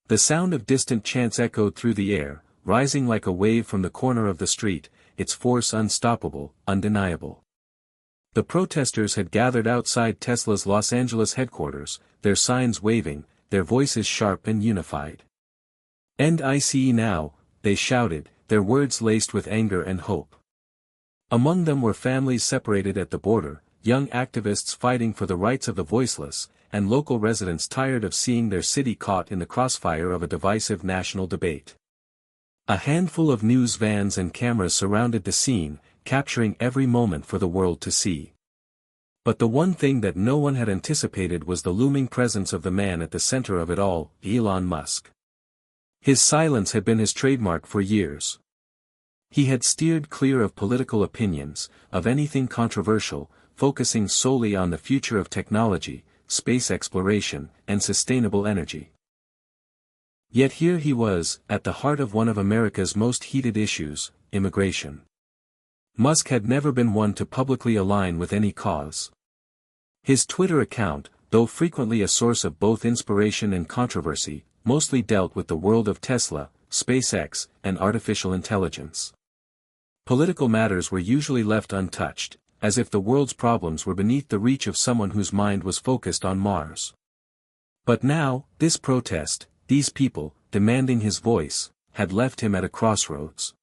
The sound of distant chants echoed through the air, rising like a wave from the corner of the street, its force unstoppable, undeniable. The protesters had gathered outside Tesla's Los Angeles headquarters, their signs waving, their voices sharp and unified. "End ICE now," they shouted, their words laced with anger and hope. Among them were families separated at the border, young activists fighting for the rights of the voiceless, and local residents tired of seeing their city caught in the crossfire of a divisive national debate. A handful of news vans and cameras surrounded the scene, capturing every moment for the world to see. But the one thing that no one had anticipated was the looming presence of the man at the center of it all, Elon Musk. His silence had been his trademark for years. He had steered clear of political opinions, of anything controversial, focusing solely on the future of technology, space exploration, and sustainable energy. Yet here he was, at the heart of one of America's most heated issues, immigration. Musk had never been one to publicly align with any cause. His Twitter account, though frequently a source of both inspiration and controversy, mostly dealt with the world of Tesla, SpaceX, and artificial intelligence. Political matters were usually left untouched, as if the world's problems were beneath the reach of someone whose mind was focused on Mars. But now, this protest, these people, demanding his voice, had left him at a crossroads.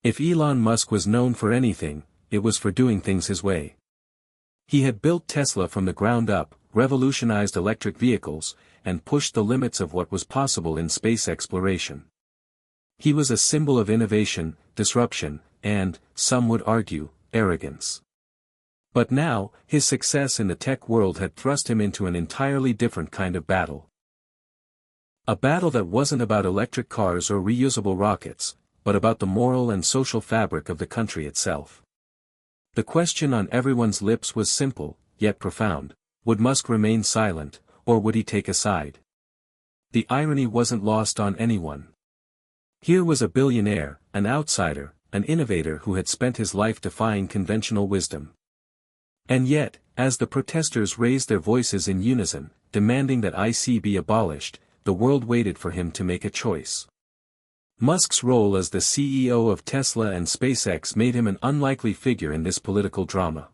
If Elon Musk was known for anything, it was for doing things his way. He had built Tesla from the ground up, revolutionized electric vehicles, and pushed the limits of what was possible in space exploration. He was a symbol of innovation, disruption, and, some would argue, arrogance. But now, his success in the tech world had thrust him into an entirely different kind of battle. A battle that wasn't about electric cars or reusable rockets, but about the moral and social fabric of the country itself. The question on everyone's lips was simple, yet profound: would Musk remain silent, or would he take a side? The irony wasn't lost on anyone. Here was a billionaire, an outsider, an innovator who had spent his life defying conventional wisdom. And yet, as the protesters raised their voices in unison, demanding that IC be abolished, the world waited for him to make a choice. Musk's role as the CEO of Tesla and SpaceX made him an unlikely figure in this political drama.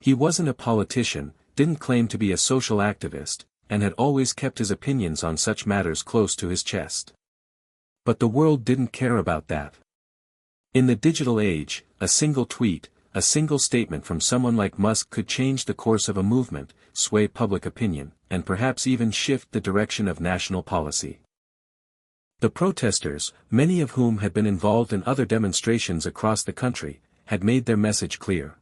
He wasn't a politician, didn't claim to be a social activist, and had always kept his opinions on such matters close to his chest. But the world didn't care about that. In the digital age, a single tweet, a single statement from someone like Musk could change the course of a movement, sway public opinion, and perhaps even shift the direction of national policy. The protesters, many of whom had been involved in other demonstrations across the country, had made their message clear.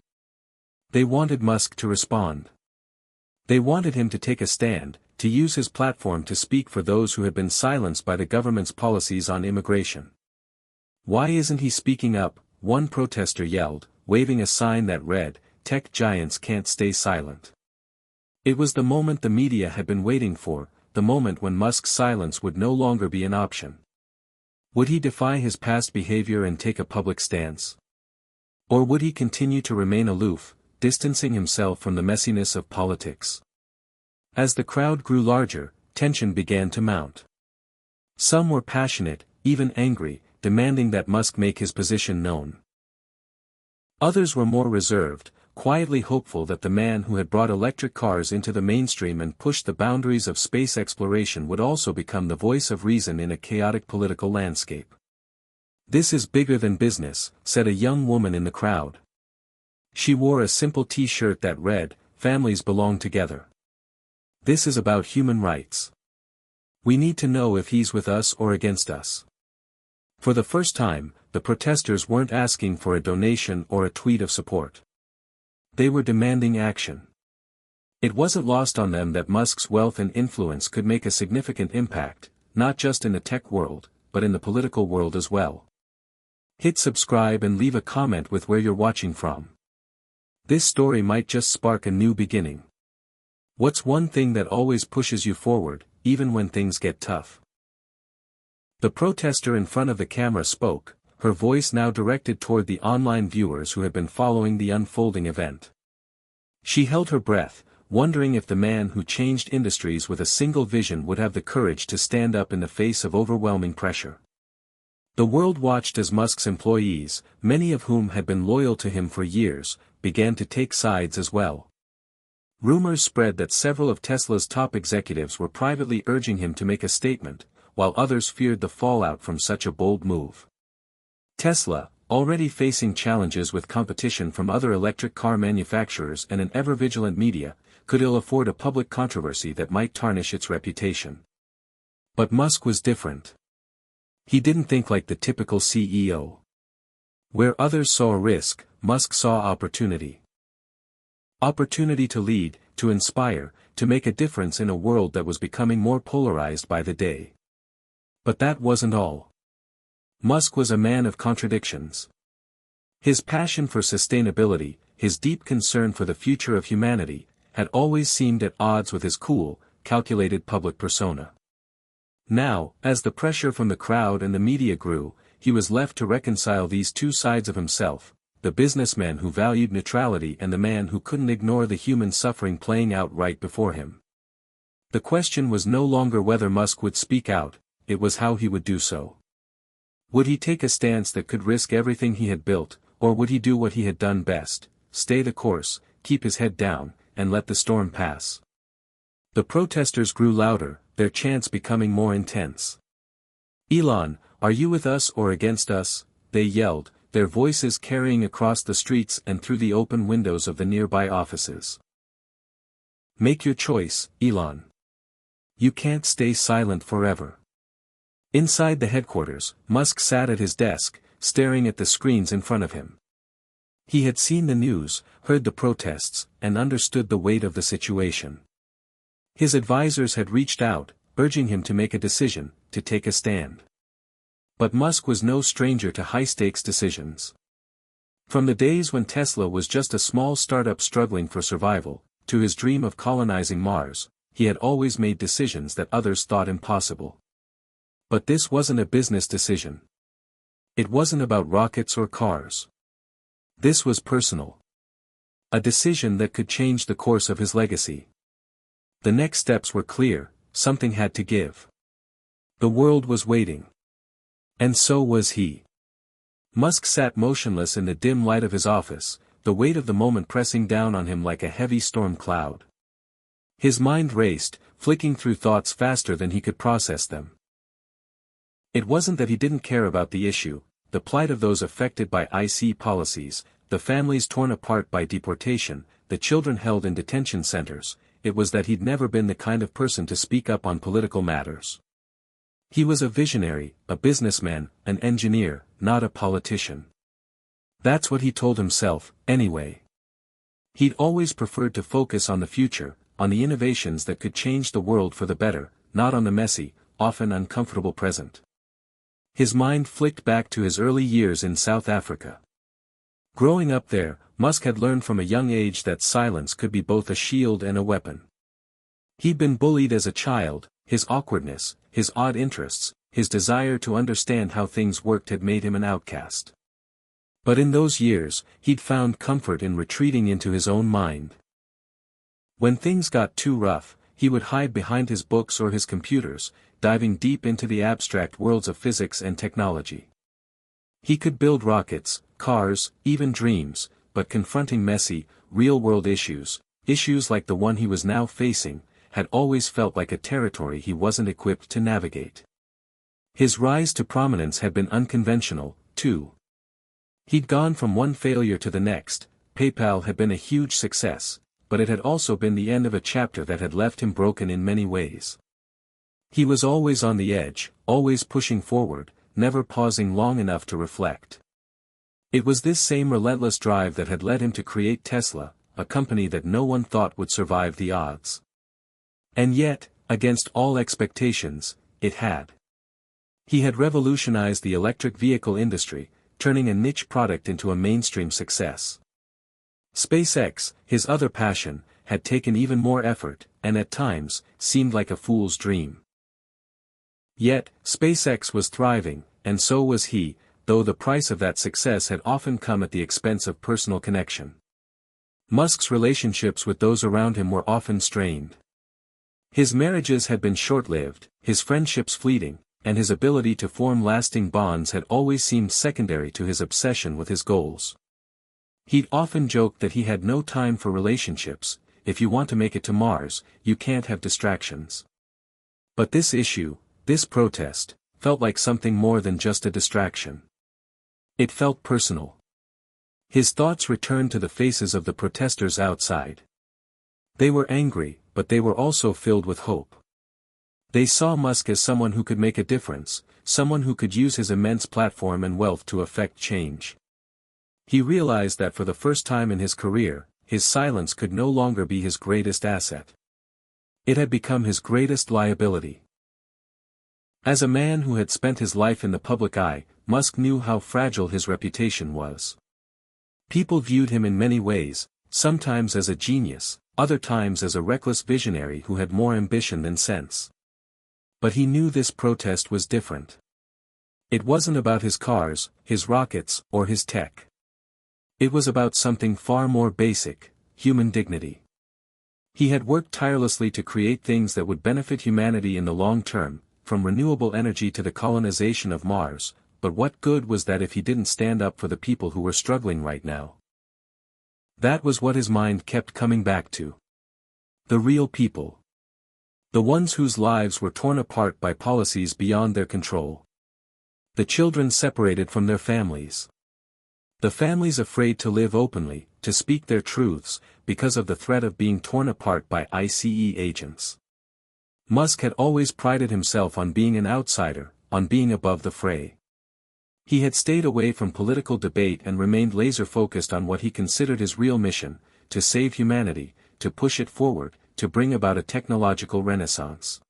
They wanted Musk to respond. They wanted him to take a stand, to use his platform to speak for those who had been silenced by the government's policies on immigration. "Why isn't he speaking up?" one protester yelled, waving a sign that read, "Tech giants can't stay silent." It was the moment the media had been waiting for, the moment when Musk's silence would no longer be an option. Would he defy his past behavior and take a public stance? Or would he continue to remain aloof, distancing himself from the messiness of politics? As the crowd grew larger, tension began to mount. Some were passionate, even angry, demanding that Musk make his position known. Others were more reserved, quietly hopeful that the man who had brought electric cars into the mainstream and pushed the boundaries of space exploration would also become the voice of reason in a chaotic political landscape. "This is bigger than business," said a young woman in the crowd. She wore a simple T-shirt that read, "Families belong together. This is about human rights. We need to know if he's with us or against us." For the first time, the protesters weren't asking for a donation or a tweet of support. They were demanding action. It wasn't lost on them that Musk's wealth and influence could make a significant impact, not just in the tech world, but in the political world as well. Hit subscribe and leave a comment with where you're watching from. This story might just spark a new beginning. What's one thing that always pushes you forward, even when things get tough? The protester in front of the camera spoke, her voice now directed toward the online viewers who had been following the unfolding event. She held her breath, wondering if the man who changed industries with a single vision would have the courage to stand up in the face of overwhelming pressure. The world watched as Musk's employees, many of whom had been loyal to him for years, began to take sides as well. Rumors spread that several of Tesla's top executives were privately urging him to make a statement, while others feared the fallout from such a bold move. Tesla, already facing challenges with competition from other electric car manufacturers and an ever-vigilant media, could ill afford a public controversy that might tarnish its reputation. But Musk was different. He didn't think like the typical CEO. Where others saw a risk, Musk saw opportunity. Opportunity to lead, to inspire, to make a difference in a world that was becoming more polarized by the day. But that wasn't all. Musk was a man of contradictions. His passion for sustainability, his deep concern for the future of humanity, had always seemed at odds with his cool, calculated public persona. Now, as the pressure from the crowd and the media grew, he was left to reconcile these two sides of himself, the businessman who valued neutrality and the man who couldn't ignore the human suffering playing out right before him. The question was no longer whether Musk would speak out, it was how he would do so. Would he take a stance that could risk everything he had built, or would he do what he had done best, stay the course, keep his head down, and let the storm pass? The protesters grew louder, their chants becoming more intense. "Elon, are you with us or against us?" they yelled, their voices carrying across the streets and through the open windows of the nearby offices. "Make your choice, Elon. You can't stay silent forever." Inside the headquarters, Musk sat at his desk, staring at the screens in front of him. He had seen the news, heard the protests, and understood the weight of the situation. His advisors had reached out, urging him to make a decision, to take a stand. But Musk was no stranger to high-stakes decisions. From the days when Tesla was just a small startup struggling for survival, to his dream of colonizing Mars, he had always made decisions that others thought impossible. But this wasn't a business decision. It wasn't about rockets or cars. This was personal. A decision that could change the course of his legacy. The next steps were clear, something had to give. The world was waiting. And so was he. Musk sat motionless in the dim light of his office, the weight of the moment pressing down on him like a heavy storm cloud. His mind raced, flicking through thoughts faster than he could process them. It wasn't that he didn't care about the issue, the plight of those affected by IC policies, the families torn apart by deportation, the children held in detention centers. It was that he'd never been the kind of person to speak up on political matters. He was a visionary, a businessman, an engineer, not a politician. That's what he told himself, anyway. He'd always preferred to focus on the future, on the innovations that could change the world for the better, not on the messy, often uncomfortable present. His mind flicked back to his early years in South Africa. Growing up there, Musk had learned from a young age that silence could be both a shield and a weapon. He'd been bullied as a child, his awkwardness, his odd interests, his desire to understand how things worked had made him an outcast. But in those years, he'd found comfort in retreating into his own mind. When things got too rough, he would hide behind his books or his computers, diving deep into the abstract worlds of physics and technology. He could build rockets, cars, even dreams, but confronting messy, real-world issues like the one he was now facing, had always felt like a territory he wasn't equipped to navigate. His rise to prominence had been unconventional, too. He'd gone from one failure to the next. PayPal had been a huge success, but it had also been the end of a chapter that had left him broken in many ways. He was always on the edge, always pushing forward, never pausing long enough to reflect. It was this same relentless drive that had led him to create Tesla, a company that no one thought would survive the odds. And yet, against all expectations, it had. He had revolutionized the electric vehicle industry, turning a niche product into a mainstream success. SpaceX, his other passion, had taken even more effort, and at times, seemed like a fool's dream. Yet, SpaceX was thriving, and so was he, though the price of that success had often come at the expense of personal connection. Musk's relationships with those around him were often strained. His marriages had been short-lived, his friendships fleeting, and his ability to form lasting bonds had always seemed secondary to his obsession with his goals. He'd often joked that he had no time for relationships. If you want to make it to Mars, you can't have distractions. But this issue, this protest, felt like something more than just a distraction. It felt personal. His thoughts returned to the faces of the protesters outside. They were angry, but they were also filled with hope. They saw Musk as someone who could make a difference, someone who could use his immense platform and wealth to effect change. He realized that for the first time in his career, his silence could no longer be his greatest asset. It had become his greatest liability. As a man who had spent his life in the public eye, Musk knew how fragile his reputation was. People viewed him in many ways, sometimes as a genius, other times as a reckless visionary who had more ambition than sense. But he knew this protest was different. It wasn't about his cars, his rockets, or his tech. It was about something far more basic, human dignity. He had worked tirelessly to create things that would benefit humanity in the long term, from renewable energy to the colonization of Mars, but what good was that if he didn't stand up for the people who were struggling right now? That was what his mind kept coming back to. The real people. The ones whose lives were torn apart by policies beyond their control. The children separated from their families. The families afraid to live openly, to speak their truths, because of the threat of being torn apart by ICE agents. Musk had always prided himself on being an outsider, on being above the fray. He had stayed away from political debate and remained laser-focused on what he considered his real mission, to save humanity, to push it forward, to bring about a technological renaissance.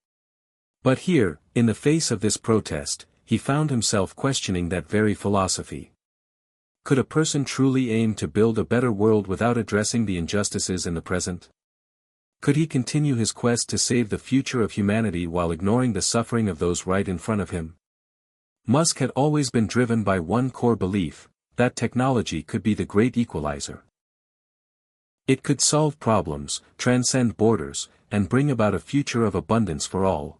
But here, in the face of this protest, he found himself questioning that very philosophy. Could a person truly aim to build a better world without addressing the injustices in the present? Could he continue his quest to save the future of humanity while ignoring the suffering of those right in front of him? Musk had always been driven by one core belief, that technology could be the great equalizer. It could solve problems, transcend borders, and bring about a future of abundance for all.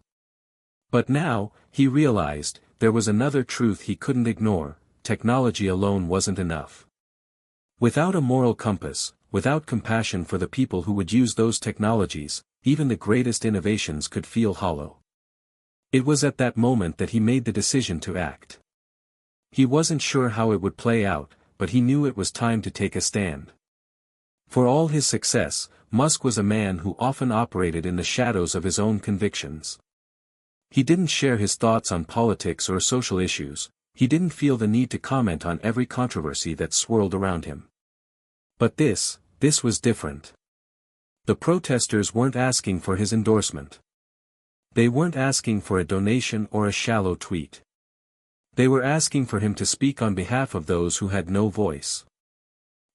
But now, he realized, there was another truth he couldn't ignore: technology alone wasn't enough. Without a moral compass, without compassion for the people who would use those technologies, even the greatest innovations could feel hollow. It was at that moment that he made the decision to act. He wasn't sure how it would play out, but he knew it was time to take a stand. For all his success, Musk was a man who often operated in the shadows of his own convictions. He didn't share his thoughts on politics or social issues, he didn't feel the need to comment on every controversy that swirled around him. But this was different. The protesters weren't asking for his endorsement. They weren't asking for a donation or a shallow tweet. They were asking for him to speak on behalf of those who had no voice.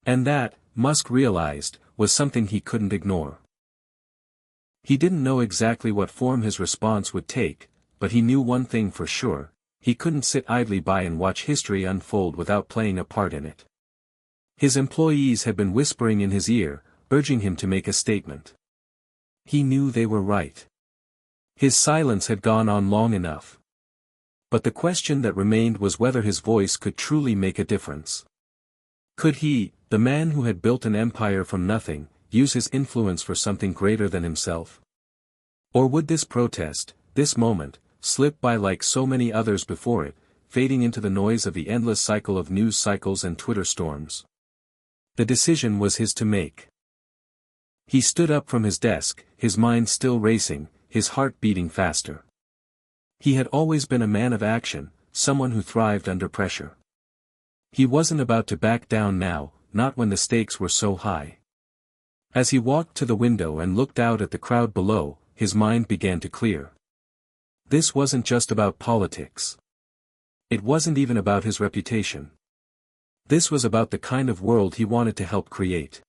And that, Musk realized, was something he couldn't ignore. He didn't know exactly what form his response would take, but he knew one thing for sure: he couldn't sit idly by and watch history unfold without playing a part in it. His employees had been whispering in his ear, urging him to make a statement. He knew they were right. His silence had gone on long enough. But the question that remained was whether his voice could truly make a difference. Could he, the man who had built an empire from nothing, use his influence for something greater than himself? Or would this protest, this moment, slip by like so many others before it, fading into the noise of the endless cycle of news cycles and Twitter storms? The decision was his to make. He stood up from his desk, his mind still racing, his heart beating faster. He had always been a man of action, someone who thrived under pressure. He wasn't about to back down now, not when the stakes were so high. As he walked to the window and looked out at the crowd below, his mind began to clear. This wasn't just about politics. It wasn't even about his reputation. This was about the kind of world he wanted to help create.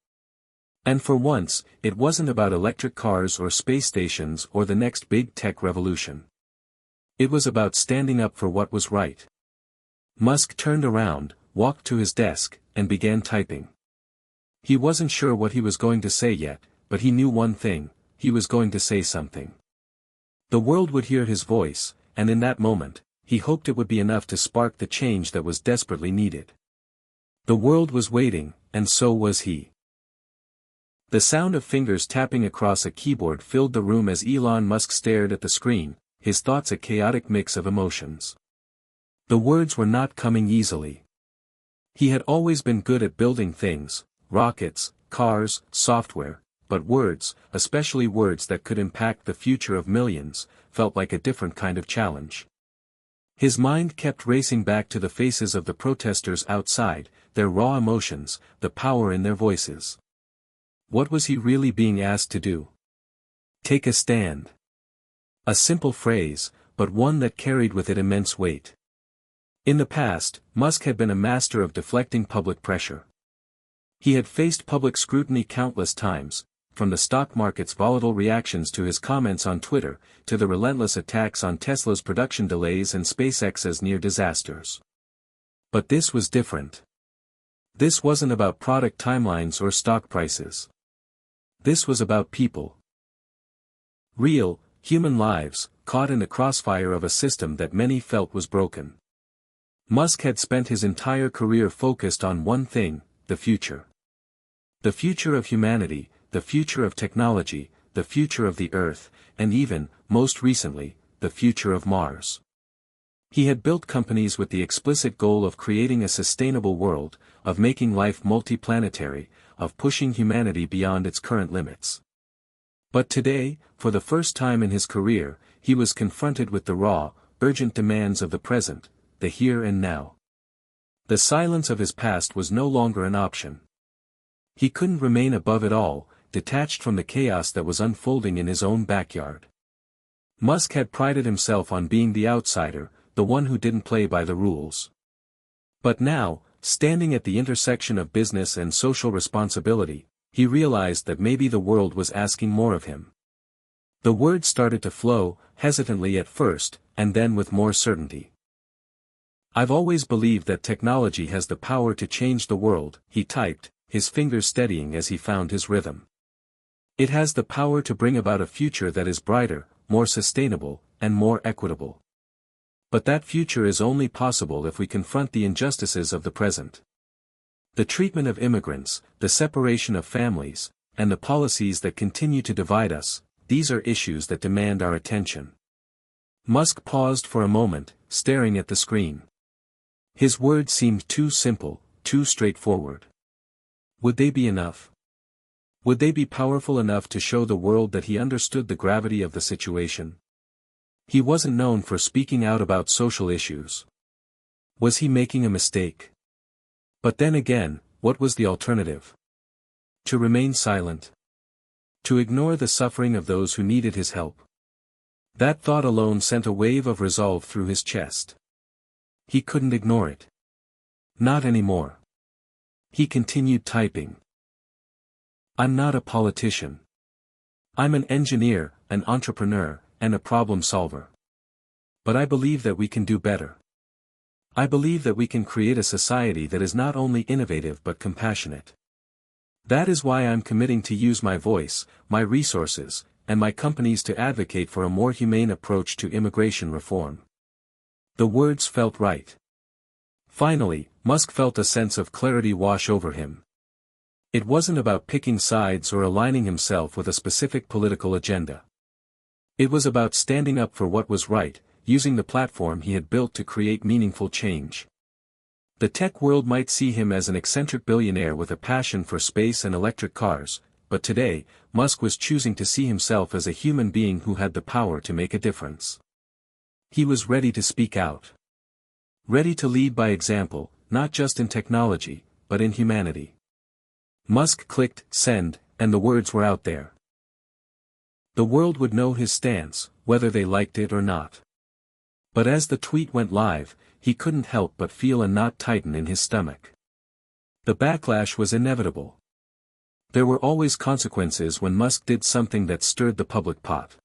And for once, it wasn't about electric cars or space stations or the next big tech revolution. It was about standing up for what was right. Musk turned around, walked to his desk, and began typing. He wasn't sure what he was going to say yet, but he knew one thing: he was going to say something. The world would hear his voice, and in that moment, he hoped it would be enough to spark the change that was desperately needed. The world was waiting, and so was he. The sound of fingers tapping across a keyboard filled the room as Elon Musk stared at the screen, his thoughts a chaotic mix of emotions. The words were not coming easily. He had always been good at building things, rockets, cars, software, but words, especially words that could impact the future of millions, felt like a different kind of challenge. His mind kept racing back to the faces of the protesters outside, their raw emotions, the power in their voices. What was he really being asked to do? Take a stand. A simple phrase, but one that carried with it immense weight. In the past, Musk had been a master of deflecting public pressure. He had faced public scrutiny countless times, from the stock market's volatile reactions to his comments on Twitter, to the relentless attacks on Tesla's production delays and SpaceX's near disasters. But this was different. This wasn't about product timelines or stock prices. This was about people. Real, human lives, caught in the crossfire of a system that many felt was broken. Musk had spent his entire career focused on one thing: the future. The future of humanity, the future of technology, the future of the Earth, and even, most recently, the future of Mars. He had built companies with the explicit goal of creating a sustainable world, of making life multiplanetary, of pushing humanity beyond its current limits. But today, for the first time in his career, he was confronted with the raw, urgent demands of the present, the here and now. The silence of his past was no longer an option. He couldn't remain above it all, detached from the chaos that was unfolding in his own backyard. Musk had prided himself on being the outsider, the one who didn't play by the rules. But now, standing at the intersection of business and social responsibility, he realized that maybe the world was asking more of him. The words started to flow, hesitantly at first, and then with more certainty. "I've always believed that technology has the power to change the world," he typed, his fingers steadying as he found his rhythm. "It has the power to bring about a future that is brighter, more sustainable, and more equitable. But that future is only possible if we confront the injustices of the present. The treatment of immigrants, the separation of families, and the policies that continue to divide us, these are issues that demand our attention." Musk paused for a moment, staring at the screen. His words seemed too simple, too straightforward. Would they be enough? Would they be powerful enough to show the world that he understood the gravity of the situation? He wasn't known for speaking out about social issues. Was he making a mistake? But then again, what was the alternative? To remain silent? To ignore the suffering of those who needed his help? That thought alone sent a wave of resolve through his chest. He couldn't ignore it. Not anymore. He continued typing. "I'm not a politician. I'm an engineer, an entrepreneur, and a problem solver. But I believe that we can do better. I believe that we can create a society that is not only innovative but compassionate. That is why I'm committing to use my voice, my resources, and my companies to advocate for a more humane approach to immigration reform." The words felt right. Finally, Musk felt a sense of clarity wash over him. It wasn't about picking sides or aligning himself with a specific political agenda. It was about standing up for what was right, using the platform he had built to create meaningful change. The tech world might see him as an eccentric billionaire with a passion for space and electric cars, but today, Musk was choosing to see himself as a human being who had the power to make a difference. He was ready to speak out. Ready to lead by example, not just in technology, but in humanity. Musk clicked send, and the words were out there. The world would know his stance, whether they liked it or not. But as the tweet went live, he couldn't help but feel a knot tighten in his stomach. The backlash was inevitable. There were always consequences when Musk did something that stirred the public pot.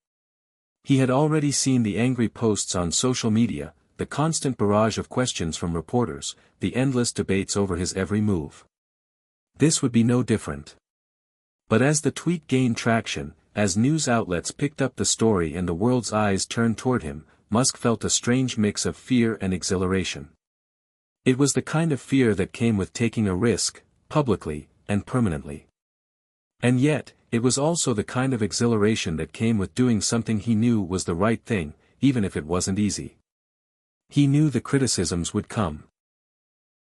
He had already seen the angry posts on social media, the constant barrage of questions from reporters, the endless debates over his every move. This would be no different. But as the tweet gained traction, as news outlets picked up the story and the world's eyes turned toward him, Musk felt a strange mix of fear and exhilaration. It was the kind of fear that came with taking a risk, publicly, and permanently. And yet, it was also the kind of exhilaration that came with doing something he knew was the right thing, even if it wasn't easy. He knew the criticisms would come.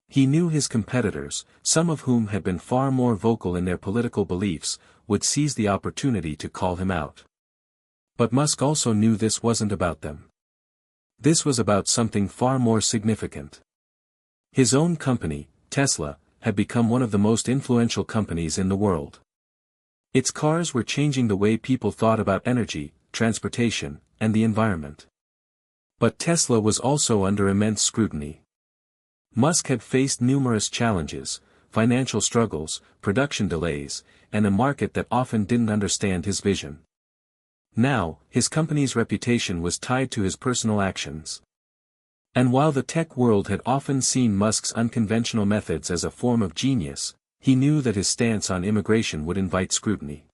He knew his competitors, some of whom had been far more vocal in their political beliefs, would seize the opportunity to call him out. But Musk also knew this wasn't about them. This was about something far more significant. His own company, Tesla, had become one of the most influential companies in the world. Its cars were changing the way people thought about energy, transportation, and the environment. But Tesla was also under immense scrutiny. Musk had faced numerous challenges, financial struggles, production delays, and a market that often didn't understand his vision. Now, his company's reputation was tied to his personal actions. And while the tech world had often seen Musk's unconventional methods as a form of genius, he knew that his stance on immigration would invite scrutiny.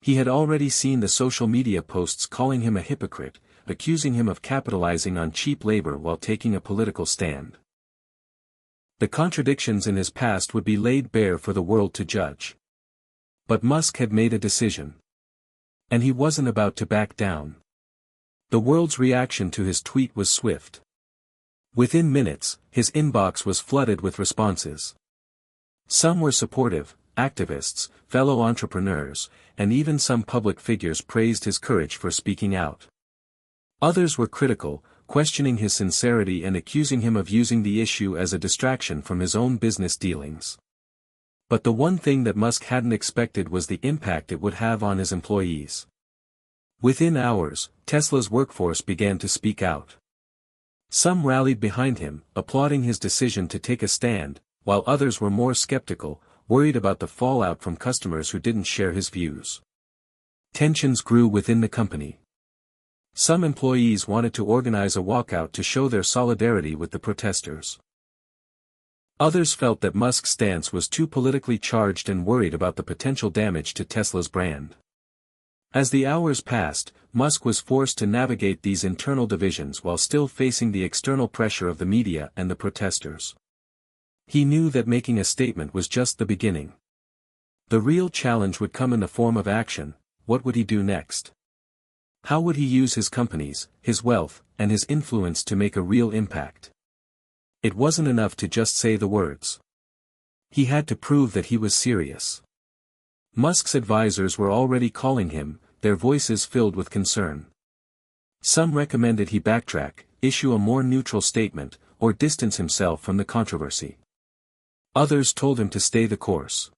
He had already seen the social media posts calling him a hypocrite, accusing him of capitalizing on cheap labor while taking a political stand. The contradictions in his past would be laid bare for the world to judge. But Musk had made a decision. And he wasn't about to back down. The world's reaction to his tweet was swift. Within minutes, his inbox was flooded with responses. Some were supportive, activists, fellow entrepreneurs, and even some public figures praised his courage for speaking out. Others were critical, questioning his sincerity and accusing him of using the issue as a distraction from his own business dealings. But the one thing that Musk hadn't expected was the impact it would have on his employees. Within hours, Tesla's workforce began to speak out. Some rallied behind him, applauding his decision to take a stand, while others were more skeptical, worried about the fallout from customers who didn't share his views. Tensions grew within the company. Some employees wanted to organize a walkout to show their solidarity with the protesters. Others felt that Musk's stance was too politically charged and worried about the potential damage to Tesla's brand. As the hours passed, Musk was forced to navigate these internal divisions while still facing the external pressure of the media and the protesters. He knew that making a statement was just the beginning. The real challenge would come in the form of action. What would he do next? How would he use his companies, his wealth, and his influence to make a real impact? It wasn't enough to just say the words. He had to prove that he was serious. Musk's advisors were already calling him, their voices filled with concern. Some recommended he backtrack, issue a more neutral statement, or distance himself from the controversy. Others told him to stay the course.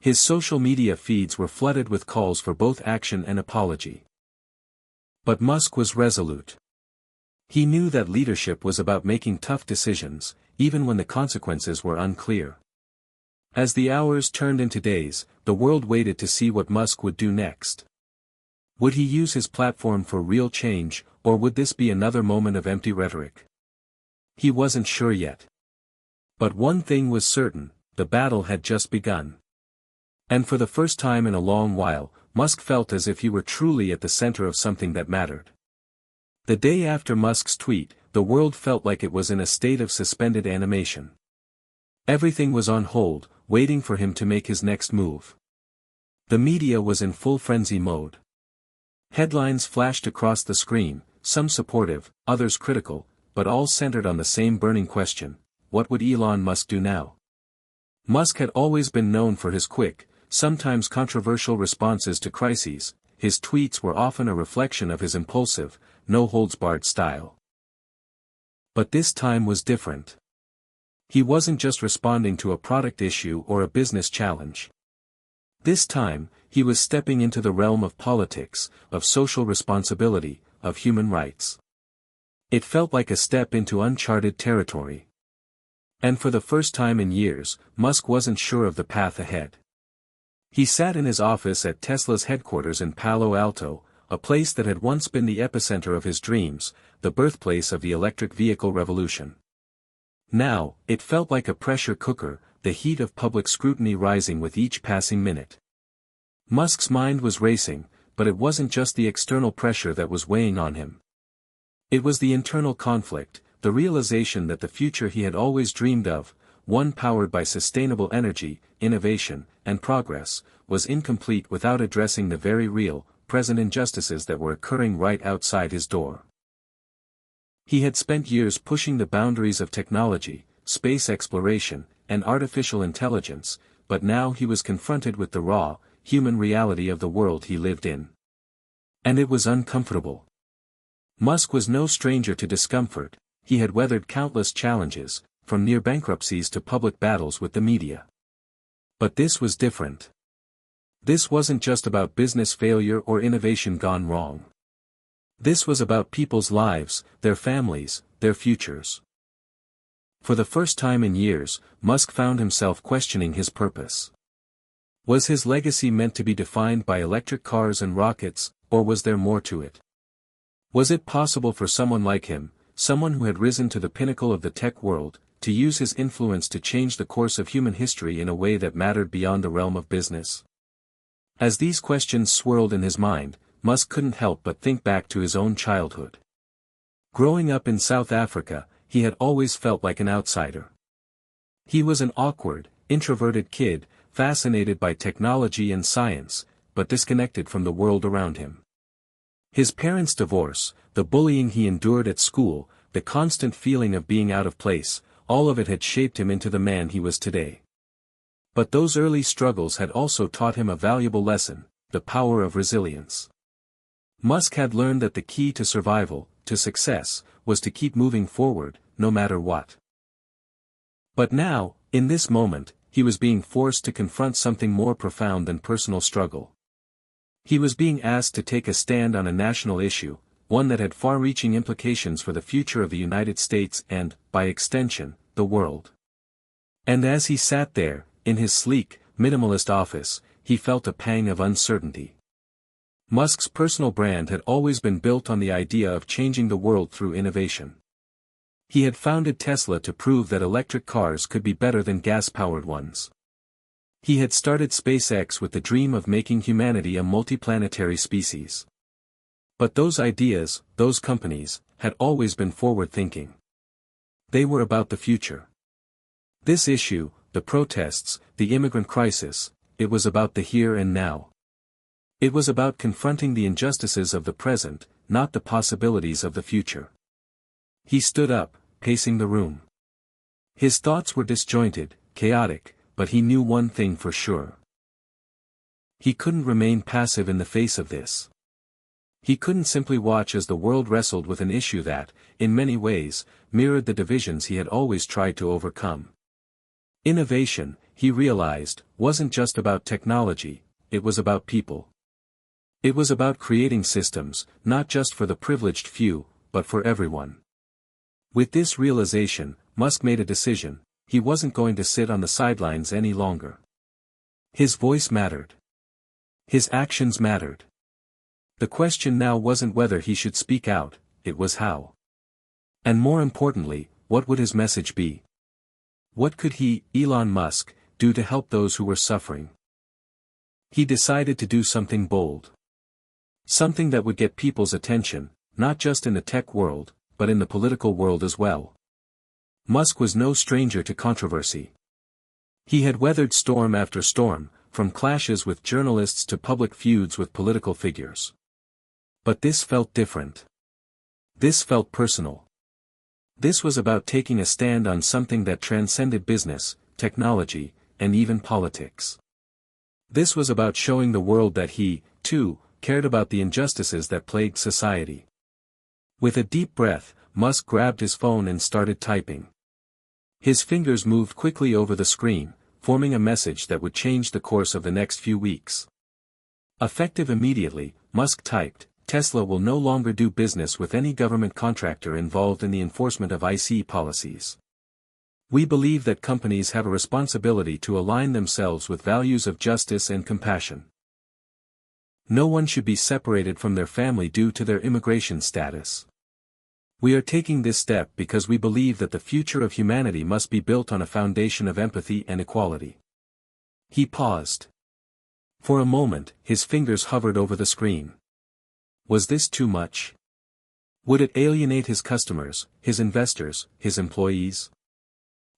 His social media feeds were flooded with calls for both action and apology. But Musk was resolute. He knew that leadership was about making tough decisions, even when the consequences were unclear. As the hours turned into days, the world waited to see what Musk would do next. Would he use his platform for real change, or would this be another moment of empty rhetoric? He wasn't sure yet. But one thing was certain, the battle had just begun. And for the first time in a long while, Musk felt as if he were truly at the center of something that mattered. The day after Musk's tweet, the world felt like it was in a state of suspended animation. Everything was on hold, waiting for him to make his next move. The media was in full frenzy mode. Headlines flashed across the screen, some supportive, others critical, but all centered on the same burning question: what would Elon Musk do now? Musk had always been known for his quick, sometimes controversial responses to crises. His tweets were often a reflection of his impulsive, no-holds-barred style. But this time was different. He wasn't just responding to a product issue or a business challenge. This time, he was stepping into the realm of politics, of social responsibility, of human rights. It felt like a step into uncharted territory. And for the first time in years, Musk wasn't sure of the path ahead. He sat in his office at Tesla's headquarters in Palo Alto, a place that had once been the epicenter of his dreams, the birthplace of the electric vehicle revolution. Now, it felt like a pressure cooker, the heat of public scrutiny rising with each passing minute. Musk's mind was racing, but it wasn't just the external pressure that was weighing on him. It was the internal conflict, the realization that the future he had always dreamed of, one powered by sustainable energy, innovation, and progress, was incomplete without addressing the very real, present injustices that were occurring right outside his door. He had spent years pushing the boundaries of technology, space exploration, and artificial intelligence, but now he was confronted with the raw, human reality of the world he lived in. And it was uncomfortable. Musk was no stranger to discomfort. He had weathered countless challenges, from near bankruptcies to public battles with the media. But this was different. This wasn't just about business failure or innovation gone wrong. This was about people's lives, their families, their futures. For the first time in years, Musk found himself questioning his purpose. Was his legacy meant to be defined by electric cars and rockets, or was there more to it? Was it possible for someone like him, someone who had risen to the pinnacle of the tech world, to use his influence to change the course of human history in a way that mattered beyond the realm of business? As these questions swirled in his mind, Musk couldn't help but think back to his own childhood. Growing up in South Africa, he had always felt like an outsider. He was an awkward, introverted kid, fascinated by technology and science, but disconnected from the world around him. His parents' divorce, the bullying he endured at school, the constant feeling of being out of place, all of it had shaped him into the man he was today. But those early struggles had also taught him a valuable lesson, the power of resilience. Musk had learned that the key to survival, to success, was to keep moving forward, no matter what. But now, in this moment, he was being forced to confront something more profound than personal struggle. He was being asked to take a stand on a national issue, one that had far-reaching implications for the future of the United States and, by extension, the world. And as he sat there, in his sleek, minimalist office, he felt a pang of uncertainty. Musk's personal brand had always been built on the idea of changing the world through innovation. He had founded Tesla to prove that electric cars could be better than gas-powered ones. He had started SpaceX with the dream of making humanity a multiplanetary species. But those ideas, those companies, had always been forward-thinking. They were about the future. This issue, the protests, the immigrant crisis, it was about the here and now. It was about confronting the injustices of the present, not the possibilities of the future. He stood up, pacing the room. His thoughts were disjointed, chaotic, but he knew one thing for sure. He couldn't remain passive in the face of this. He couldn't simply watch as the world wrestled with an issue that, in many ways, mirrored the divisions he had always tried to overcome. Innovation, he realized, wasn't just about technology, it was about people. It was about creating systems, not just for the privileged few, but for everyone. With this realization, Musk made a decision: he wasn't going to sit on the sidelines any longer. His voice mattered. His actions mattered. The question now wasn't whether he should speak out, it was how. And more importantly, what would his message be? What could he, Elon Musk, do to help those who were suffering? He decided to do something bold. Something that would get people's attention, not just in the tech world, but in the political world as well. Musk was no stranger to controversy. He had weathered storm after storm, from clashes with journalists to public feuds with political figures. But this felt different. This felt personal. This was about taking a stand on something that transcended business, technology, and even politics. This was about showing the world that he, too, cared about the injustices that plagued society. With a deep breath, Musk grabbed his phone and started typing. His fingers moved quickly over the screen, forming a message that would change the course of the next few weeks. Effective immediately, Musk typed, "Tesla will no longer do business with any government contractor involved in the enforcement of IC policies. We believe that companies have a responsibility to align themselves with values of justice and compassion. No one should be separated from their family due to their immigration status. We are taking this step because we believe that the future of humanity must be built on a foundation of empathy and equality. He paused. For a moment, his fingers hovered over the screen. Was this too much? Would it alienate his customers, his investors, his employees?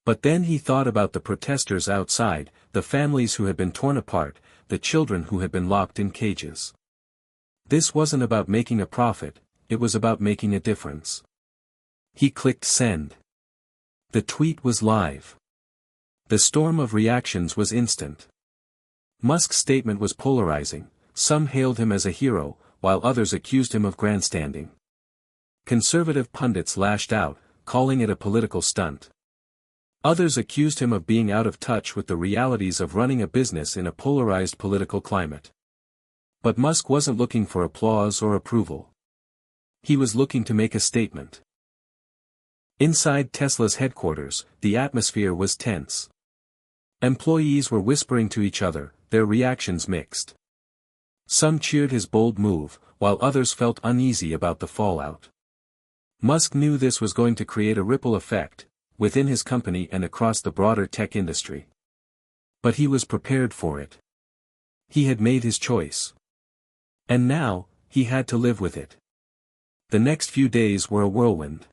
But then he thought about the protesters outside, the families who had been torn apart, the children who had been locked in cages. This wasn't about making a profit, it was about making a difference. He clicked send. The tweet was live. The storm of reactions was instant. Musk's statement was polarizing. Some hailed him as a hero, while others accused him of grandstanding. Conservative pundits lashed out, calling it a political stunt. Others accused him of being out of touch with the realities of running a business in a polarized political climate. But Musk wasn't looking for applause or approval. He was looking to make a statement. Inside Tesla's headquarters, the atmosphere was tense. Employees were whispering to each other, their reactions mixed. Some cheered his bold move, while others felt uneasy about the fallout. Musk knew this was going to create a ripple effect, within his company and across the broader tech industry. But he was prepared for it. He had made his choice. And now, he had to live with it. The next few days were a whirlwind.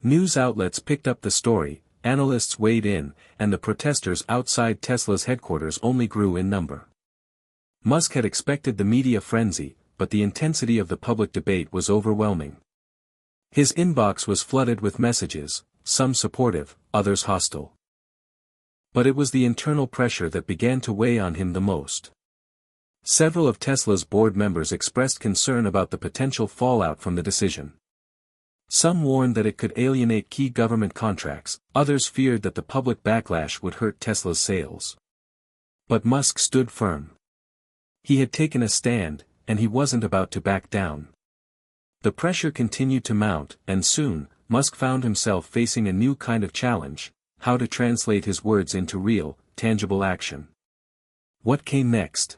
News outlets picked up the story, analysts weighed in, and the protesters outside Tesla's headquarters only grew in number. Musk had expected the media frenzy, but the intensity of the public debate was overwhelming. His inbox was flooded with messages, some supportive, others hostile. But it was the internal pressure that began to weigh on him the most. Several of Tesla's board members expressed concern about the potential fallout from the decision. Some warned that it could alienate key government contracts, others feared that the public backlash would hurt Tesla's sales. But Musk stood firm. He had taken a stand, and he wasn't about to back down. The pressure continued to mount, and soon, Musk found himself facing a new kind of challenge: how to translate his words into real, tangible action. What came next?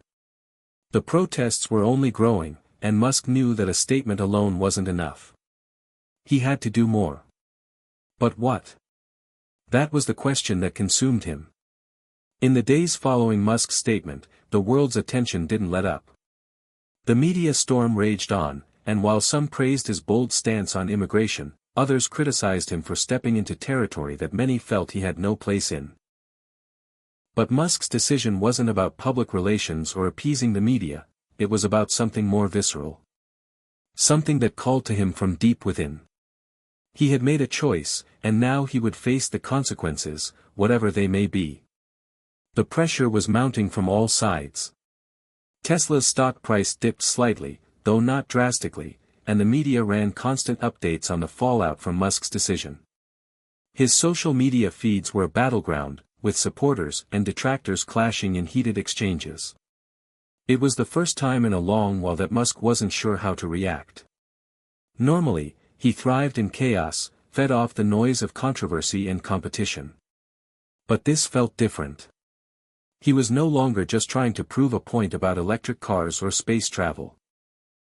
The protests were only growing, and Musk knew that a statement alone wasn't enough. He had to do more. But what? That was the question that consumed him. In the days following Musk's statement, the world's attention didn't let up. The media storm raged on, and while some praised his bold stance on immigration, others criticized him for stepping into territory that many felt he had no place in. But Musk's decision wasn't about public relations or appeasing the media, it was about something more visceral. Something that called to him from deep within. He had made a choice, and now he would face the consequences, whatever they may be. The pressure was mounting from all sides. Tesla's stock price dipped slightly, though not drastically, and the media ran constant updates on the fallout from Musk's decision. His social media feeds were a battleground, with supporters and detractors clashing in heated exchanges. It was the first time in a long while that Musk wasn't sure how to react. Normally, he thrived in chaos, fed off the noise of controversy and competition. But this felt different. He was no longer just trying to prove a point about electric cars or space travel.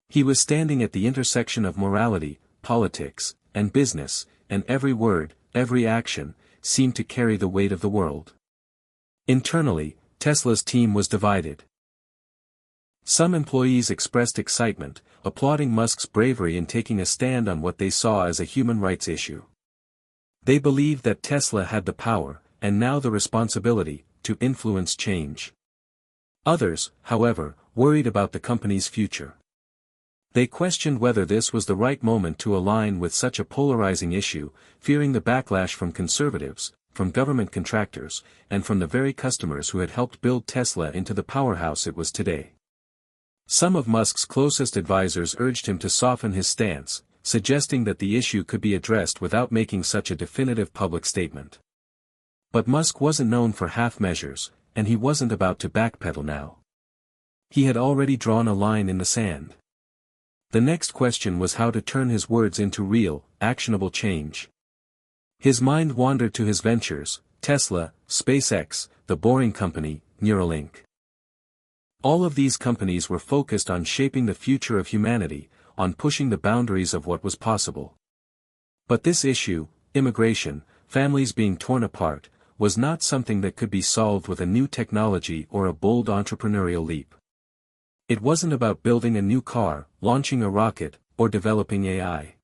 He was standing at the intersection of morality, politics, and business, and every word, every action, seemed to carry the weight of the world. Internally, Tesla's team was divided. Some employees expressed excitement, applauding Musk's bravery in taking a stand on what they saw as a human rights issue. They believed that Tesla had the power, and now the responsibility, to influence change. Others, however, worried about the company's future. They questioned whether this was the right moment to align with such a polarizing issue, fearing the backlash from conservatives, from government contractors, and from the very customers who had helped build Tesla into the powerhouse it was today. Some of Musk's closest advisors urged him to soften his stance, suggesting that the issue could be addressed without making such a definitive public statement. But Musk wasn't known for half measures, and he wasn't about to backpedal now. He had already drawn a line in the sand. The next question was how to turn his words into real, actionable change. His mind wandered to his ventures: Tesla, SpaceX, the Boring Company, Neuralink. All of these companies were focused on shaping the future of humanity, on pushing the boundaries of what was possible. But this issue, immigration, families being torn apart, was not something that could be solved with a new technology or a bold entrepreneurial leap. It wasn't about building a new car, launching a rocket, or developing AI.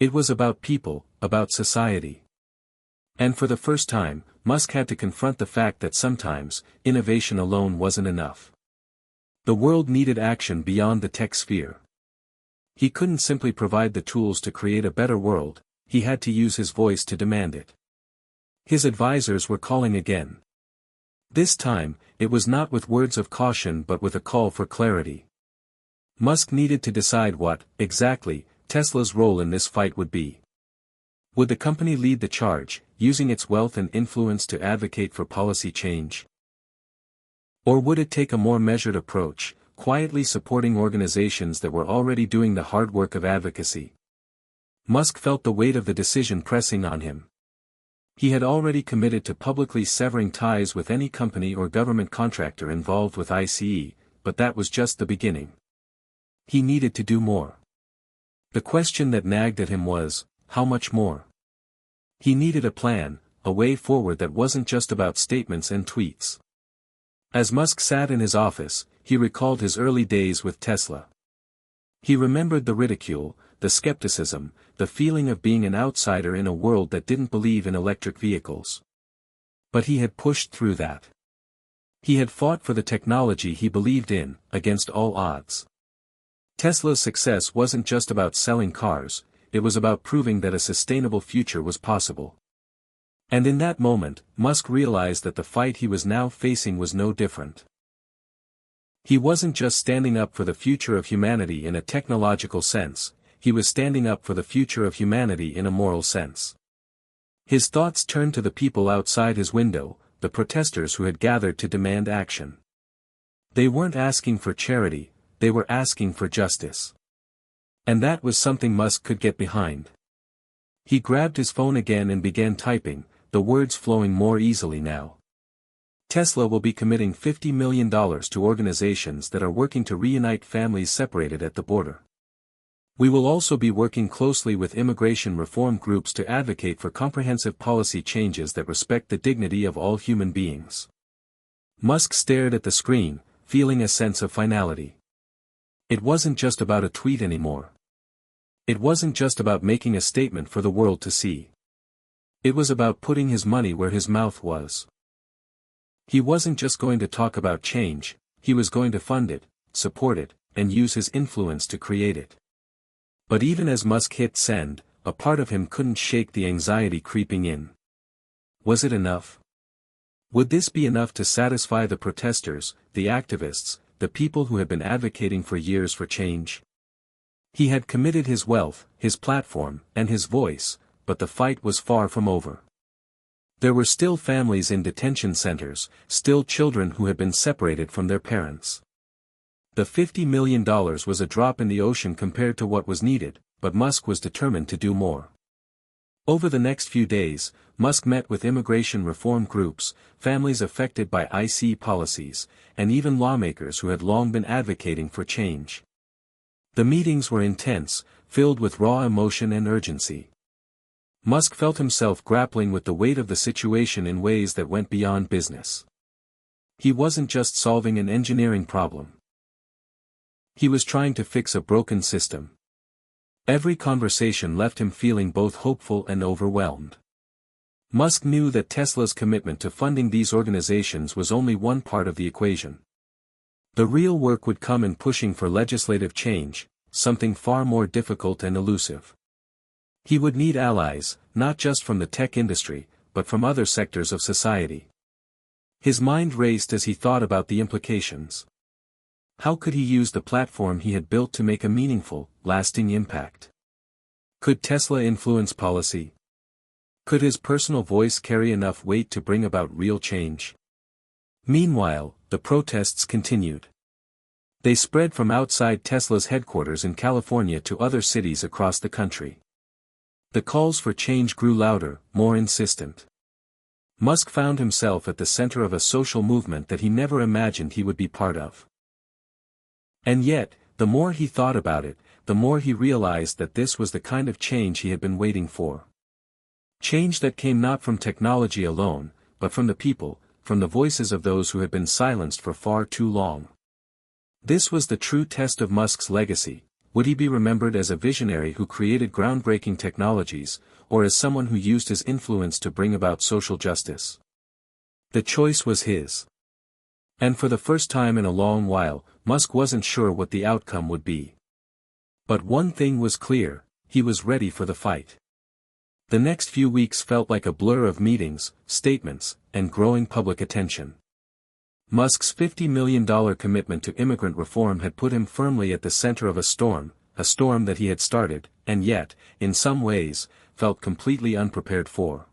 It was about people, about society. And for the first time, Musk had to confront the fact that sometimes, innovation alone wasn't enough. The world needed action beyond the tech sphere. He couldn't simply provide the tools to create a better world, he had to use his voice to demand it. His advisors were calling again. This time, it was not with words of caution but with a call for clarity. Musk needed to decide what, exactly, Tesla's role in this fight would be. Would the company lead the charge, using its wealth and influence to advocate for policy change? Or would it take a more measured approach, quietly supporting organizations that were already doing the hard work of advocacy? Musk felt the weight of the decision pressing on him. He had already committed to publicly severing ties with any company or government contractor involved with ICE, but that was just the beginning. He needed to do more. The question that nagged at him was, how much more? He needed a plan, a way forward that wasn't just about statements and tweets. As Musk sat in his office, he recalled his early days with Tesla. He remembered the ridicule, the skepticism, the feeling of being an outsider in a world that didn't believe in electric vehicles. But he had pushed through that. He had fought for the technology he believed in, against all odds. Tesla's success wasn't just about selling cars, it was about proving that a sustainable future was possible. And in that moment, Musk realized that the fight he was now facing was no different. He wasn't just standing up for the future of humanity in a technological sense, he was standing up for the future of humanity in a moral sense. His thoughts turned to the people outside his window, the protesters who had gathered to demand action. They weren't asking for charity, they were asking for justice. And that was something Musk could get behind. He grabbed his phone again and began typing, the words flowing more easily now. Tesla will be committing $50 million to organizations that are working to reunite families separated at the border. We will also be working closely with immigration reform groups to advocate for comprehensive policy changes that respect the dignity of all human beings. Musk stared at the screen, feeling a sense of finality. It wasn't just about a tweet anymore. It wasn't just about making a statement for the world to see. It was about putting his money where his mouth was. He wasn't just going to talk about change, he was going to fund it, support it, and use his influence to create it. But even as Musk hit send, a part of him couldn't shake the anxiety creeping in. Was it enough? Would this be enough to satisfy the protesters, the activists, the people who had been advocating for years for change? He had committed his wealth, his platform, and his voice, but the fight was far from over. There were still families in detention centers, still children who had been separated from their parents. The $50 million was a drop in the ocean compared to what was needed, but Musk was determined to do more. Over the next few days, Musk met with immigration reform groups, families affected by ICE policies, and even lawmakers who had long been advocating for change. The meetings were intense, filled with raw emotion and urgency. Musk felt himself grappling with the weight of the situation in ways that went beyond business. He wasn't just solving an engineering problem. He was trying to fix a broken system. Every conversation left him feeling both hopeful and overwhelmed. Musk knew that Tesla's commitment to funding these organizations was only one part of the equation. The real work would come in pushing for legislative change, something far more difficult and elusive. He would need allies, not just from the tech industry, but from other sectors of society. His mind raced as he thought about the implications. How could he use the platform he had built to make a meaningful, lasting impact? Could Tesla influence policy? Could his personal voice carry enough weight to bring about real change? Meanwhile, the protests continued. They spread from outside Tesla's headquarters in California to other cities across the country. The calls for change grew louder, more insistent. Musk found himself at the center of a social movement that he never imagined he would be part of. And yet, the more he thought about it, the more he realized that this was the kind of change he had been waiting for. Change that came not from technology alone, but from the people, from the voices of those who had been silenced for far too long. This was the true test of Musk's legacy. Would he be remembered as a visionary who created groundbreaking technologies, or as someone who used his influence to bring about social justice? The choice was his. And for the first time in a long while, Musk wasn't sure what the outcome would be. But one thing was clear: he was ready for the fight. The next few weeks felt like a blur of meetings, statements, and growing public attention. Musk's $50 million commitment to immigrant reform had put him firmly at the center of a storm that he had started, and yet, in some ways, felt completely unprepared for.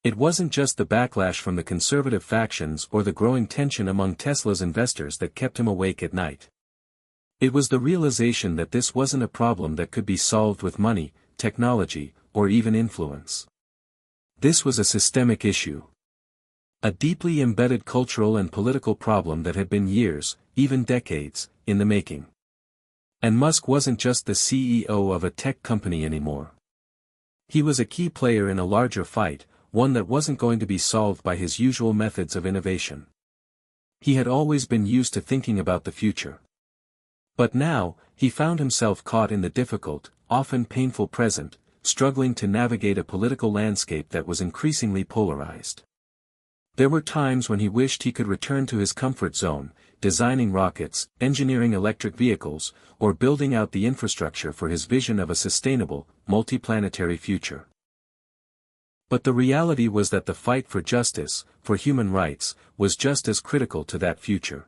It wasn't just the backlash from the conservative factions or the growing tension among Tesla's investors that kept him awake at night. It was the realization that this wasn't a problem that could be solved with money, technology, or even influence. This was a systemic issue. A deeply embedded cultural and political problem that had been years, even decades, in the making. And Musk wasn't just the CEO of a tech company anymore. He was a key player in a larger fight, one that wasn't going to be solved by his usual methods of innovation. He had always been used to thinking about the future. But now, he found himself caught in the difficult, often painful present, struggling to navigate a political landscape that was increasingly polarized. There were times when he wished he could return to his comfort zone, designing rockets, engineering electric vehicles, or building out the infrastructure for his vision of a sustainable, multiplanetary future. But the reality was that the fight for justice, for human rights, was just as critical to that future.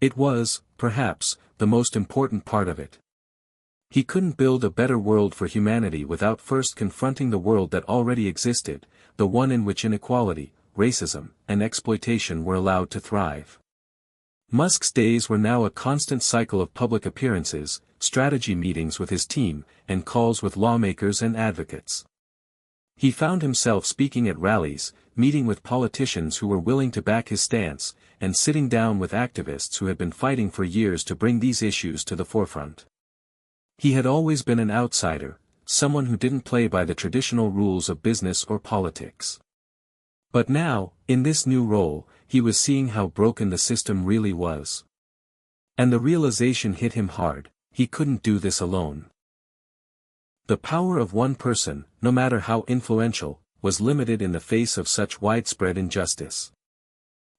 It was, perhaps, the most important part of it. He couldn't build a better world for humanity without first confronting the world that already existed, the one in which inequality, racism, and exploitation were allowed to thrive. Musk's days were now a constant cycle of public appearances, strategy meetings with his team, and calls with lawmakers and advocates. He found himself speaking at rallies, meeting with politicians who were willing to back his stance, and sitting down with activists who had been fighting for years to bring these issues to the forefront. He had always been an outsider, someone who didn't play by the traditional rules of business or politics. But now, in this new role, he was seeing how broken the system really was. And the realization hit him hard: he couldn't do this alone. The power of one person, no matter how influential, was limited in the face of such widespread injustice.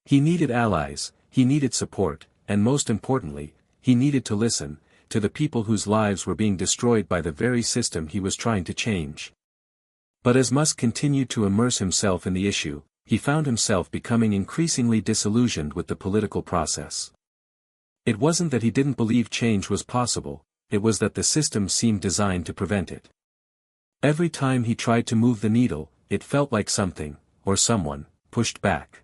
He needed allies, he needed support, and most importantly, he needed to listen to the people whose lives were being destroyed by the very system he was trying to change. But as Musk continued to immerse himself in the issue, he found himself becoming increasingly disillusioned with the political process. It wasn't that he didn't believe change was possible, it was that the system seemed designed to prevent it. Every time he tried to move the needle, it felt like something, or someone, pushed back.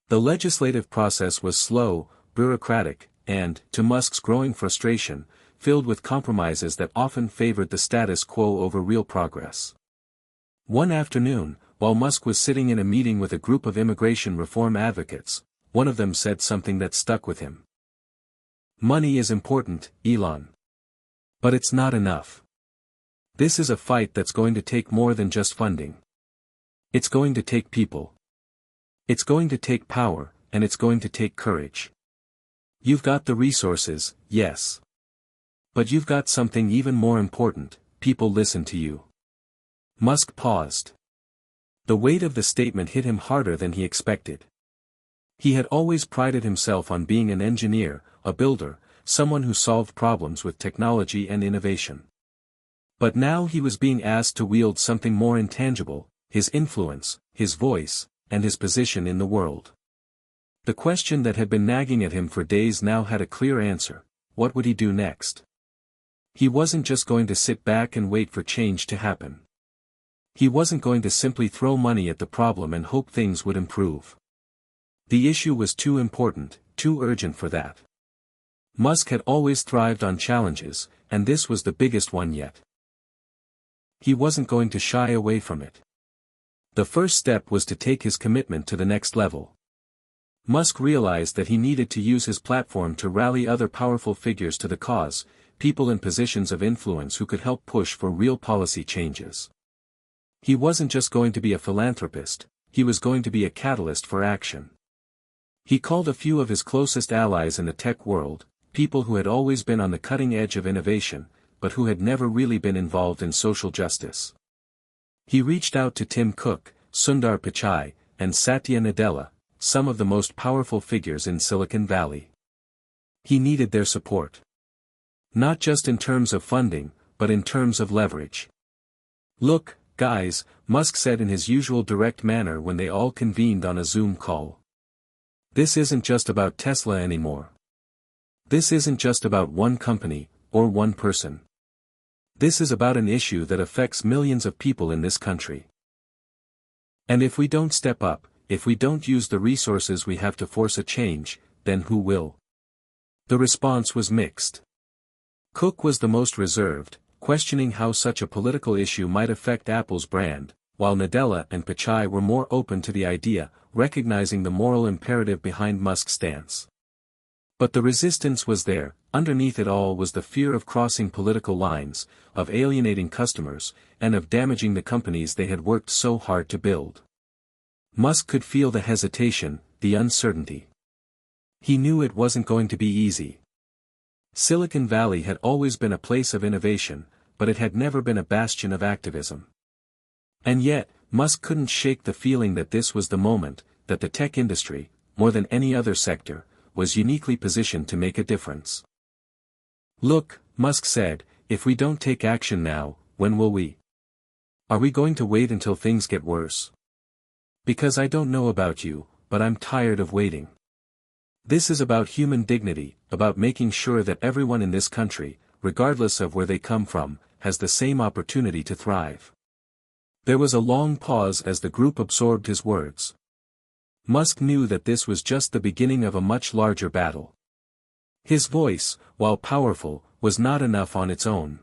The legislative process was slow, bureaucratic, and, to Musk's growing frustration, filled with compromises that often favored the status quo over real progress. One afternoon, while Musk was sitting in a meeting with a group of immigration reform advocates, one of them said something that stuck with him. "Money is important, Elon. But it's not enough. This is a fight that's going to take more than just funding. It's going to take people. It's going to take power, and it's going to take courage. You've got the resources, yes. But you've got something even more important: people listen to you." Musk paused. The weight of the statement hit him harder than he expected. He had always prided himself on being an engineer, a builder, someone who solved problems with technology and innovation. But now he was being asked to wield something more intangible: his influence, his voice, and his position in the world. The question that had been nagging at him for days now had a clear answer: what would he do next? He wasn't just going to sit back and wait for change to happen. He wasn't going to simply throw money at the problem and hope things would improve. The issue was too important, too urgent for that. Musk had always thrived on challenges, and this was the biggest one yet. He wasn't going to shy away from it. The first step was to take his commitment to the next level. Musk realized that he needed to use his platform to rally other powerful figures to the cause, people in positions of influence who could help push for real policy changes. He wasn't just going to be a philanthropist, he was going to be a catalyst for action. He called a few of his closest allies in the tech world, people who had always been on the cutting edge of innovation, but who had never really been involved in social justice. He reached out to Tim Cook, Sundar Pichai, and Satya Nadella, some of the most powerful figures in Silicon Valley. He needed their support. Not just in terms of funding, but in terms of leverage. "Look, guys," Musk said in his usual direct manner when they all convened on a Zoom call. "This isn't just about Tesla anymore. This isn't just about one company, or one person. This is about an issue that affects millions of people in this country. And if we don't step up, if we don't use the resources we have to force a change, then who will?" The response was mixed. Cook was the most reserved, questioning how such a political issue might affect Apple's brand, while Nadella and Pichai were more open to the idea, recognizing the moral imperative behind Musk's stance. But the resistance was there. Underneath it all was the fear of crossing political lines, of alienating customers, and of damaging the companies they had worked so hard to build. Musk could feel the hesitation, the uncertainty. He knew it wasn't going to be easy. Silicon Valley had always been a place of innovation, but it had never been a bastion of activism. And yet, Musk couldn't shake the feeling that this was the moment, that the tech industry, more than any other sector, was uniquely positioned to make a difference. "Look," Musk said, "if we don't take action now, when will we? Are we going to wait until things get worse? Because I don't know about you, but I'm tired of waiting. This is about human dignity, about making sure that everyone in this country, regardless of where they come from, has the same opportunity to thrive." There was a long pause as the group absorbed his words. Musk knew that this was just the beginning of a much larger battle. His voice, while powerful, was not enough on its own.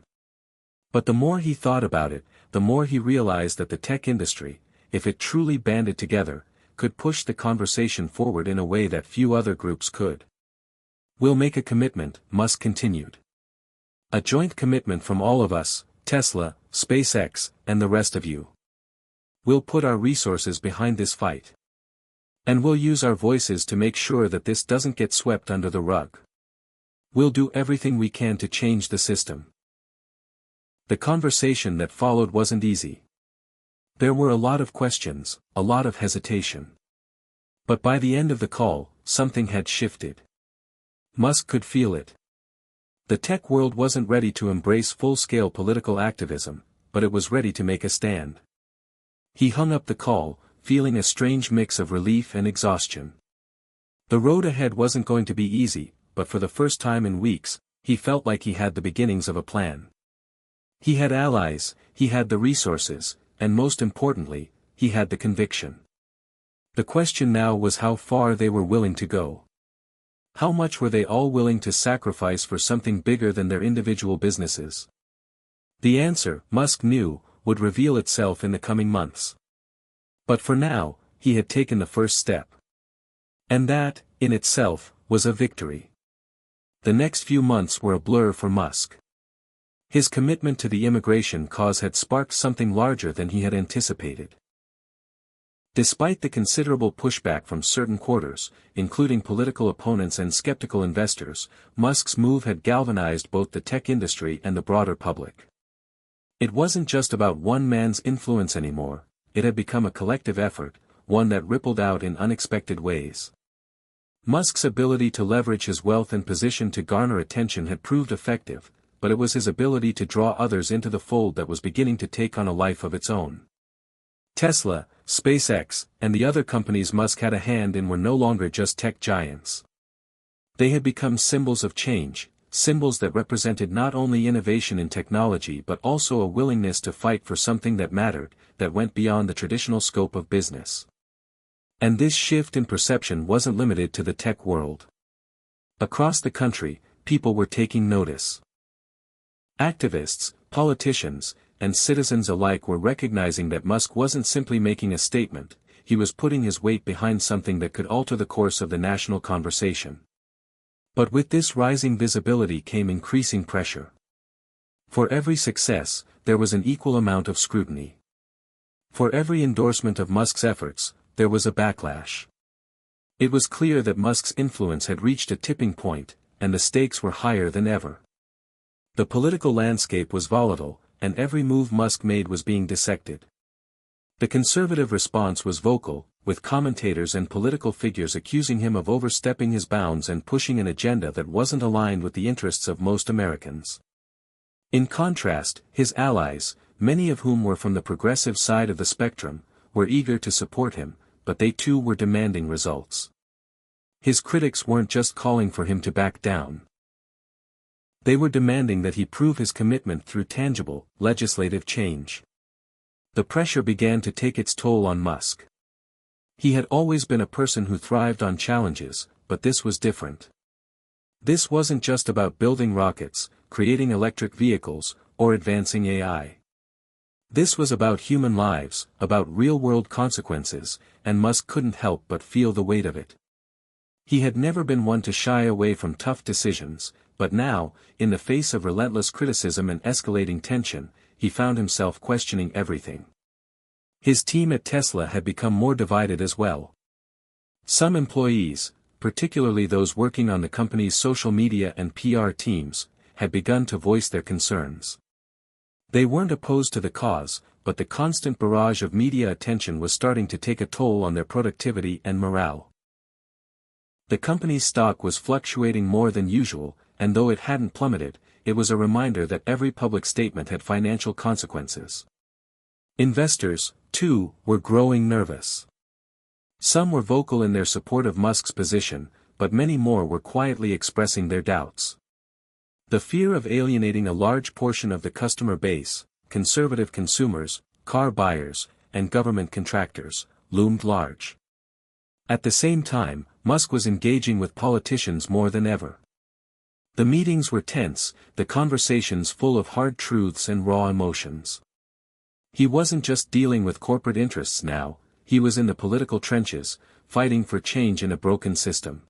But the more he thought about it, the more he realized that the tech industry, if it truly banded together, could push the conversation forward in a way that few other groups could. "We'll make a commitment," Musk continued. "A joint commitment from all of us, Tesla, SpaceX, and the rest of you. We'll put our resources behind this fight. And we'll use our voices to make sure that this doesn't get swept under the rug. We'll do everything we can to change the system." The conversation that followed wasn't easy. There were a lot of questions, a lot of hesitation. But by the end of the call, something had shifted. Musk could feel it. The tech world wasn't ready to embrace full-scale political activism, but it was ready to make a stand. He hung up the call, feeling a strange mix of relief and exhaustion. The road ahead wasn't going to be easy, but for the first time in weeks, he felt like he had the beginnings of a plan. He had allies, he had the resources, and most importantly, he had the conviction. The question now was how far they were willing to go. How much were they all willing to sacrifice for something bigger than their individual businesses? The answer, Musk knew, would reveal itself in the coming months. But for now, he had taken the first step. And that, in itself, was a victory. The next few months were a blur for Musk. His commitment to the immigration cause had sparked something larger than he had anticipated. Despite the considerable pushback from certain quarters, including political opponents and skeptical investors, Musk's move had galvanized both the tech industry and the broader public. It wasn't just about one man's influence anymore, it had become a collective effort, one that rippled out in unexpected ways. Musk's ability to leverage his wealth and position to garner attention had proved effective, but it was his ability to draw others into the fold that was beginning to take on a life of its own. Tesla, SpaceX, and the other companies Musk had a hand in were no longer just tech giants. They had become symbols of change, symbols that represented not only innovation in technology but also a willingness to fight for something that mattered, that went beyond the traditional scope of business. And this shift in perception wasn't limited to the tech world. Across the country, people were taking notice. Activists, politicians, and citizens alike were recognizing that Musk wasn't simply making a statement, he was putting his weight behind something that could alter the course of the national conversation. But with this rising visibility came increasing pressure. For every success, there was an equal amount of scrutiny. For every endorsement of Musk's efforts, there was a backlash. It was clear that Musk's influence had reached a tipping point, and the stakes were higher than ever. The political landscape was volatile, and every move Musk made was being dissected. The conservative response was vocal, with commentators and political figures accusing him of overstepping his bounds and pushing an agenda that wasn't aligned with the interests of most Americans. In contrast, his allies, many of whom were from the progressive side of the spectrum, were eager to support him, but they too were demanding results. His critics weren't just calling for him to back down. They were demanding that he prove his commitment through tangible, legislative change. The pressure began to take its toll on Musk. He had always been a person who thrived on challenges, but this was different. This wasn't just about building rockets, creating electric vehicles, or advancing AI. This was about human lives, about real-world consequences, and Musk couldn't help but feel the weight of it. He had never been one to shy away from tough decisions, but now, in the face of relentless criticism and escalating tension, he found himself questioning everything. His team at Tesla had become more divided as well. Some employees, particularly those working on the company's social media and PR teams, had begun to voice their concerns. They weren't opposed to the cause, but the constant barrage of media attention was starting to take a toll on their productivity and morale. The company's stock was fluctuating more than usual, and though it hadn't plummeted, it was a reminder that every public statement had financial consequences. Investors, too, were growing nervous. Some were vocal in their support of Musk's position, but many more were quietly expressing their doubts. The fear of alienating a large portion of the customer base, conservative consumers, car buyers, and government contractors, loomed large. At the same time, Musk was engaging with politicians more than ever. The meetings were tense, the conversations full of hard truths and raw emotions. He wasn't just dealing with corporate interests now, he was in the political trenches, fighting for change in a broken system.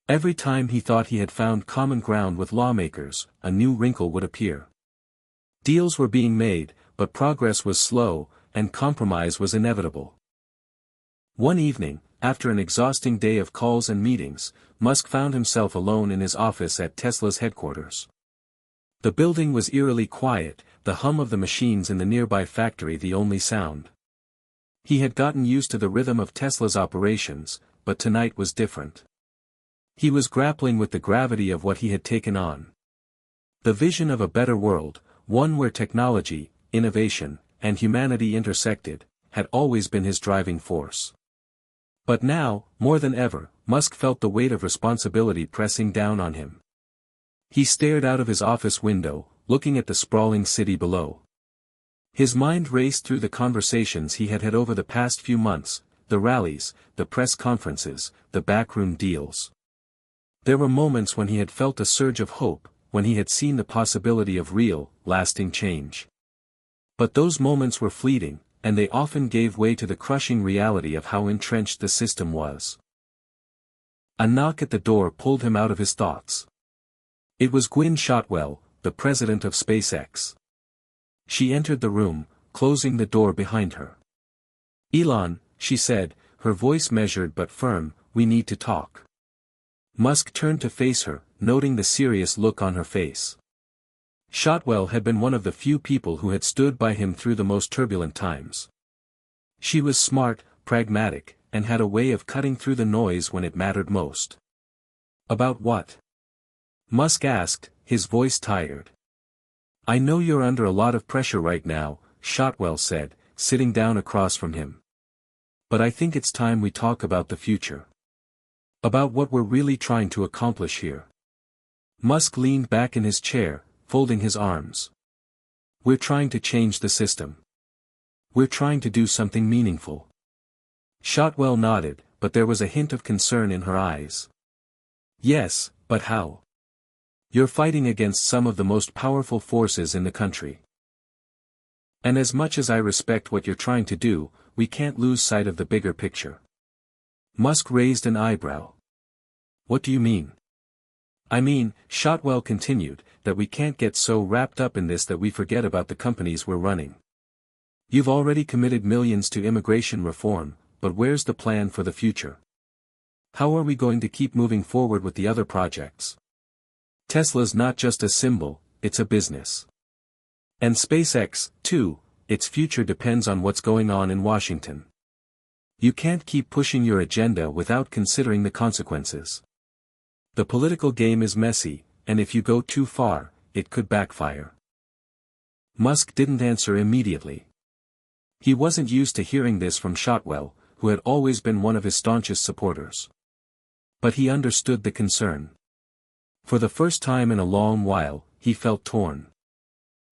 Every time he thought he had found common ground with lawmakers, a new wrinkle would appear. Deals were being made, but progress was slow, and compromise was inevitable. One evening, after an exhausting day of calls and meetings, Musk found himself alone in his office at Tesla's headquarters. The building was eerily quiet, the hum of the machines in the nearby factory the only sound. He had gotten used to the rhythm of Tesla's operations, but tonight was different. He was grappling with the gravity of what he had taken on. The vision of a better world, one where technology, innovation, and humanity intersected, had always been his driving force. But now, more than ever, Musk felt the weight of responsibility pressing down on him. He stared out of his office window, looking at the sprawling city below. His mind raced through the conversations he had had over the past few months, the rallies, the press conferences, the backroom deals. There were moments when he had felt a surge of hope, when he had seen the possibility of real, lasting change. But those moments were fleeting, and they often gave way to the crushing reality of how entrenched the system was. A knock at the door pulled him out of his thoughts. It was Gwynne Shotwell, the president of SpaceX. She entered the room, closing the door behind her. "Elon," she said, her voice measured but firm, "we need to talk." Musk turned to face her, noting the serious look on her face. Shotwell had been one of the few people who had stood by him through the most turbulent times. She was smart, pragmatic, and had a way of cutting through the noise when it mattered most. "About what?" Musk asked, his voice tired. "I know you're under a lot of pressure right now," Shotwell said, sitting down across from him. "But I think it's time we talk about the future. About what we're really trying to accomplish here." Musk leaned back in his chair, folding his arms. "We're trying to change the system. We're trying to do something meaningful." Shotwell nodded, but there was a hint of concern in her eyes. "Yes, but how? You're fighting against some of the most powerful forces in the country. And as much as I respect what you're trying to do, we can't lose sight of the bigger picture." Musk raised an eyebrow. "What do you mean?" I mean, Shotwell continued, that we can't get so wrapped up in this that we forget about the companies we're running. You've already committed millions to immigration reform, but where's the plan for the future? How are we going to keep moving forward with the other projects? Tesla's not just a symbol, it's a business. And SpaceX, too, its future depends on what's going on in Washington. You can't keep pushing your agenda without considering the consequences. The political game is messy, and if you go too far, it could backfire. Musk didn't answer immediately. He wasn't used to hearing this from Shotwell, who had always been one of his staunchest supporters. But he understood the concern. For the first time in a long while, he felt torn.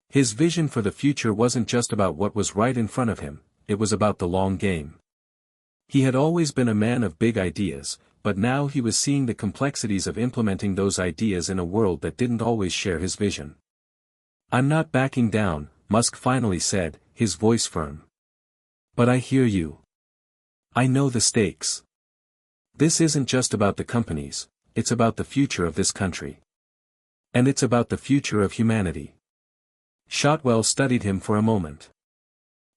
His vision for the future wasn't just about what was right in front of him, it was about the long game. He had always been a man of big ideas, but now he was seeing the complexities of implementing those ideas in a world that didn't always share his vision. "I'm not backing down," Musk finally said, his voice firm. "But I hear you. I know the stakes. This isn't just about the companies, it's about the future of this country. And it's about the future of humanity." Shotwell studied him for a moment.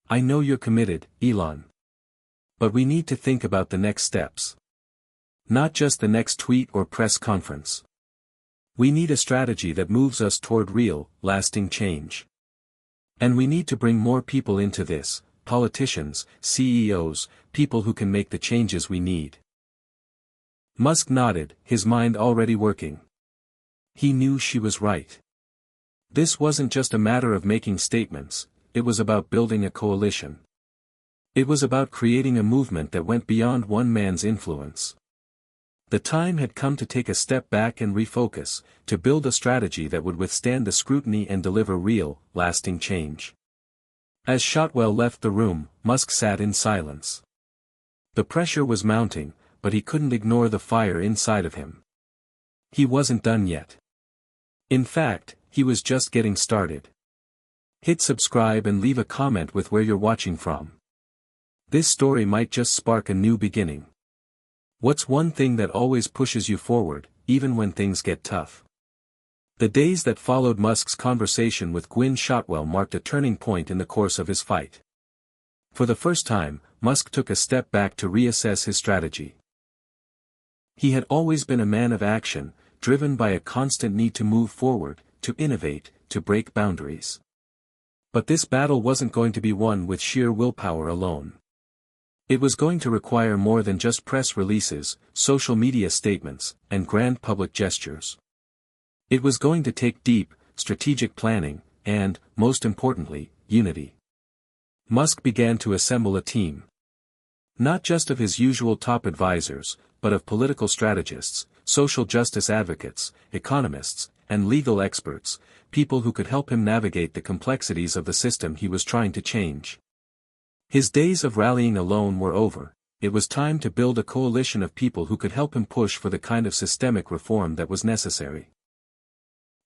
"I know you're committed, Elon. But we need to think about the next steps. Not just the next tweet or press conference. We need a strategy that moves us toward real, lasting change. And we need to bring more people into this, politicians, CEOs, people who can make the changes we need." Musk nodded, his mind already working. He knew she was right. This wasn't just a matter of making statements, it was about building a coalition. It was about creating a movement that went beyond one man's influence. The time had come to take a step back and refocus, to build a strategy that would withstand the scrutiny and deliver real, lasting change. As Shotwell left the room, Musk sat in silence. The pressure was mounting, but he couldn't ignore the fire inside of him. He wasn't done yet. In fact, he was just getting started. Hit subscribe and leave a comment with where you're watching from. This story might just spark a new beginning. What's one thing that always pushes you forward, even when things get tough? The days that followed Musk's conversation with Gwynne Shotwell marked a turning point in the course of his fight. For the first time, Musk took a step back to reassess his strategy. He had always been a man of action, driven by a constant need to move forward, to innovate, to break boundaries. But this battle wasn't going to be won with sheer willpower alone. It was going to require more than just press releases, social media statements, and grand public gestures. It was going to take deep, strategic planning, and, most importantly, unity. Musk began to assemble a team. Not just of his usual top advisors, but of political strategists, social justice advocates, economists, and legal experts, people who could help him navigate the complexities of the system he was trying to change. His days of rallying alone were over, it was time to build a coalition of people who could help him push for the kind of systemic reform that was necessary.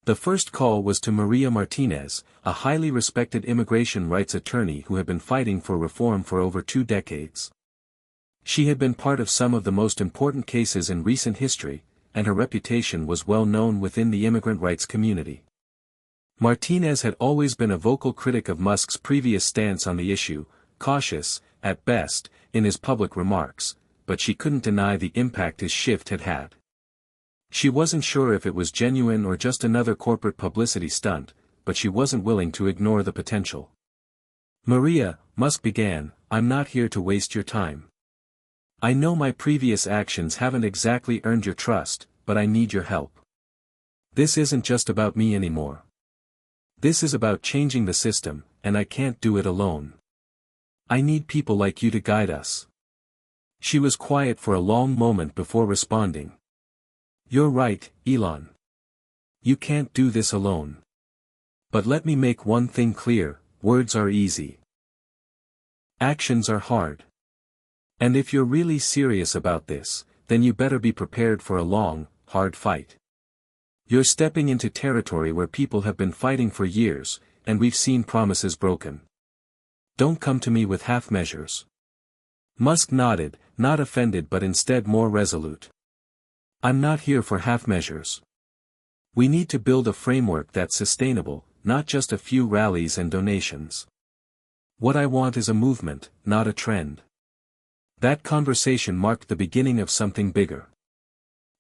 The first call was to Maria Martinez, a highly respected immigration rights attorney who had been fighting for reform for over 2 decades. She had been part of some of the most important cases in recent history, and her reputation was well known within the immigrant rights community. Martinez had always been a vocal critic of Musk's previous stance on the issue, cautious, at best, in his public remarks, but she couldn't deny the impact his shift had had. She wasn't sure if it was genuine or just another corporate publicity stunt, but she wasn't willing to ignore the potential. "Maria," Musk began, "I'm not here to waste your time. I know my previous actions haven't exactly earned your trust, but I need your help. This isn't just about me anymore. This is about changing the system, and I can't do it alone. I need people like you to guide us." She was quiet for a long moment before responding. "You're right, Elon. You can't do this alone. But let me make one thing clear, words are easy. Actions are hard. And if you're really serious about this, then you better be prepared for a long, hard fight. You're stepping into territory where people have been fighting for years, and we've seen promises broken. Don't come to me with half measures." Musk nodded, not offended but instead more resolute. "I'm not here for half measures. We need to build a framework that's sustainable, not just a few rallies and donations. What I want is a movement, not a trend. That conversation marked the beginning of something bigger.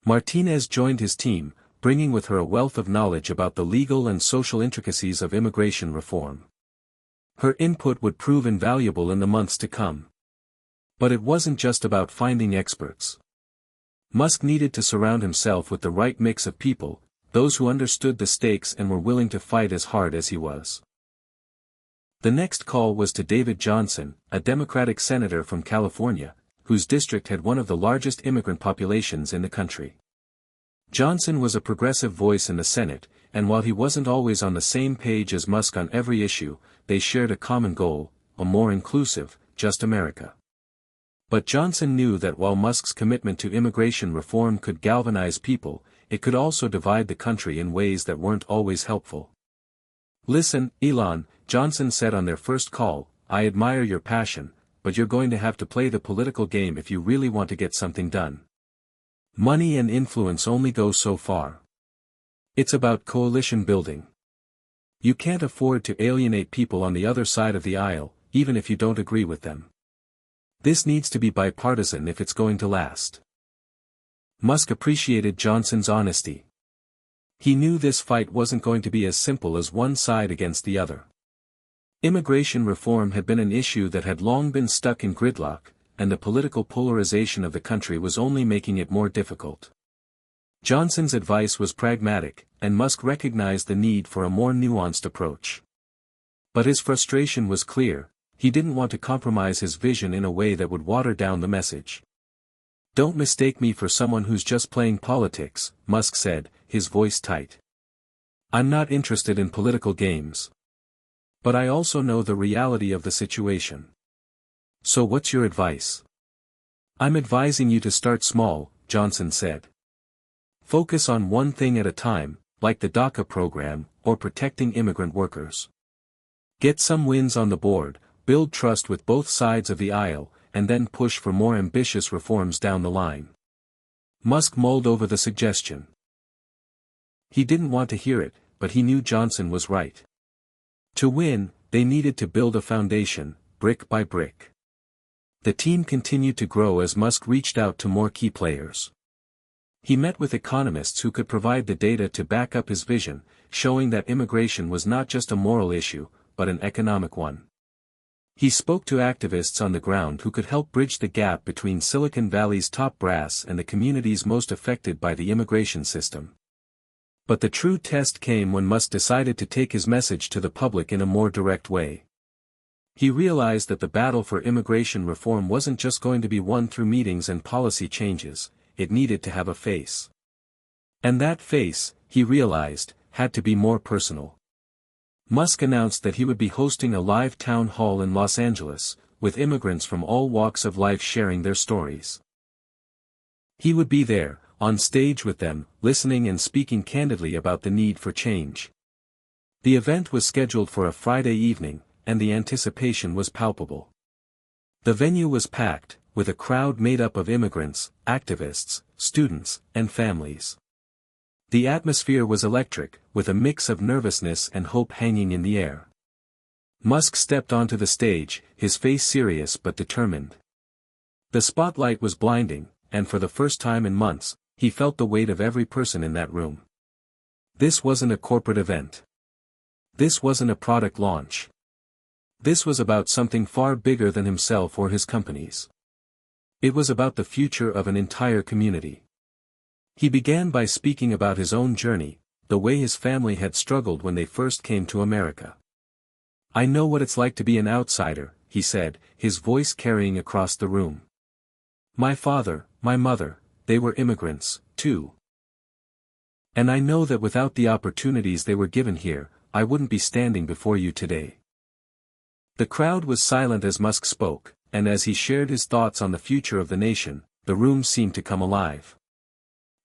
Martinez joined his team, bringing with her a wealth of knowledge about the legal and social intricacies of immigration reform. Her input would prove invaluable in the months to come. But it wasn't just about finding experts. Musk needed to surround himself with the right mix of people, those who understood the stakes and were willing to fight as hard as he was. The next call was to David Johnson, a Democratic senator from California, whose district had one of the largest immigrant populations in the country. Johnson was a progressive voice in the Senate, and while he wasn't always on the same page as Musk on every issue, they shared a common goal: a more inclusive, just America. But Johnson knew that while Musk's commitment to immigration reform could galvanize people, it could also divide the country in ways that weren't always helpful. "Listen, Elon," Johnson said on their first call, "I admire your passion, but you're going to have to play the political game if you really want to get something done. Money and influence only go so far. It's about coalition building. You can't afford to alienate people on the other side of the aisle, even if you don't agree with them. This needs to be bipartisan if it's going to last." Musk appreciated Johnson's honesty. He knew this fight wasn't going to be as simple as one side against the other. Immigration reform had been an issue that had long been stuck in gridlock, and the political polarization of the country was only making it more difficult. Johnson's advice was pragmatic, and Musk recognized the need for a more nuanced approach. But his frustration was clear: he didn't want to compromise his vision in a way that would water down the message. "Don't mistake me for someone who's just playing politics," Musk said, his voice tight. "I'm not interested in political games. But I also know the reality of the situation. So what's your advice?" "I'm advising you to start small," Johnson said. "Focus on one thing at a time, like the DACA program, or protecting immigrant workers. Get some wins on the board, build trust with both sides of the aisle, and then push for more ambitious reforms down the line." Musk mulled over the suggestion. He didn't want to hear it, but he knew Johnson was right. To win, they needed to build a foundation, brick by brick. The team continued to grow as Musk reached out to more key players. He met with economists who could provide the data to back up his vision, showing that immigration was not just a moral issue, but an economic one. He spoke to activists on the ground who could help bridge the gap between Silicon Valley's top brass and the communities most affected by the immigration system. But the true test came when Musk decided to take his message to the public in a more direct way. He realized that the battle for immigration reform wasn't just going to be won through meetings and policy changes, it needed to have a face. And that face, he realized, had to be more personal. Musk announced that he would be hosting a live town hall in Los Angeles, with immigrants from all walks of life sharing their stories. He would be there, on stage with them, listening and speaking candidly about the need for change. The event was scheduled for a Friday evening, and the anticipation was palpable. The venue was packed, with a crowd made up of immigrants, activists, students, and families. The atmosphere was electric, with a mix of nervousness and hope hanging in the air. Musk stepped onto the stage, his face serious but determined. The spotlight was blinding, and for the first time in months, he felt the weight of every person in that room. This wasn't a corporate event. This wasn't a product launch. This was about something far bigger than himself or his companies. It was about the future of an entire community. He began by speaking about his own journey, the way his family had struggled when they first came to America. "I know what it's like to be an outsider," he said, his voice carrying across the room. "My father, my mother, they were immigrants, too. And I know that without the opportunities they were given here, I wouldn't be standing before you today." The crowd was silent as Musk spoke, and as he shared his thoughts on the future of the nation, the room seemed to come alive.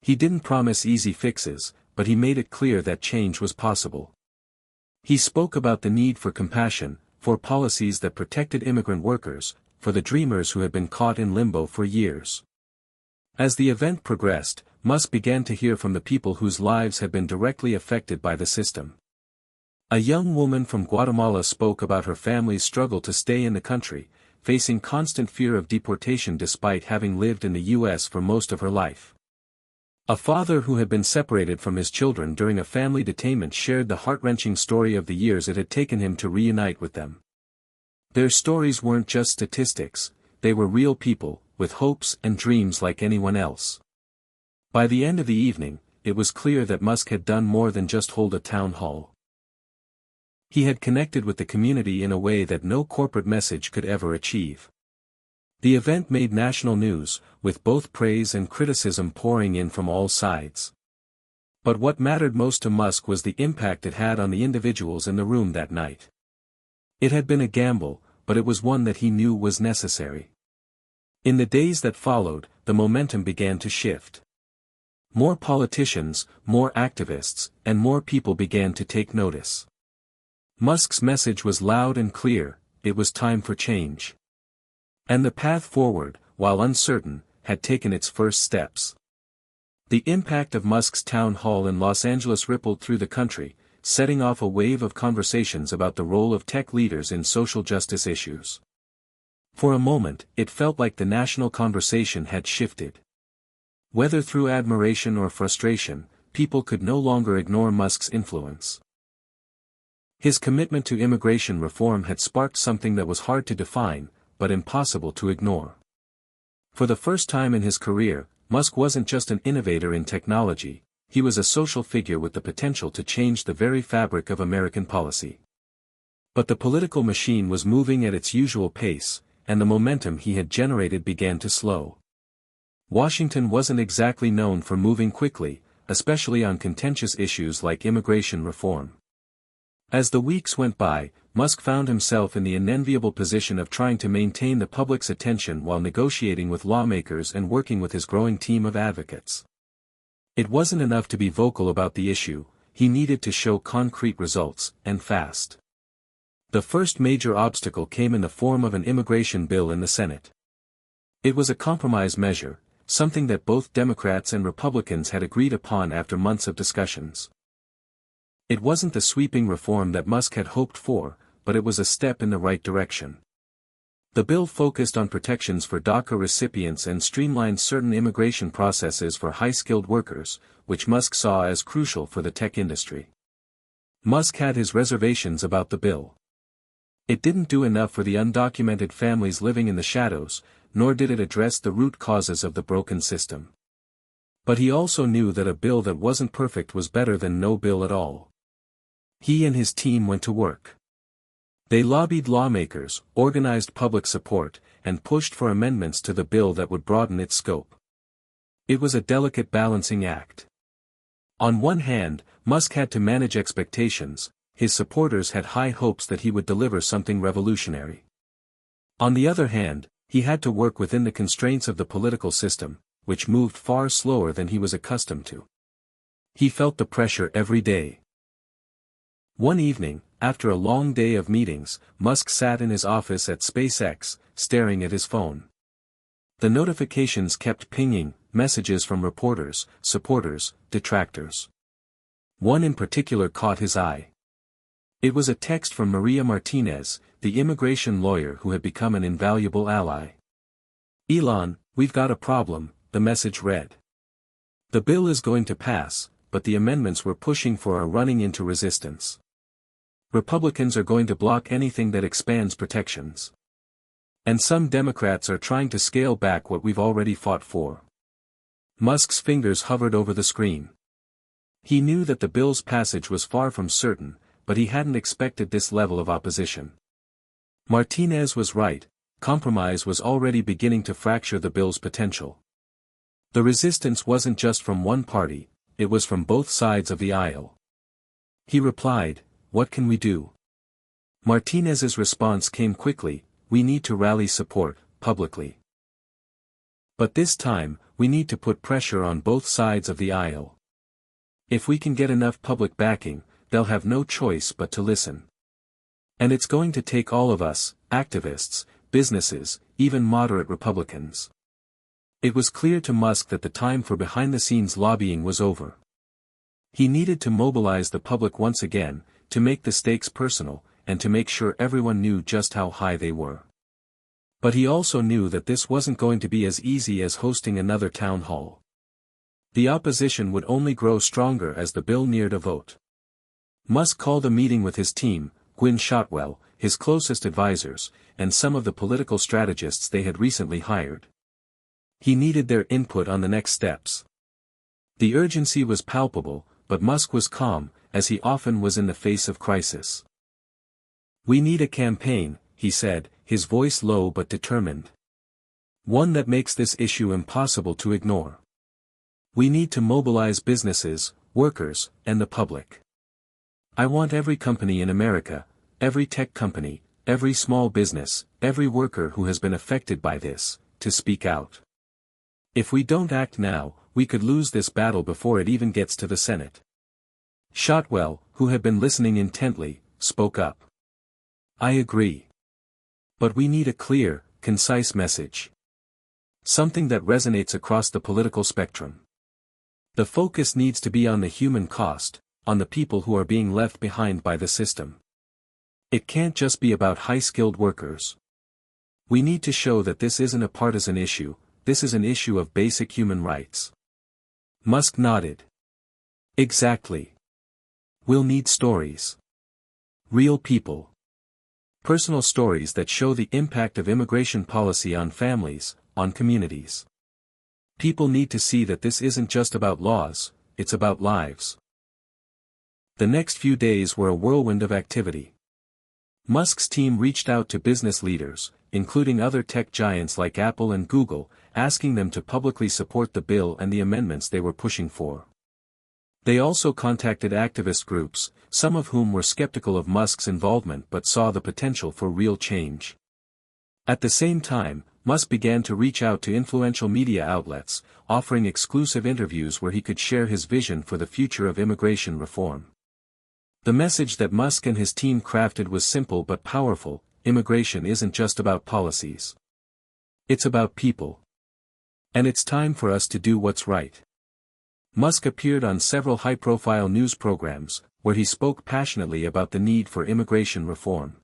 He didn't promise easy fixes, but he made it clear that change was possible. He spoke about the need for compassion, for policies that protected immigrant workers, for the dreamers who had been caught in limbo for years. As the event progressed, Musk began to hear from the people whose lives had been directly affected by the system. A young woman from Guatemala spoke about her family's struggle to stay in the country, facing constant fear of deportation despite having lived in the U.S. for most of her life. A father who had been separated from his children during a family detainment shared the heart-wrenching story of the years it had taken him to reunite with them. Their stories weren't just statistics, they were real people, with hopes and dreams like anyone else. By the end of the evening, it was clear that Musk had done more than just hold a town hall. He had connected with the community in a way that no corporate message could ever achieve. The event made national news, with both praise and criticism pouring in from all sides. But what mattered most to Musk was the impact it had on the individuals in the room that night. It had been a gamble, but it was one that he knew was necessary. In the days that followed, the momentum began to shift. More politicians, more activists, and more people began to take notice. Musk's message was loud and clear: it was time for change. And the path forward, while uncertain, had taken its first steps. The impact of Musk's town hall in Los Angeles rippled through the country, setting off a wave of conversations about the role of tech leaders in social justice issues. For a moment, it felt like the national conversation had shifted. Whether through admiration or frustration, people could no longer ignore Musk's influence. His commitment to immigration reform had sparked something that was hard to define, but impossible to ignore. For the first time in his career, Musk wasn't just an innovator in technology, he was a social figure with the potential to change the very fabric of American policy. But the political machine was moving at its usual pace, and the momentum he had generated began to slow. Washington wasn't exactly known for moving quickly, especially on contentious issues like immigration reform. As the weeks went by, Musk found himself in the unenviable position of trying to maintain the public's attention while negotiating with lawmakers and working with his growing team of advocates. It wasn't enough to be vocal about the issue, he needed to show concrete results, and fast. The first major obstacle came in the form of an immigration bill in the Senate. It was a compromise measure, something that both Democrats and Republicans had agreed upon after months of discussions. It wasn't the sweeping reform that Musk had hoped for, but it was a step in the right direction. The bill focused on protections for DACA recipients and streamlined certain immigration processes for high-skilled workers, which Musk saw as crucial for the tech industry. Musk had his reservations about the bill. It didn't do enough for the undocumented families living in the shadows, nor did it address the root causes of the broken system. But he also knew that a bill that wasn't perfect was better than no bill at all. He and his team went to work. They lobbied lawmakers, organized public support, and pushed for amendments to the bill that would broaden its scope. It was a delicate balancing act. On one hand, Musk had to manage expectations, his supporters had high hopes that he would deliver something revolutionary. On the other hand, he had to work within the constraints of the political system, which moved far slower than he was accustomed to. He felt the pressure every day. One evening, after a long day of meetings, Musk sat in his office at SpaceX, staring at his phone. The notifications kept pinging, messages from reporters, supporters, detractors. One in particular caught his eye. It was a text from Maria Martinez, the immigration lawyer who had become an invaluable ally. "Elon, we've got a problem," the message read. "The bill is going to pass, but the amendments we're pushing for are running into resistance. Republicans are going to block anything that expands protections. And some Democrats are trying to scale back what we've already fought for." Musk's fingers hovered over the screen. He knew that the bill's passage was far from certain, but he hadn't expected this level of opposition. Martinez was right, compromise was already beginning to fracture the bill's potential. The resistance wasn't just from one party, it was from both sides of the aisle. He replied, "What can we do?" Martinez's response came quickly, "We need to rally support, publicly. But this time, we need to put pressure on both sides of the aisle. If we can get enough public backing, they'll have no choice but to listen. And it's going to take all of us, activists, businesses, even moderate Republicans. It was clear to Musk that the time for behind-the-scenes lobbying was over. He needed to mobilize the public once again, to make the stakes personal, and to make sure everyone knew just how high they were. But he also knew that this wasn't going to be as easy as hosting another town hall. The opposition would only grow stronger as the bill neared a vote. Musk called a meeting with his team, Gwynne Shotwell, his closest advisors, and some of the political strategists they had recently hired. He needed their input on the next steps. The urgency was palpable, but Musk was calm, as he often was in the face of crisis. "We need a campaign," he said, his voice low but determined. "One that makes this issue impossible to ignore. We need to mobilize businesses, workers, and the public. I want every company in America, every tech company, every small business, every worker who has been affected by this, to speak out. If we don't act now, we could lose this battle before it even gets to the Senate." Shotwell, who had been listening intently, spoke up. "I agree. But we need a clear, concise message. Something that resonates across the political spectrum. The focus needs to be on the human cost, on the people who are being left behind by the system. It can't just be about high-skilled workers. We need to show that this isn't a partisan issue, this is an issue of basic human rights." Musk nodded. "Exactly. We'll need stories. Real people. Personal stories that show the impact of immigration policy on families, on communities. People need to see that this isn't just about laws, it's about lives." The next few days were a whirlwind of activity. Musk's team reached out to business leaders, including other tech giants like Apple and Google, asking them to publicly support the bill and the amendments they were pushing for. They also contacted activist groups, some of whom were skeptical of Musk's involvement but saw the potential for real change. At the same time, Musk began to reach out to influential media outlets, offering exclusive interviews where he could share his vision for the future of immigration reform. The message that Musk and his team crafted was simple but powerful: immigration isn't just about policies. It's about people. And it's time for us to do what's right. Musk appeared on several high-profile news programs, where he spoke passionately about the need for immigration reform.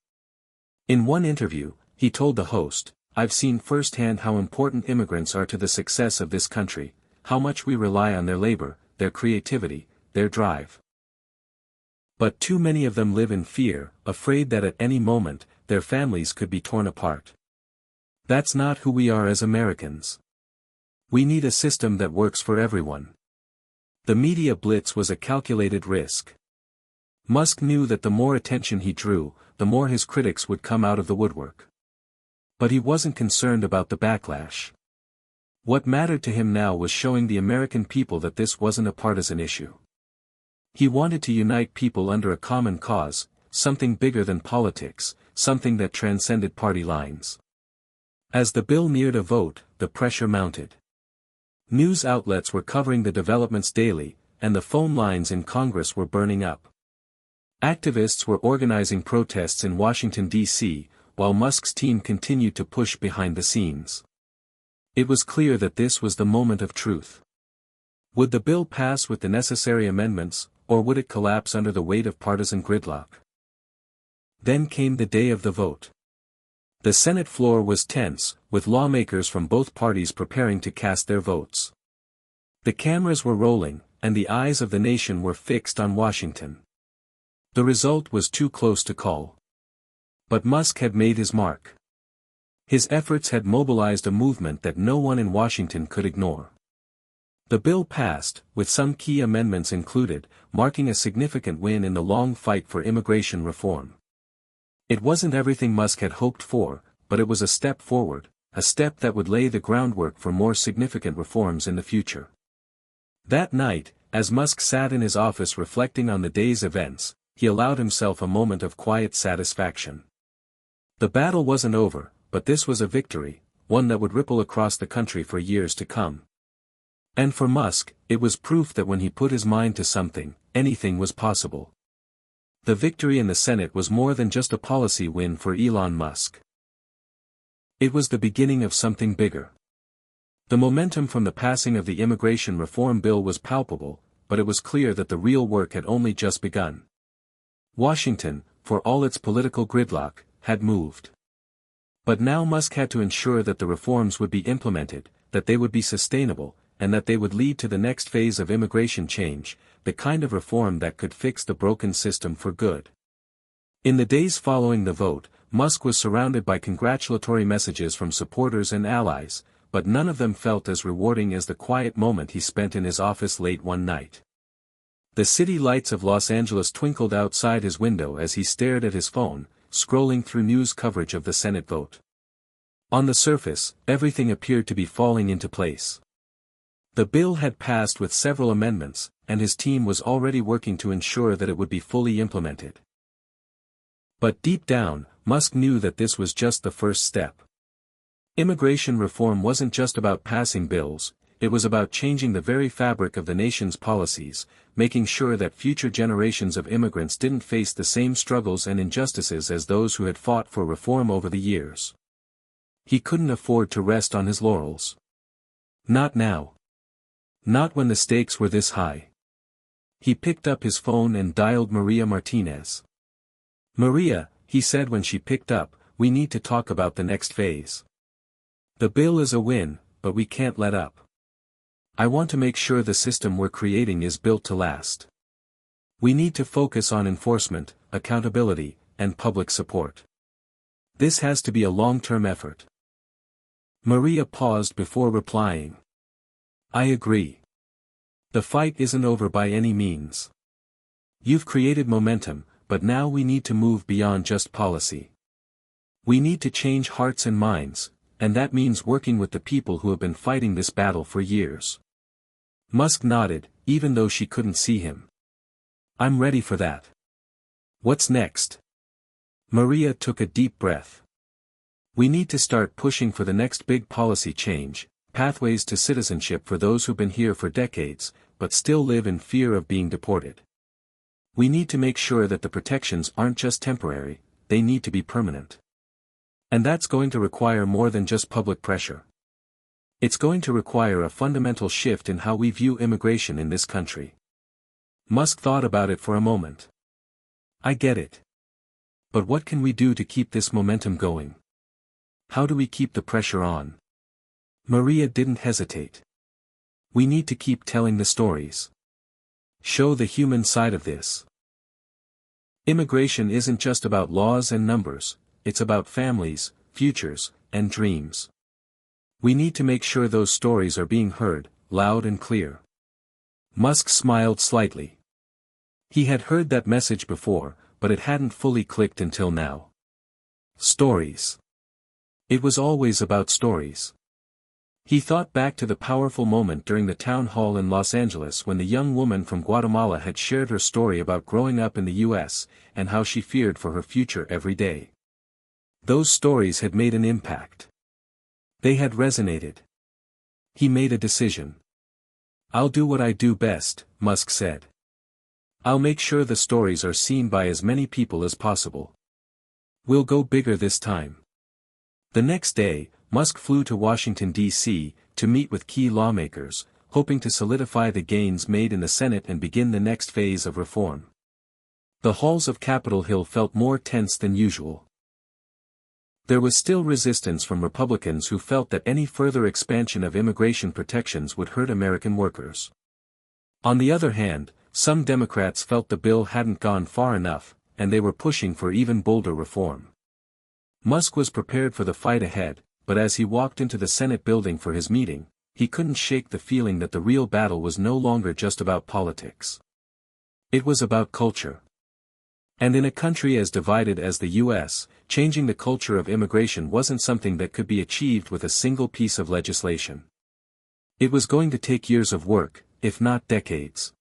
In one interview, he told the host, "I've seen firsthand how important immigrants are to the success of this country, how much we rely on their labor, their creativity, their drive. But too many of them live in fear, afraid that at any moment, their families could be torn apart. That's not who we are as Americans. We need a system that works for everyone." The media blitz was a calculated risk. Musk knew that the more attention he drew, the more his critics would come out of the woodwork. But he wasn't concerned about the backlash. What mattered to him now was showing the American people that this wasn't a partisan issue. He wanted to unite people under a common cause, something bigger than politics, something that transcended party lines. As the bill neared a vote, the pressure mounted. News outlets were covering the developments daily, and the phone lines in Congress were burning up. Activists were organizing protests in Washington, D.C., while Musk's team continued to push behind the scenes. It was clear that this was the moment of truth. Would the bill pass with the necessary amendments, or would it collapse under the weight of partisan gridlock? Then came the day of the vote. The Senate floor was tense, with lawmakers from both parties preparing to cast their votes. The cameras were rolling, and the eyes of the nation were fixed on Washington. The result was too close to call. But Musk had made his mark. His efforts had mobilized a movement that no one in Washington could ignore. The bill passed, with some key amendments included, marking a significant win in the long fight for immigration reform. It wasn't everything Musk had hoped for, but it was a step forward, a step that would lay the groundwork for more significant reforms in the future. That night, as Musk sat in his office reflecting on the day's events, he allowed himself a moment of quiet satisfaction. The battle wasn't over, but this was a victory, one that would ripple across the country for years to come. And for Musk, it was proof that when he put his mind to something, anything was possible. The victory in the Senate was more than just a policy win for Elon Musk. It was the beginning of something bigger. The momentum from the passing of the immigration reform bill was palpable, but it was clear that the real work had only just begun. Washington, for all its political gridlock, had moved. But now Musk had to ensure that the reforms would be implemented, that they would be sustainable, and that they would lead to the next phase of immigration change, the kind of reform that could fix the broken system for good. In the days following the vote, Musk was surrounded by congratulatory messages from supporters and allies, but none of them felt as rewarding as the quiet moment he spent in his office late one night. The city lights of Los Angeles twinkled outside his window as he stared at his phone, scrolling through news coverage of the Senate vote. On the surface, everything appeared to be falling into place. The bill had passed with several amendments, and his team was already working to ensure that it would be fully implemented. But deep down, Musk knew that this was just the first step. Immigration reform wasn't just about passing bills, it was about changing the very fabric of the nation's policies, making sure that future generations of immigrants didn't face the same struggles and injustices as those who had fought for reform over the years. He couldn't afford to rest on his laurels. Not now. Not when the stakes were this high. He picked up his phone and dialed Maria Martinez. "Maria," he said when she picked up, "we need to talk about the next phase. The bill is a win, but we can't let up. I want to make sure the system we're creating is built to last. We need to focus on enforcement, accountability, and public support. This has to be a long-term effort." Maria paused before replying. "I agree. The fight isn't over by any means. You've created momentum, but now we need to move beyond just policy. We need to change hearts and minds, and that means working with the people who have been fighting this battle for years." Musk nodded, even though she couldn't see him. "I'm ready for that. What's next?" Maria took a deep breath. "We need to start pushing for the next big policy change, pathways to citizenship for those who've been here for decades, but still live in fear of being deported. We need to make sure that the protections aren't just temporary, they need to be permanent. And that's going to require more than just public pressure. It's going to require a fundamental shift in how we view immigration in this country." Musk thought about it for a moment. "I get it. But what can we do to keep this momentum going? How do we keep the pressure on?" Maria didn't hesitate. "We need to keep telling the stories. Show the human side of this. Immigration isn't just about laws and numbers, it's about families, futures, and dreams. We need to make sure those stories are being heard, loud and clear." Musk smiled slightly. He had heard that message before, but it hadn't fully clicked until now. Stories. It was always about stories. He thought back to the powerful moment during the town hall in Los Angeles when the young woman from Guatemala had shared her story about growing up in the U.S., and how she feared for her future every day. Those stories had made an impact. They had resonated. He made a decision. "I'll do what I do best," Musk said. "I'll make sure the stories are seen by as many people as possible. We'll go bigger this time." The next day, Musk flew to Washington, D.C., to meet with key lawmakers, hoping to solidify the gains made in the Senate and begin the next phase of reform. The halls of Capitol Hill felt more tense than usual. There was still resistance from Republicans who felt that any further expansion of immigration protections would hurt American workers. On the other hand, some Democrats felt the bill hadn't gone far enough, and they were pushing for even bolder reform. Musk was prepared for the fight ahead, but as he walked into the Senate building for his meeting, he couldn't shake the feeling that the real battle was no longer just about politics. It was about culture. And in a country as divided as the U.S., changing the culture of immigration wasn't something that could be achieved with a single piece of legislation. It was going to take years of work, if not decades.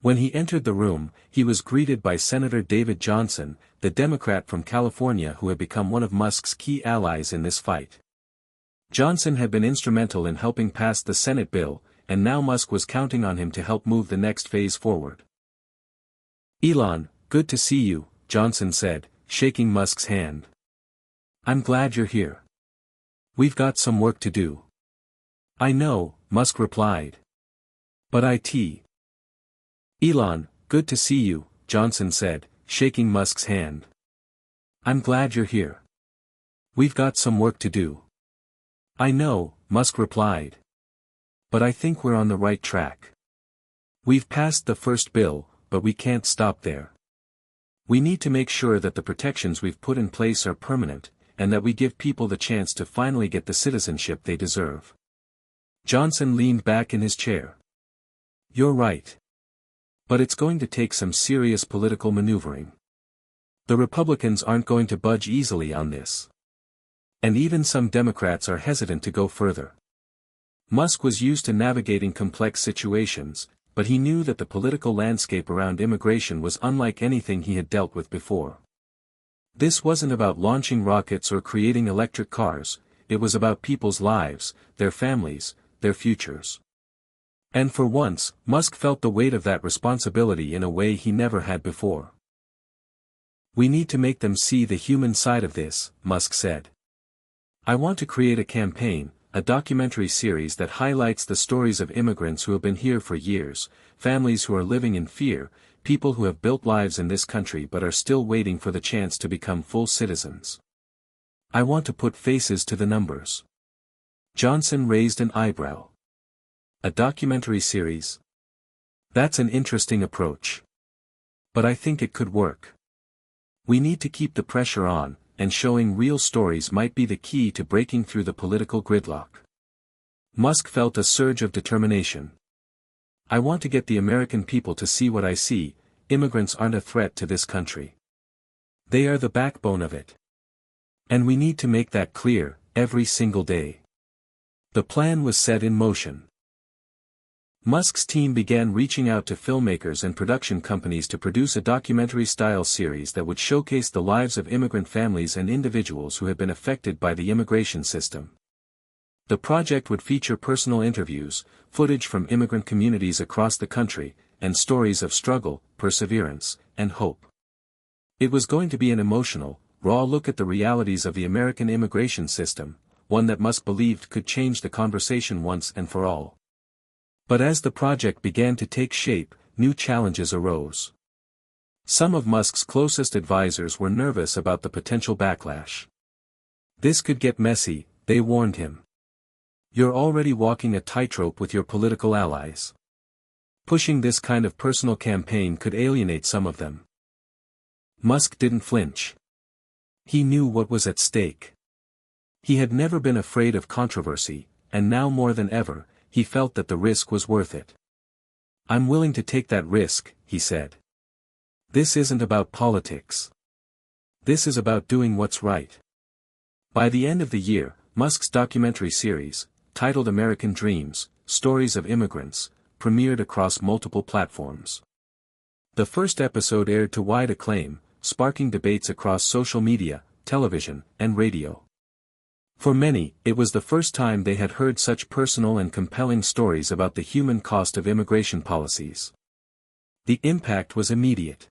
When he entered the room, he was greeted by Senator David Johnson, the Democrat from California who had become one of Musk's key allies in this fight. Johnson had been instrumental in helping pass the Senate bill, and now Musk was counting on him to help move the next phase forward. "Elon, good to see you," Johnson said, shaking Musk's hand. "I'm glad you're here. We've got some work to do." I know, Musk replied. But Elon, good to see you, Johnson said, shaking Musk's hand. I'm glad you're here. We've got some work to do. I know, Musk replied. But I think we're on the right track. We've passed the first bill, but we can't stop there. We need to make sure that the protections we've put in place are permanent, and that we give people the chance to finally get the citizenship they deserve. Johnson leaned back in his chair. You're right. But it's going to take some serious political maneuvering. The Republicans aren't going to budge easily on this. And even some Democrats are hesitant to go further. Musk was used to navigating complex situations, but he knew that the political landscape around immigration was unlike anything he had dealt with before. This wasn't about launching rockets or creating electric cars, it was about people's lives, their families, their futures. And for once, Musk felt the weight of that responsibility in a way he never had before. We need to make them see the human side of this, Musk said. I want to create a campaign, a documentary series that highlights the stories of immigrants who have been here for years, families who are living in fear, people who have built lives in this country but are still waiting for the chance to become full citizens. I want to put faces to the numbers. Johnson raised an eyebrow. A documentary series? That's an interesting approach. But I think it could work. We need to keep the pressure on, and showing real stories might be the key to breaking through the political gridlock. Musk felt a surge of determination. I want to get the American people to see what I see, immigrants aren't a threat to this country. They are the backbone of it. And we need to make that clear, every single day. The plan was set in motion. Musk's team began reaching out to filmmakers and production companies to produce a documentary-style series that would showcase the lives of immigrant families and individuals who had been affected by the immigration system. The project would feature personal interviews, footage from immigrant communities across the country, and stories of struggle, perseverance, and hope. It was going to be an emotional, raw look at the realities of the American immigration system, one that Musk believed could change the conversation once and for all. But as the project began to take shape, new challenges arose. Some of Musk's closest advisors were nervous about the potential backlash. This could get messy, they warned him. You're already walking a tightrope with your political allies. Pushing this kind of personal campaign could alienate some of them. Musk didn't flinch. He knew what was at stake. He had never been afraid of controversy, and now more than ever, he felt that the risk was worth it. I'm willing to take that risk, he said. This isn't about politics. This is about doing what's right. By the end of the year, Musk's documentary series, titled American Dreams, Stories of Immigrants, premiered across multiple platforms. The first episode aired to wide acclaim, sparking debates across social media, television, and radio. For many, it was the first time they had heard such personal and compelling stories about the human cost of immigration policies. The impact was immediate.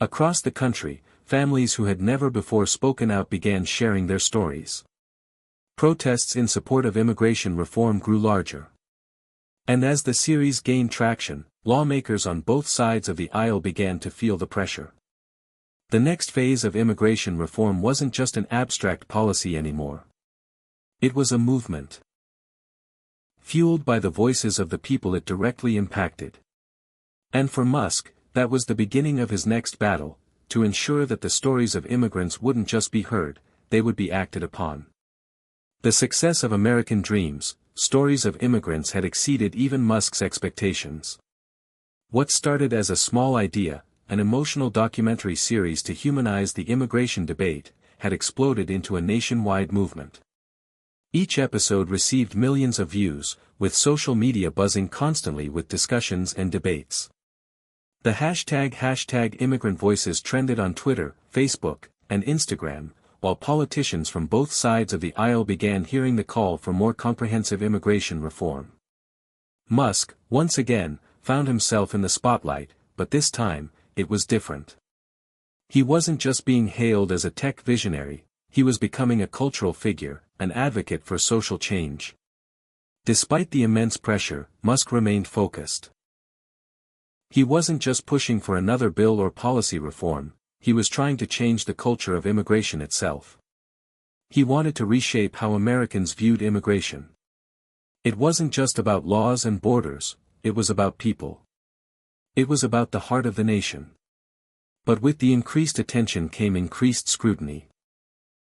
Across the country, families who had never before spoken out began sharing their stories. Protests in support of immigration reform grew larger. And as the series gained traction, lawmakers on both sides of the aisle began to feel the pressure. The next phase of immigration reform wasn't just an abstract policy anymore. It was a movement. Fueled by the voices of the people it directly impacted. And for Musk, that was the beginning of his next battle, to ensure that the stories of immigrants wouldn't just be heard, they would be acted upon. The success of American Dreams, Stories of Immigrants had exceeded even Musk's expectations. What started as a small idea, an emotional documentary series to humanize the immigration debate, had exploded into a nationwide movement. Each episode received millions of views, with social media buzzing constantly with discussions and debates. The hashtag immigrant voices trended on Twitter, Facebook, and Instagram, while politicians from both sides of the aisle began hearing the call for more comprehensive immigration reform. Musk, once again, found himself in the spotlight, but this time, it was different. He wasn't just being hailed as a tech visionary, he was becoming a cultural figure, an advocate for social change. Despite the immense pressure, Musk remained focused. He wasn't just pushing for another bill or policy reform, he was trying to change the culture of immigration itself. He wanted to reshape how Americans viewed immigration. It wasn't just about laws and borders, it was about people. It was about the heart of the nation. But with the increased attention came increased scrutiny.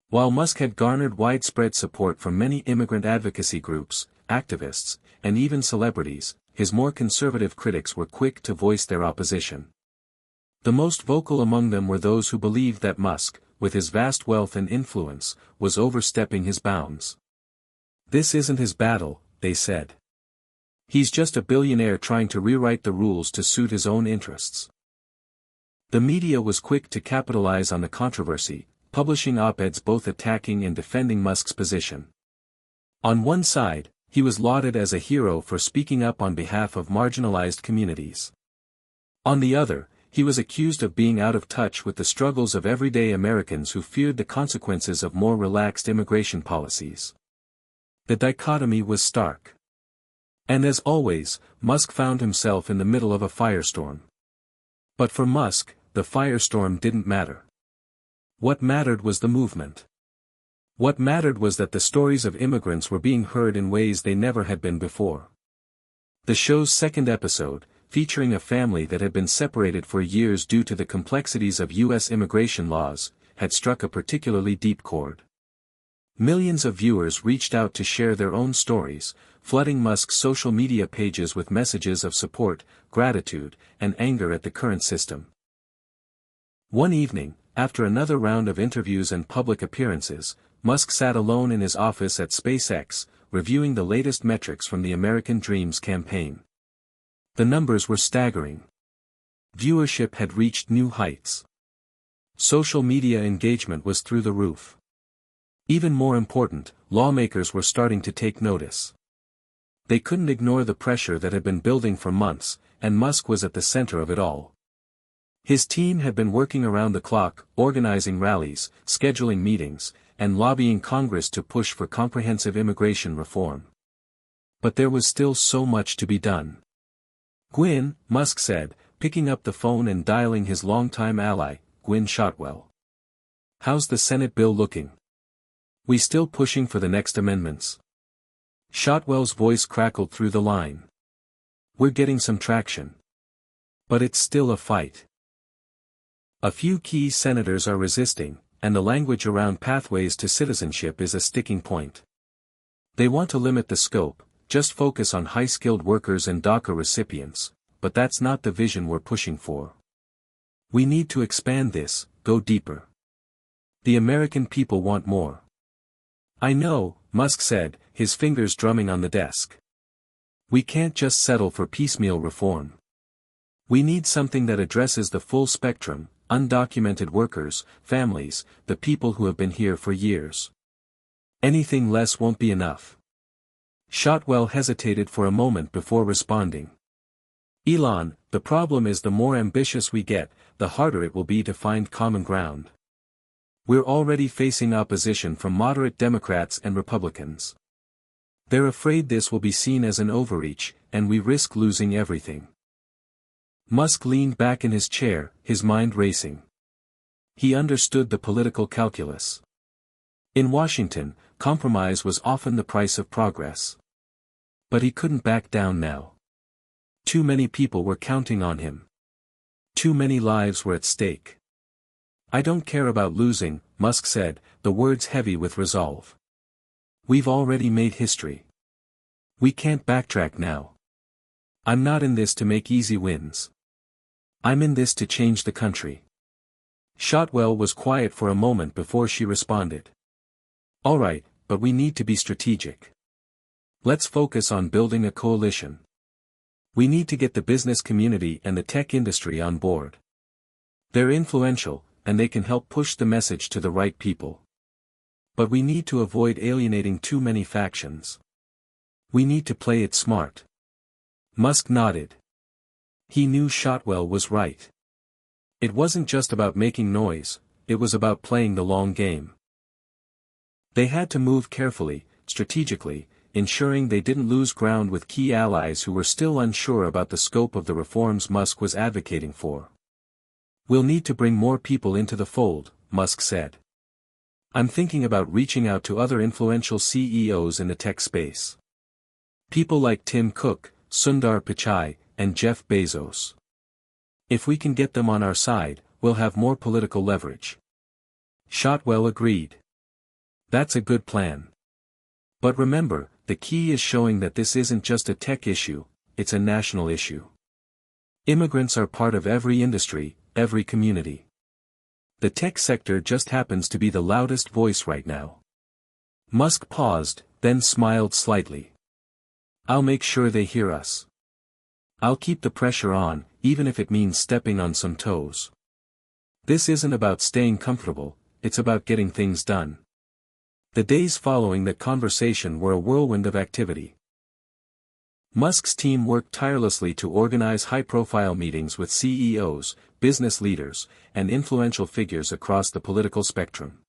While Musk had garnered widespread support from many immigrant advocacy groups, activists, and even celebrities, his more conservative critics were quick to voice their opposition. The most vocal among them were those who believed that Musk, with his vast wealth and influence, was overstepping his bounds. This isn't his battle, they said. He's just a billionaire trying to rewrite the rules to suit his own interests. The media was quick to capitalize on the controversy, publishing op-eds both attacking and defending Musk's position. On one side, he was lauded as a hero for speaking up on behalf of marginalized communities. On the other, he was accused of being out of touch with the struggles of everyday Americans who feared the consequences of more relaxed immigration policies. The dichotomy was stark. And as always, Musk found himself in the middle of a firestorm. But for Musk, the firestorm didn't matter. What mattered was the movement. What mattered was that the stories of immigrants were being heard in ways they never had been before. The show's second episode, featuring a family that had been separated for years due to the complexities of U.S. immigration laws, had struck a particularly deep chord. Millions of viewers reached out to share their own stories, flooding Musk's social media pages with messages of support, gratitude, and anger at the current system. One evening, after another round of interviews and public appearances, Musk sat alone in his office at SpaceX, reviewing the latest metrics from the American Dreams campaign. The numbers were staggering. Viewership had reached new heights. Social media engagement was through the roof. Even more important, lawmakers were starting to take notice. They couldn't ignore the pressure that had been building for months, and Musk was at the center of it all. His team had been working around the clock, organizing rallies, scheduling meetings, and lobbying Congress to push for comprehensive immigration reform. But there was still so much to be done. "Gwyn," Musk said, picking up the phone and dialing his longtime ally, Gwyn Shotwell. "How's the Senate bill looking? We still pushing for the next amendments?" Shotwell's voice crackled through the line. "We're getting some traction. But it's still a fight. A few key senators are resisting, and the language around pathways to citizenship is a sticking point. They want to limit the scope, just focus on high-skilled workers and DACA recipients, but that's not the vision we're pushing for. We need to expand this, go deeper. The American people want more." "I know," Musk said, his fingers drumming on the desk. "We can't just settle for piecemeal reform. We need something that addresses the full spectrum, undocumented workers, families, the people who have been here for years. Anything less won't be enough." Shotwell hesitated for a moment before responding. "Elon, the problem is the more ambitious we get, the harder it will be to find common ground. We're already facing opposition from moderate Democrats and Republicans. They're afraid this will be seen as an overreach, and we risk losing everything." Musk leaned back in his chair, his mind racing. He understood the political calculus. In Washington, compromise was often the price of progress. But he couldn't back down now. Too many people were counting on him. Too many lives were at stake. "I don't care about losing," Musk said, the words heavy with resolve. "We've already made history. We can't backtrack now. I'm not in this to make easy wins. I'm in this to change the country." Shotwell was quiet for a moment before she responded. "All right, but we need to be strategic. Let's focus on building a coalition. We need to get the business community and the tech industry on board. They're influential, and they can help push the message to the right people. But we need to avoid alienating too many factions. We need to play it smart." Musk nodded. He knew Shotwell was right. It wasn't just about making noise, it was about playing the long game. They had to move carefully, strategically, ensuring they didn't lose ground with key allies who were still unsure about the scope of the reforms Musk was advocating for. "We'll need to bring more people into the fold," Musk said. "I'm thinking about reaching out to other influential CEOs in the tech space. People like Tim Cook, Sundar Pichai, and Jeff Bezos. If we can get them on our side, we'll have more political leverage." Shotwell agreed. "That's a good plan. But remember, the key is showing that this isn't just a tech issue, it's a national issue. Immigrants are part of every industry, every community. The tech sector just happens to be the loudest voice right now." Musk paused, then smiled slightly. "I'll make sure they hear us. I'll keep the pressure on, even if it means stepping on some toes. This isn't about staying comfortable, it's about getting things done." The days following that conversation were a whirlwind of activity. Musk's team worked tirelessly to organize high-profile meetings with CEOs, business leaders, and influential figures across the political spectrum.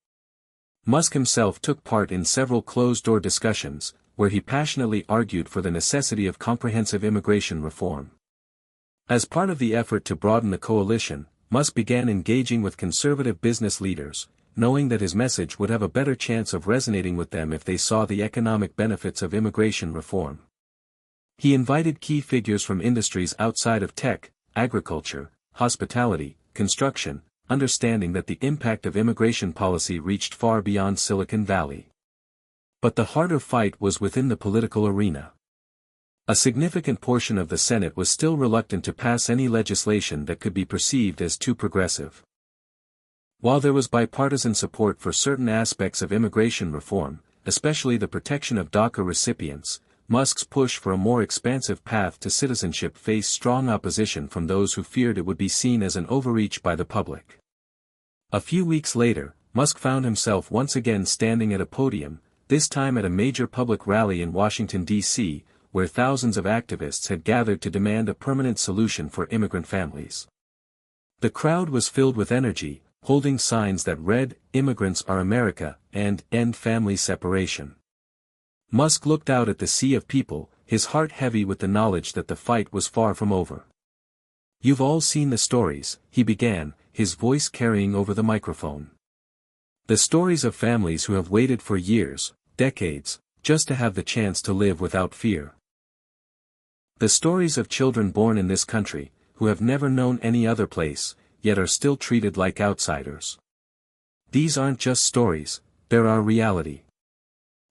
Musk himself took part in several closed-door discussions, where he passionately argued for the necessity of comprehensive immigration reform. As part of the effort to broaden the coalition, Musk began engaging with conservative business leaders, knowing that his message would have a better chance of resonating with them if they saw the economic benefits of immigration reform. He invited key figures from industries outside of tech, agriculture, hospitality, construction, understanding that the impact of immigration policy reached far beyond Silicon Valley. But the harder fight was within the political arena. A significant portion of the Senate was still reluctant to pass any legislation that could be perceived as too progressive. While there was bipartisan support for certain aspects of immigration reform, especially the protection of DACA recipients, Musk's push for a more expansive path to citizenship faced strong opposition from those who feared it would be seen as an overreach by the public. A few weeks later, Musk found himself once again standing at a podium, this time at a major public rally in Washington, D.C., where thousands of activists had gathered to demand a permanent solution for immigrant families. The crowd was filled with energy, holding signs that read, "Immigrants are America," and "End family separation." Musk looked out at the sea of people, his heart heavy with the knowledge that the fight was far from over. "You've all seen the stories," he began, his voice carrying over the microphone. "The stories of families who have waited for years, decades, just to have the chance to live without fear. The stories of children born in this country, who have never known any other place, yet are still treated like outsiders. These aren't just stories, they're our reality.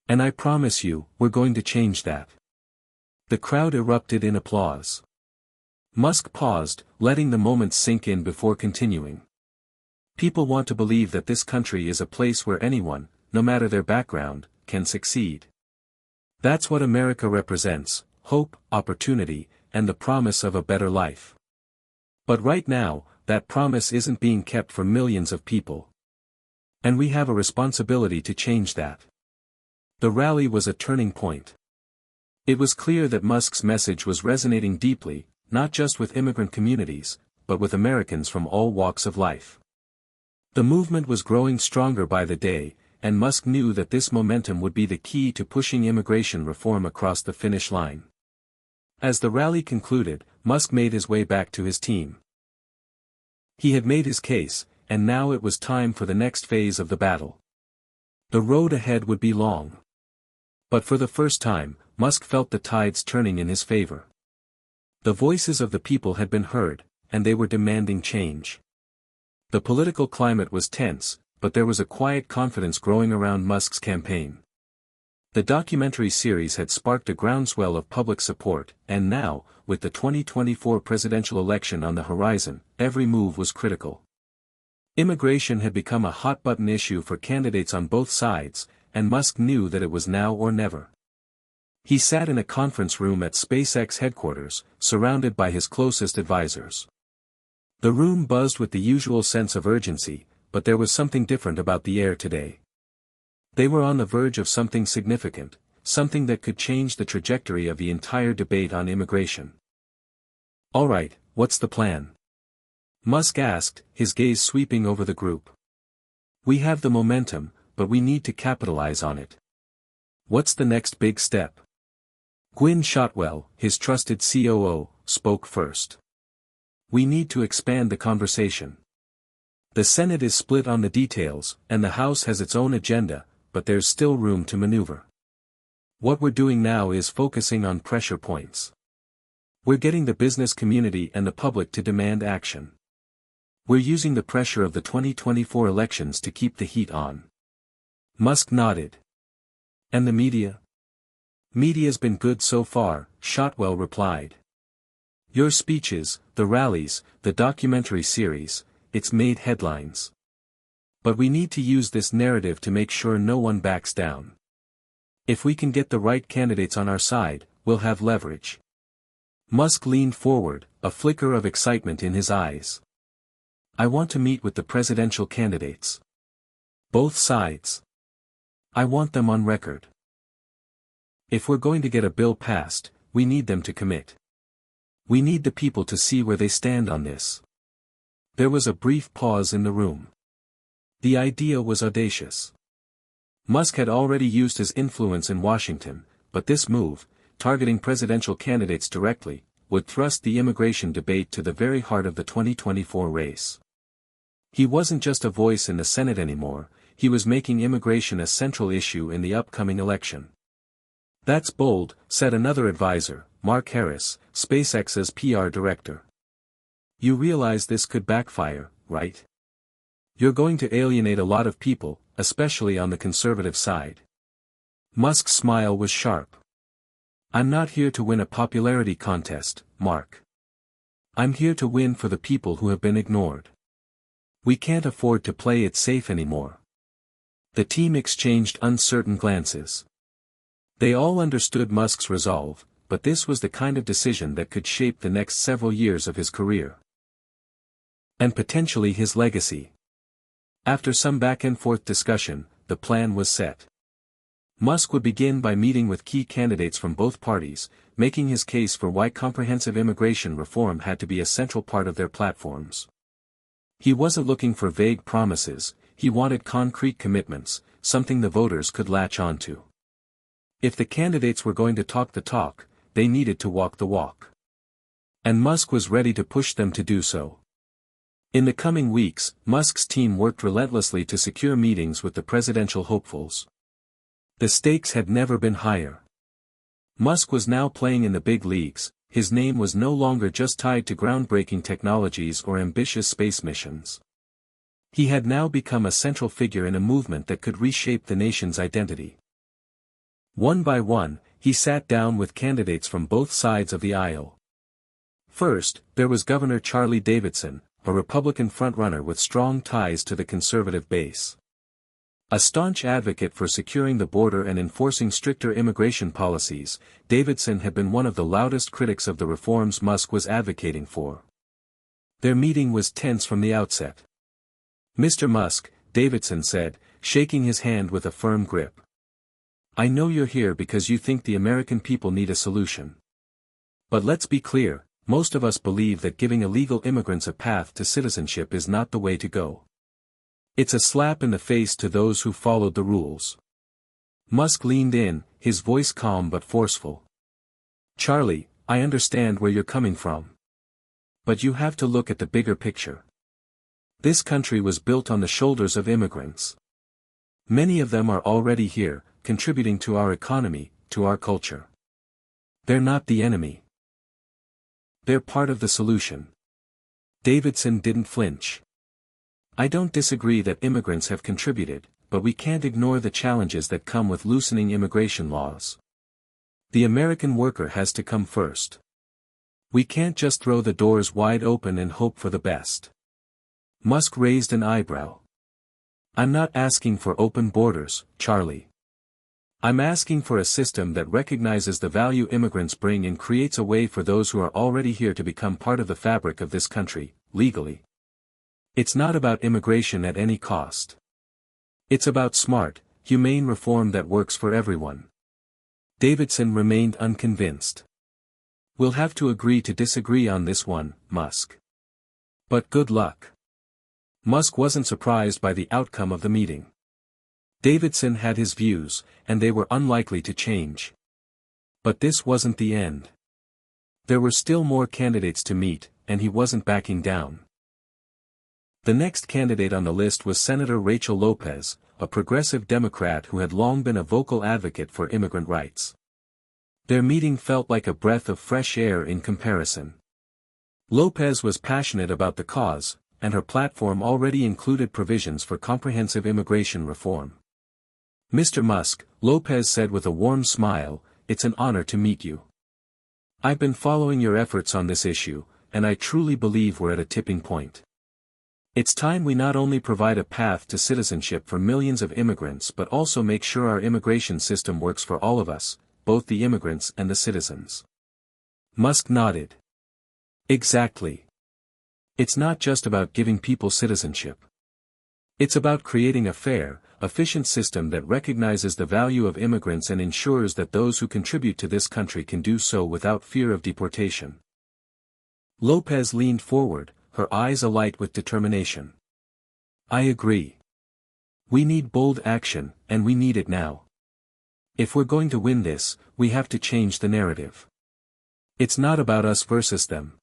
And I promise you, we're going to change that." The crowd erupted in applause. Musk paused, letting the moment sink in before continuing. "People want to believe that this country is a place where anyone, no matter their background, can succeed. That's what America represents: hope, opportunity, and the promise of a better life. But right now, that promise isn't being kept for millions of people. And we have a responsibility to change that." The rally was a turning point. It was clear that Musk's message was resonating deeply, not just with immigrant communities, but with Americans from all walks of life. The movement was growing stronger by the day, and Musk knew that this momentum would be the key to pushing immigration reform across the finish line. As the rally concluded, Musk made his way back to his team. He had made his case, and now it was time for the next phase of the battle. The road ahead would be long. But for the first time, Musk felt the tides turning in his favor. The voices of the people had been heard, and they were demanding change. The political climate was tense, but there was a quiet confidence growing around Musk's campaign. The documentary series had sparked a groundswell of public support, and now, with the 2024 presidential election on the horizon, every move was critical. Immigration had become a hot-button issue for candidates on both sides, and Musk knew that it was now or never. He sat in a conference room at SpaceX headquarters, surrounded by his closest advisors. The room buzzed with the usual sense of urgency, but there was something different about the air today. They were on the verge of something significant, something that could change the trajectory of the entire debate on immigration. "All right, what's the plan?" Musk asked, his gaze sweeping over the group. "We have the momentum, but we need to capitalize on it. What's the next big step? Gwynne Shotwell, his trusted COO, spoke first. We need to expand the conversation. The Senate is split on the details, and the House has its own agenda, but there's still room to maneuver. What we're doing now is focusing on pressure points. We're getting the business community and the public to demand action. We're using the pressure of the 2024 elections to keep the heat on. Musk nodded. And the media? Media's been good so far, Shotwell replied. Your speeches, the rallies, the documentary series, it's made headlines. But we need to use this narrative to make sure no one backs down. If we can get the right candidates on our side, we'll have leverage. Musk leaned forward, a flicker of excitement in his eyes. I want to meet with the presidential candidates. Both sides. I want them on record. If we're going to get a bill passed, we need them to commit. We need the people to see where they stand on this. There was a brief pause in the room. The idea was audacious. Musk had already used his influence in Washington, but this move, targeting presidential candidates directly, would thrust the immigration debate to the very heart of the 2024 race. He wasn't just a voice in the Senate anymore, he was making immigration a central issue in the upcoming election. That's bold, said another advisor, Mark Harris, SpaceX's PR director. You realize this could backfire, right? You're going to alienate a lot of people, especially on the conservative side. Musk's smile was sharp. I'm not here to win a popularity contest, Mark. I'm here to win for the people who have been ignored. We can't afford to play it safe anymore. The team exchanged uncertain glances. They all understood Musk's resolve, but this was the kind of decision that could shape the next several years of his career. And potentially his legacy. After some back-and-forth discussion, the plan was set. Musk would begin by meeting with key candidates from both parties, making his case for why comprehensive immigration reform had to be a central part of their platforms. He wasn't looking for vague promises, he wanted concrete commitments, something the voters could latch onto. If the candidates were going to talk the talk, they needed to walk the walk. And Musk was ready to push them to do so. In the coming weeks, Musk's team worked relentlessly to secure meetings with the presidential hopefuls. The stakes had never been higher. Musk was now playing in the big leagues, his name was no longer just tied to groundbreaking technologies or ambitious space missions. He had now become a central figure in a movement that could reshape the nation's identity. One by one, he sat down with candidates from both sides of the aisle. First, there was Governor Charlie Davidson, a Republican frontrunner with strong ties to the conservative base. A staunch advocate for securing the border and enforcing stricter immigration policies, Davidson had been one of the loudest critics of the reforms Musk was advocating for. Their meeting was tense from the outset. Mr. Musk, Davidson said, shaking his hand with a firm grip. I know you're here because you think the American people need a solution. But let's be clear, most of us believe that giving illegal immigrants a path to citizenship is not the way to go. It's a slap in the face to those who followed the rules. Musk leaned in, his voice calm but forceful. Charlie, I understand where you're coming from. But you have to look at the bigger picture. This country was built on the shoulders of immigrants. Many of them are already here, contributing to our economy, to our culture. They're not the enemy. They're part of the solution. Davidson didn't flinch. I don't disagree that immigrants have contributed, but we can't ignore the challenges that come with loosening immigration laws. The American worker has to come first. We can't just throw the doors wide open and hope for the best. Musk raised an eyebrow. I'm not asking for open borders, Charlie. I'm asking for a system that recognizes the value immigrants bring and creates a way for those who are already here to become part of the fabric of this country, legally. It's not about immigration at any cost. It's about smart, humane reform that works for everyone. Davidson remained unconvinced. We'll have to agree to disagree on this one, Musk. But good luck. Musk wasn't surprised by the outcome of the meeting. Davidson had his views, and they were unlikely to change. But this wasn't the end. There were still more candidates to meet, and he wasn't backing down. The next candidate on the list was Senator Rachel Lopez, a progressive Democrat who had long been a vocal advocate for immigrant rights. Their meeting felt like a breath of fresh air in comparison. Lopez was passionate about the cause, and her platform already included provisions for comprehensive immigration reform. "Mr. Musk," Lopez said with a warm smile, "it's an honor to meet you. I've been following your efforts on this issue, and I truly believe we're at a tipping point. It's time we not only provide a path to citizenship for millions of immigrants but also make sure our immigration system works for all of us, both the immigrants and the citizens." Musk nodded. "Exactly. It's not just about giving people citizenship. It's about creating a fair, efficient system that recognizes the value of immigrants and ensures that those who contribute to this country can do so without fear of deportation." Lopez leaned forward, her eyes alight with determination. "I agree. We need bold action, and we need it now. If we're going to win this, we have to change the narrative. It's not about us versus them.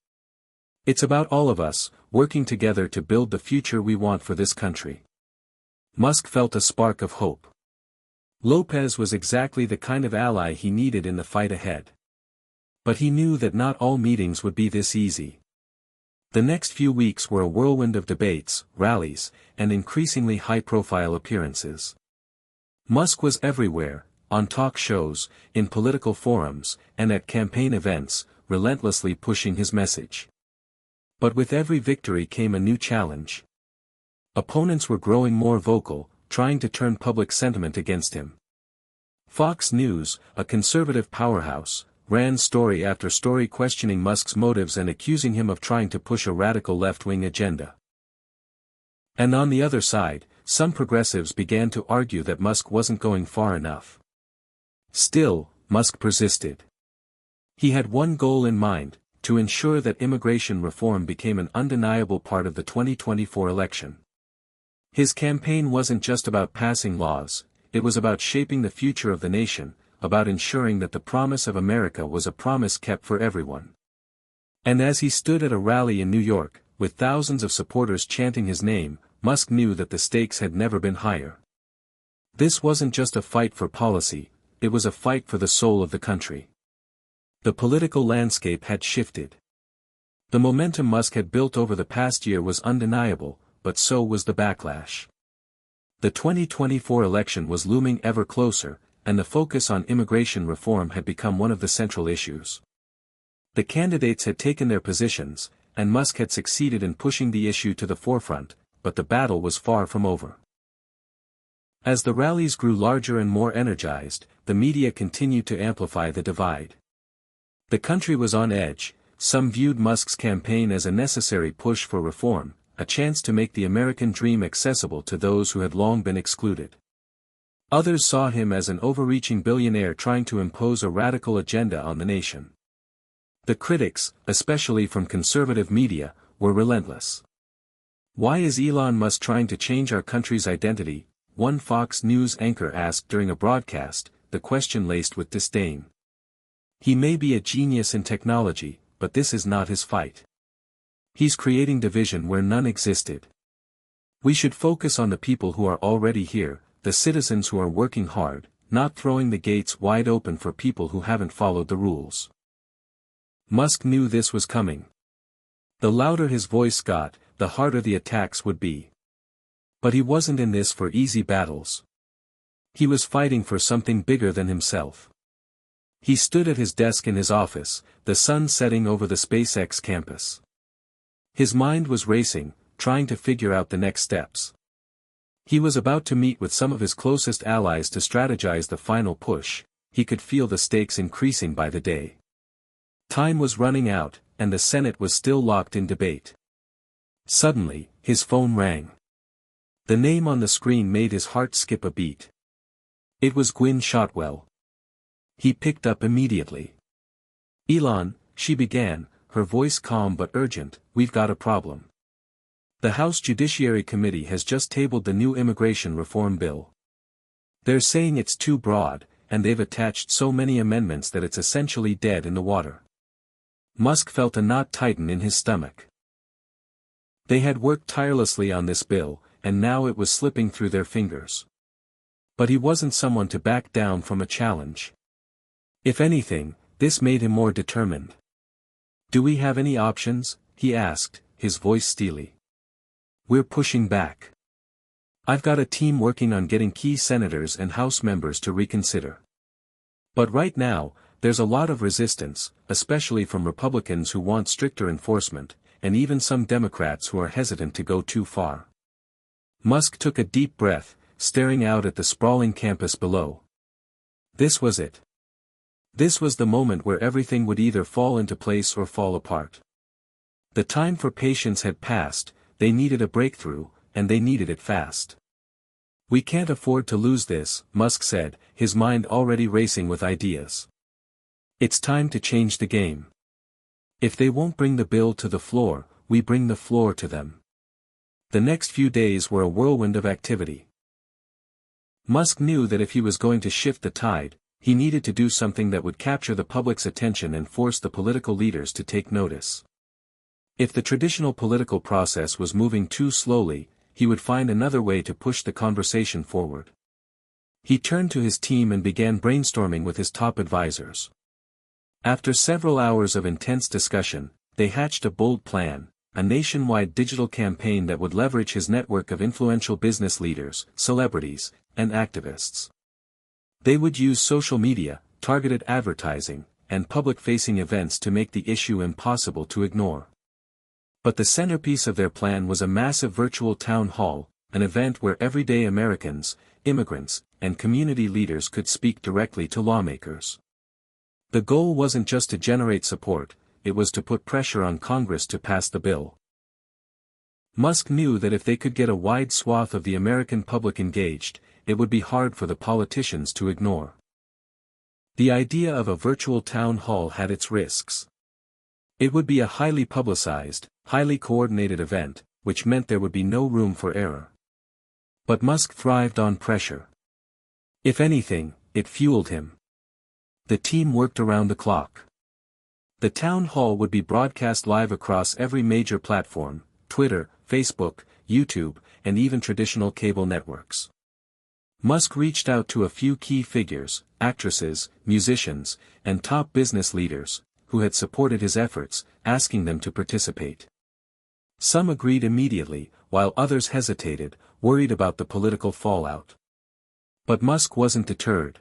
It's about all of us, working together to build the future we want for this country." Musk felt a spark of hope. Lopez was exactly the kind of ally he needed in the fight ahead. But he knew that not all meetings would be this easy. The next few weeks were a whirlwind of debates, rallies, and increasingly high-profile appearances. Musk was everywhere, on talk shows, in political forums, and at campaign events, relentlessly pushing his message. But with every victory came a new challenge. Opponents were growing more vocal, trying to turn public sentiment against him. Fox News, a conservative powerhouse, ran story after story questioning Musk's motives and accusing him of trying to push a radical left-wing agenda. And on the other side, some progressives began to argue that Musk wasn't going far enough. Still, Musk persisted. He had one goal in mind: to ensure that immigration reform became an undeniable part of the 2024 election. His campaign wasn't just about passing laws, it was about shaping the future of the nation, about ensuring that the promise of America was a promise kept for everyone. And as he stood at a rally in New York, with thousands of supporters chanting his name, Musk knew that the stakes had never been higher. This wasn't just a fight for policy, it was a fight for the soul of the country. The political landscape had shifted. The momentum Musk had built over the past year was undeniable, but so was the backlash. The 2024 election was looming ever closer, and the focus on immigration reform had become one of the central issues. The candidates had taken their positions, and Musk had succeeded in pushing the issue to the forefront, but the battle was far from over. As the rallies grew larger and more energized, the media continued to amplify the divide. The country was on edge. Some viewed Musk's campaign as a necessary push for reform, a chance to make the American dream accessible to those who had long been excluded. Others saw him as an overreaching billionaire trying to impose a radical agenda on the nation. The critics, especially from conservative media, were relentless. "Why is Elon Musk trying to change our country's identity?" one Fox News anchor asked during a broadcast, the question laced with disdain. "He may be a genius in technology, but this is not his fight. He's creating division where none existed. We should focus on the people who are already here, the citizens who are working hard, not throwing the gates wide open for people who haven't followed the rules." Musk knew this was coming. The louder his voice got, the harder the attacks would be. But he wasn't in this for easy battles. He was fighting for something bigger than himself. He stood at his desk in his office, the sun setting over the SpaceX campus. His mind was racing, trying to figure out the next steps. He was about to meet with some of his closest allies to strategize the final push. He could feel the stakes increasing by the day. Time was running out, and the Senate was still locked in debate. Suddenly, his phone rang. The name on the screen made his heart skip a beat. It was Gwynne Shotwell. He picked up immediately. "Elon," she began, her voice calm but urgent, "we've got a problem. The House Judiciary Committee has just tabled the new immigration reform bill. They're saying it's too broad, and they've attached so many amendments that it's essentially dead in the water. Musk felt a knot tighten in his stomach. They had worked tirelessly on this bill, and now it was slipping through their fingers. But he wasn't someone to back down from a challenge. If anything, this made him more determined. "Do we have any options?" he asked, his voice steely. "We're pushing back. I've got a team working on getting key senators and House members to reconsider. But right now, there's a lot of resistance, especially from Republicans who want stricter enforcement, and even some Democrats who are hesitant to go too far." Musk took a deep breath, staring out at the sprawling campus below. This was it. This was the moment where everything would either fall into place or fall apart. The time for patience had passed, they needed a breakthrough, and they needed it fast. "We can't afford to lose this," Musk said, his mind already racing with ideas. "It's time to change the game. If they won't bring the bill to the floor, we bring the floor to them." The next few days were a whirlwind of activity. Musk knew that if he was going to shift the tide, he needed to do something that would capture the public's attention and force the political leaders to take notice. If the traditional political process was moving too slowly, he would find another way to push the conversation forward. He turned to his team and began brainstorming with his top advisors. After several hours of intense discussion, they hatched a bold plan, a nationwide digital campaign that would leverage his network of influential business leaders, celebrities, and activists. They would use social media, targeted advertising, and public-facing events to make the issue impossible to ignore. But the centerpiece of their plan was a massive virtual town hall, an event where everyday Americans, immigrants, and community leaders could speak directly to lawmakers. The goal wasn't just to generate support, it was to put pressure on Congress to pass the bill. Musk knew that if they could get a wide swath of the American public engaged, it would be hard for the politicians to ignore. The idea of a virtual town hall had its risks. It would be a highly publicized, highly coordinated event, which meant there would be no room for error. But Musk thrived on pressure. If anything, it fueled him. The team worked around the clock. The town hall would be broadcast live across every major platform: Twitter, Facebook, YouTube, and even traditional cable networks. Musk reached out to a few key figures, actresses, musicians, and top business leaders, who had supported his efforts, asking them to participate. Some agreed immediately, while others hesitated, worried about the political fallout. But Musk wasn't deterred.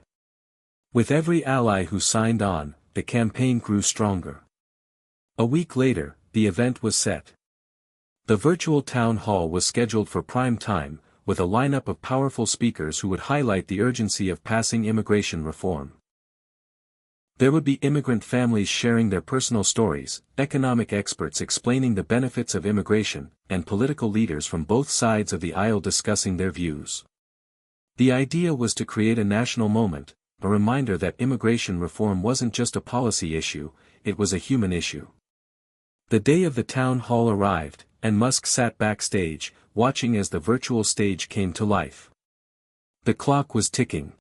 With every ally who signed on, the campaign grew stronger. A week later, the event was set. The virtual town hall was scheduled for prime time, with a lineup of powerful speakers who would highlight the urgency of passing immigration reform. There would be immigrant families sharing their personal stories, economic experts explaining the benefits of immigration, and political leaders from both sides of the aisle discussing their views. The idea was to create a national moment, a reminder that immigration reform wasn't just a policy issue, it was a human issue. The day of the town hall arrived, and Musk sat backstage, watching as the virtual stage came to life. The clock was ticking.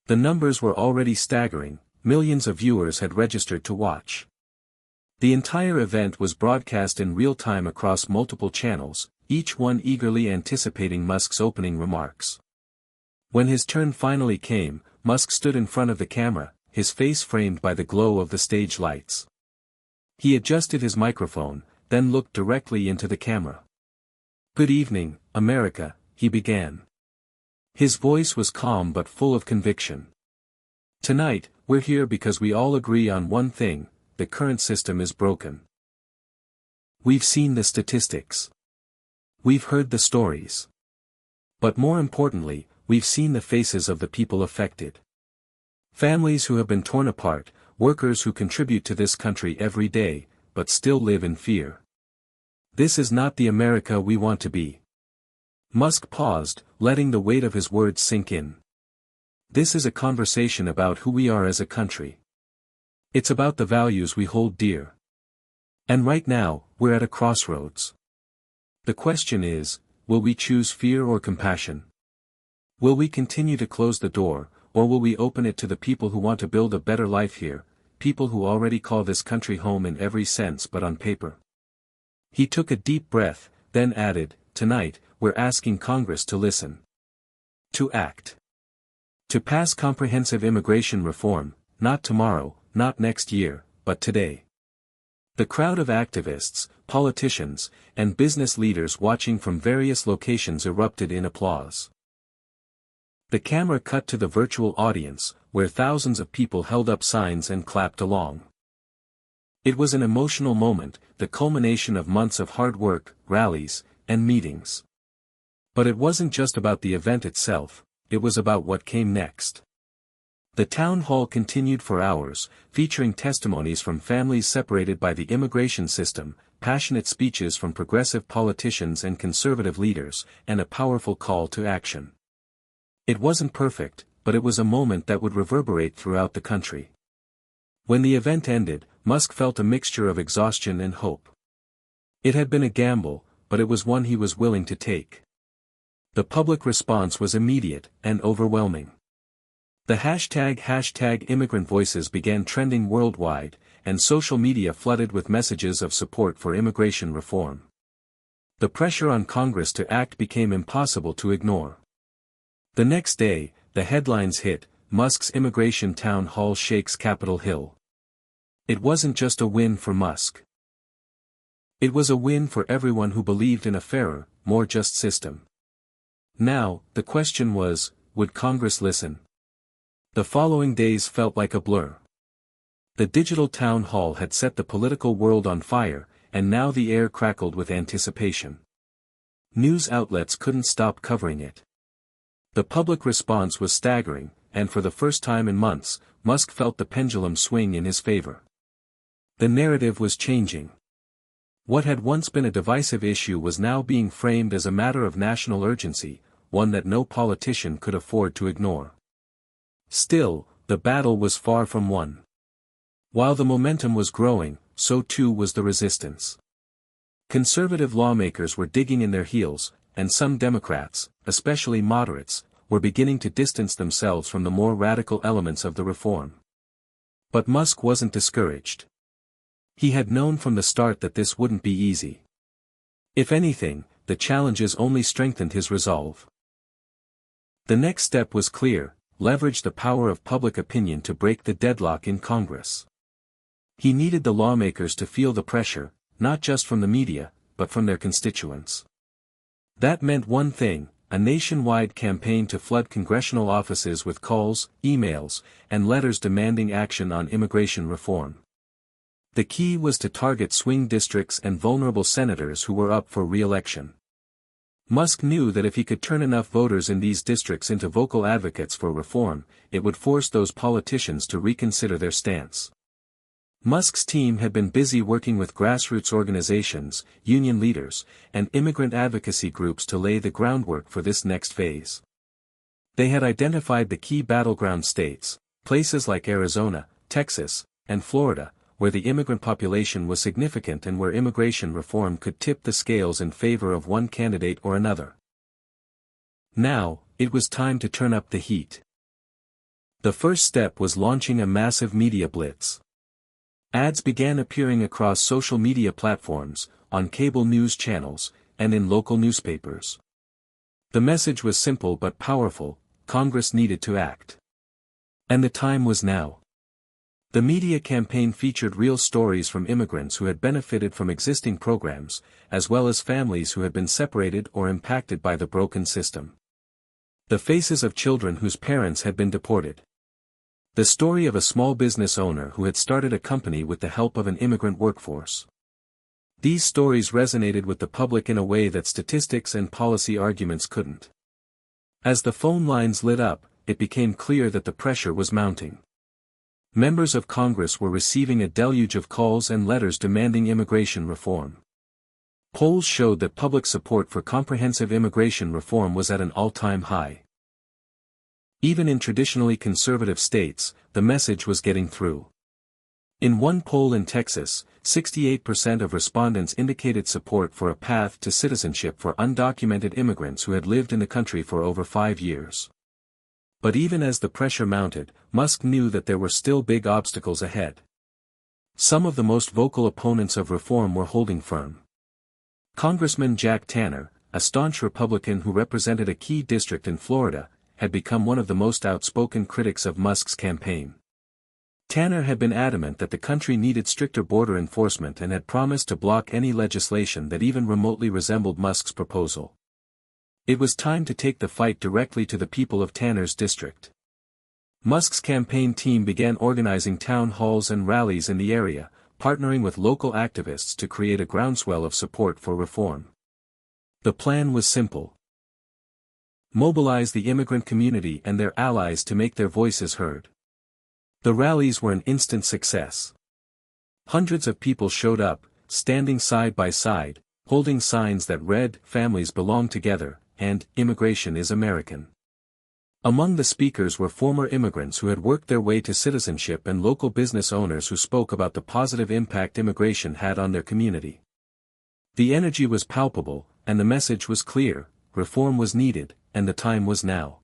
The numbers were already staggering. Millions of viewers had registered to watch. The entire event was broadcast in real time across multiple channels, each one eagerly anticipating Musk's opening remarks. When his turn finally came, Musk stood in front of the camera, his face framed by the glow of the stage lights. He adjusted his microphone, then looked directly into the camera. "Good evening, America," he began. His voice was calm but full of conviction. "Tonight, we're here because we all agree on one thing: the current system is broken. We've seen the statistics. We've heard the stories. But more importantly, we've seen the faces of the people affected. Families who have been torn apart, workers who contribute to this country every day, but still live in fear. This is not the America we want to be." Musk paused, letting the weight of his words sink in. This is a conversation about who we are as a country. It's about the values we hold dear. And right now, we're at a crossroads. The question is, will we choose fear or compassion? Will we continue to close the door, or will we open it to the people who want to build a better life here, people who already call this country home in every sense but on paper? He took a deep breath, then added, "Tonight, we're asking Congress to listen. To act. To pass comprehensive immigration reform, not tomorrow, not next year, but today." The crowd of activists, politicians, and business leaders watching from various locations erupted in applause. The camera cut to the virtual audience, where thousands of people held up signs and clapped along. It was an emotional moment, the culmination of months of hard work, rallies, and meetings. But it wasn't just about the event itself, it was about what came next. The town hall continued for hours, featuring testimonies from families separated by the immigration system, passionate speeches from progressive politicians and conservative leaders, and a powerful call to action. It wasn't perfect, but it was a moment that would reverberate throughout the country. When the event ended, Musk felt a mixture of exhaustion and hope. It had been a gamble, but it was one he was willing to take. The public response was immediate and overwhelming. The hashtag immigrant voices began trending worldwide, and social media flooded with messages of support for immigration reform. The pressure on Congress to act became impossible to ignore. The next day, the headlines hit, "Musk's immigration town hall shakes Capitol Hill." It wasn't just a win for Musk. It was a win for everyone who believed in a fairer, more just system. Now, the question was, would Congress listen? The following days felt like a blur. The digital town hall had set the political world on fire, and now the air crackled with anticipation. News outlets couldn't stop covering it. The public response was staggering, and for the first time in months, Musk felt the pendulum swing in his favor. The narrative was changing. What had once been a divisive issue was now being framed as a matter of national urgency, one that no politician could afford to ignore. Still, the battle was far from won. While the momentum was growing, so too was the resistance. Conservative lawmakers were digging in their heels, and some Democrats, especially moderates, were beginning to distance themselves from the more radical elements of the reform. But Musk wasn't discouraged. He had known from the start that this wouldn't be easy. If anything, the challenges only strengthened his resolve. The next step was clear: leverage the power of public opinion to break the deadlock in Congress. He needed the lawmakers to feel the pressure, not just from the media, but from their constituents. That meant one thing: a nationwide campaign to flood congressional offices with calls, emails, and letters demanding action on immigration reform. The key was to target swing districts and vulnerable senators who were up for re-election. Musk knew that if he could turn enough voters in these districts into vocal advocates for reform, it would force those politicians to reconsider their stance. Musk's team had been busy working with grassroots organizations, union leaders, and immigrant advocacy groups to lay the groundwork for this next phase. They had identified the key battleground states, places like Arizona, Texas, and Florida, where the immigrant population was significant and where immigration reform could tip the scales in favor of one candidate or another. Now, it was time to turn up the heat. The first step was launching a massive media blitz. Ads began appearing across social media platforms, on cable news channels, and in local newspapers. The message was simple but powerful: Congress needed to act. And the time was now. The media campaign featured real stories from immigrants who had benefited from existing programs, as well as families who had been separated or impacted by the broken system. The faces of children whose parents had been deported. The story of a small business owner who had started a company with the help of an immigrant workforce. These stories resonated with the public in a way that statistics and policy arguments couldn't. As the phone lines lit up, it became clear that the pressure was mounting. Members of Congress were receiving a deluge of calls and letters demanding immigration reform. Polls showed that public support for comprehensive immigration reform was at an all-time high. Even in traditionally conservative states, the message was getting through. In one poll in Texas, 68% of respondents indicated support for a path to citizenship for undocumented immigrants who had lived in the country for over 5 years. But even as the pressure mounted, Musk knew that there were still big obstacles ahead. Some of the most vocal opponents of reform were holding firm. Congressman Jack Tanner, a staunch Republican who represented a key district in Florida, had become one of the most outspoken critics of Musk's campaign. Tanner had been adamant that the country needed stricter border enforcement and had promised to block any legislation that even remotely resembled Musk's proposal. It was time to take the fight directly to the people of Tanner's district. Musk's campaign team began organizing town halls and rallies in the area, partnering with local activists to create a groundswell of support for reform. The plan was simple. Mobilize the immigrant community and their allies to make their voices heard. The rallies were an instant success. Hundreds of people showed up, standing side by side, holding signs that read, "Families belong together," and "Immigration is American." Among the speakers were former immigrants who had worked their way to citizenship and local business owners who spoke about the positive impact immigration had on their community. The energy was palpable, and the message was clear: reform was needed, and the time was now.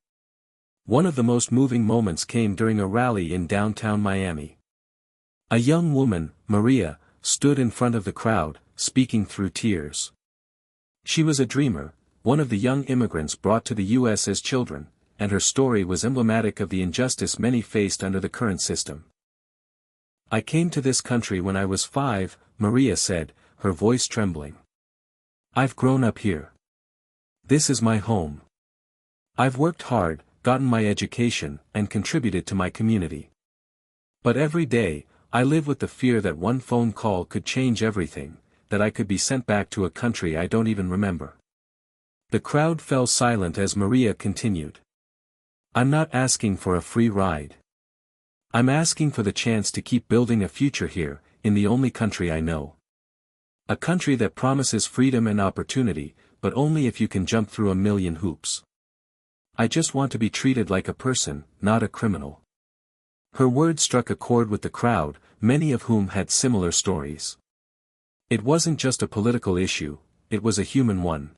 One of the most moving moments came during a rally in downtown Miami. A young woman, Maria, stood in front of the crowd, speaking through tears. She was a dreamer, one of the young immigrants brought to the U.S. as children, and her story was emblematic of the injustice many faced under the current system. "I came to this country when I was 5, Maria said, her voice trembling. "I've grown up here. This is my home. I've worked hard, gotten my education, and contributed to my community. But every day, I live with the fear that one phone call could change everything, that I could be sent back to a country I don't even remember." The crowd fell silent as Maria continued. "I'm not asking for a free ride. I'm asking for the chance to keep building a future here, in the only country I know. A country that promises freedom and opportunity, but only if you can jump through a million hoops. I just want to be treated like a person, not a criminal." Her words struck a chord with the crowd, many of whom had similar stories. It wasn't just a political issue, it was a human one.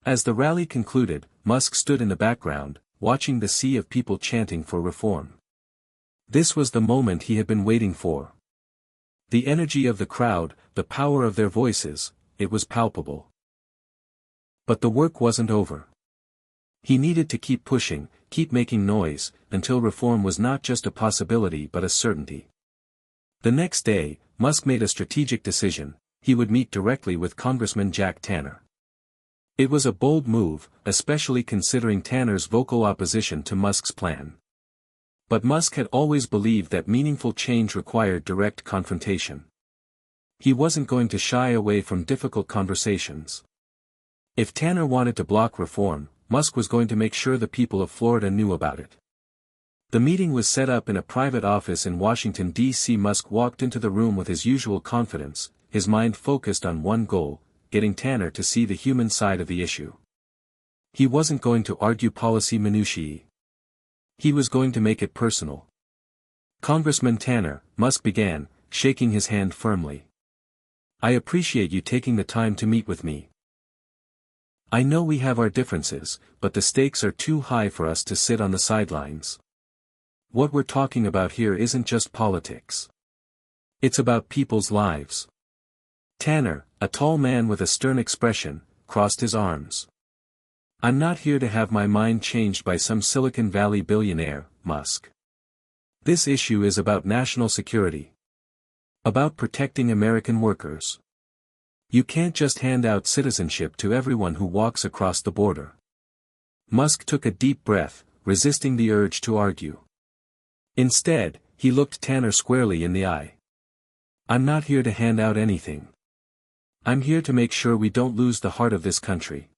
As the rally concluded, Musk stood in the background, watching the sea of people chanting for reform. This was the moment he had been waiting for. The energy of the crowd, the power of their voices, it was palpable. But the work wasn't over. He needed to keep pushing, keep making noise, until reform was not just a possibility but a certainty. The next day, Musk made a strategic decision: he would meet directly with Congressman Jack Tanner. It was a bold move, especially considering Tanner's vocal opposition to Musk's plan. But Musk had always believed that meaningful change required direct confrontation. He wasn't going to shy away from difficult conversations. If Tanner wanted to block reform, Musk was going to make sure the people of Florida knew about it. The meeting was set up in a private office in Washington, D.C. Musk walked into the room with his usual confidence, his mind focused on one goal: getting Tanner to see the human side of the issue. He wasn't going to argue policy minutiae. He was going to make it personal. "Congressman Tanner," Musk began, shaking his hand firmly. "I appreciate you taking the time to meet with me. I know we have our differences, but the stakes are too high for us to sit on the sidelines. What we're talking about here isn't just politics. It's about people's lives." Tanner, a tall man with a stern expression, crossed his arms. "I'm not here to have my mind changed by some Silicon Valley billionaire, Musk. This issue is about national security. About protecting American workers. You can't just hand out citizenship to everyone who walks across the border." Musk took a deep breath, resisting the urge to argue. Instead, he looked Tanner squarely in the eye. "I'm not here to hand out anything. I'm here to make sure we don't lose the heart of this country.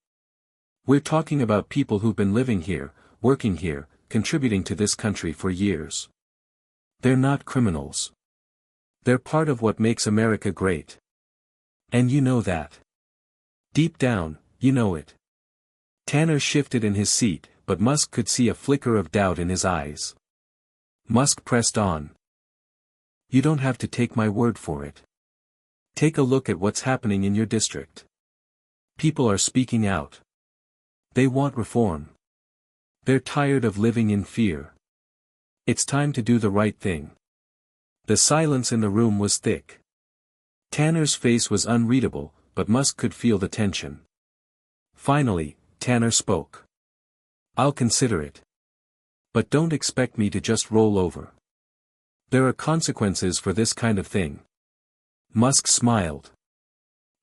We're talking about people who've been living here, working here, contributing to this country for years. They're not criminals. They're part of what makes America great. And you know that. Deep down, you know it." Tanner shifted in his seat, but Musk could see a flicker of doubt in his eyes. Musk pressed on. You don't have to take my word for it. Take a look at what's happening in your district. People are speaking out. They want reform. They're tired of living in fear. It's time to do the right thing. The silence in the room was thick. Tanner's face was unreadable, but Musk could feel the tension. Finally, Tanner spoke. I'll consider it. But don't expect me to just roll over. There are consequences for this kind of thing. Musk smiled.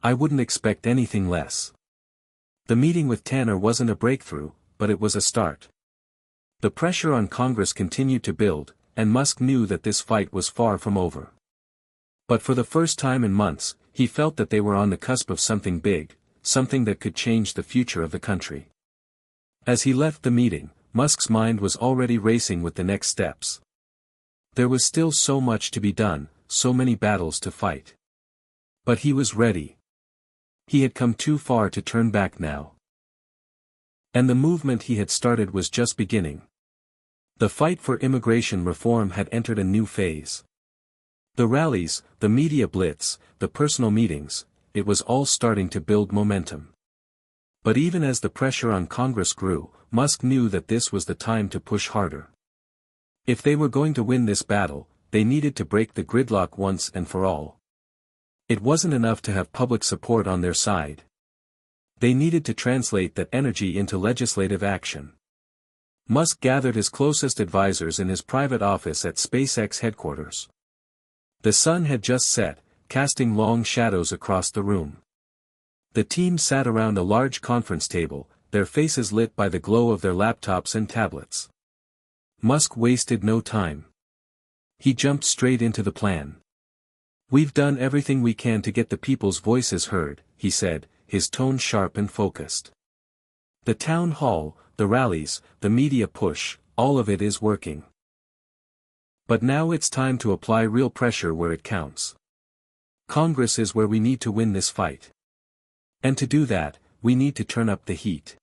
I wouldn't expect anything less. The meeting with Tanner wasn't a breakthrough, but it was a start. The pressure on Congress continued to build, and Musk knew that this fight was far from over. But for the first time in months, he felt that they were on the cusp of something big, something that could change the future of the country. As he left the meeting, Musk's mind was already racing with the next steps. There was still so much to be done, so many battles to fight. But he was ready. He had come too far to turn back now. And the movement he had started was just beginning. The fight for immigration reform had entered a new phase. The rallies, the media blitz, the personal meetings, it was all starting to build momentum. But even as the pressure on Congress grew, Musk knew that this was the time to push harder. If they were going to win this battle, they needed to break the gridlock once and for all. It wasn't enough to have public support on their side. They needed to translate that energy into legislative action. Musk gathered his closest advisors in his private office at SpaceX headquarters. The sun had just set, casting long shadows across the room. The team sat around a large conference table, their faces lit by the glow of their laptops and tablets. Musk wasted no time. He jumped straight into the plan. We've done everything we can to get the people's voices heard, he said, his tone sharp and focused. The town hall, the rallies, the media push, all of it is working. But now it's time to apply real pressure where it counts. Congress is where we need to win this fight. And to do that, we need to turn up the heat.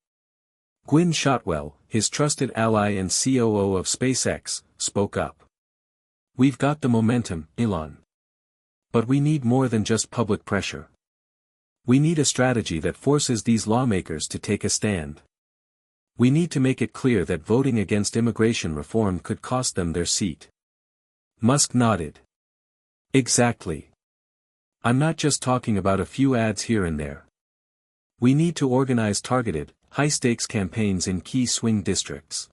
Gwynne Shotwell, his trusted ally and COO of SpaceX, spoke up. We've got the momentum, Elon. But we need more than just public pressure. We need a strategy that forces these lawmakers to take a stand. We need to make it clear that voting against immigration reform could cost them their seat. Musk nodded. Exactly. I'm not just talking about a few ads here and there. We need to organize targeted, high-stakes campaigns in key swing districts.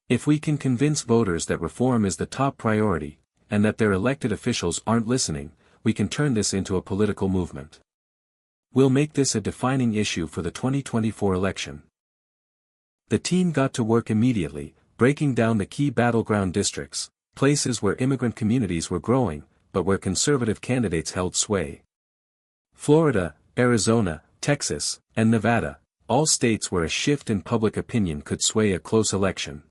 If we can convince voters that reform is the top priority, and that their elected officials aren't listening, we can turn this into a political movement. We'll make this a defining issue for the 2024 election. The team got to work immediately, breaking down the key battleground districts, places where immigrant communities were growing, but where conservative candidates held sway. Florida, Arizona, Texas, and Nevada, all states where a shift in public opinion could sway a close election.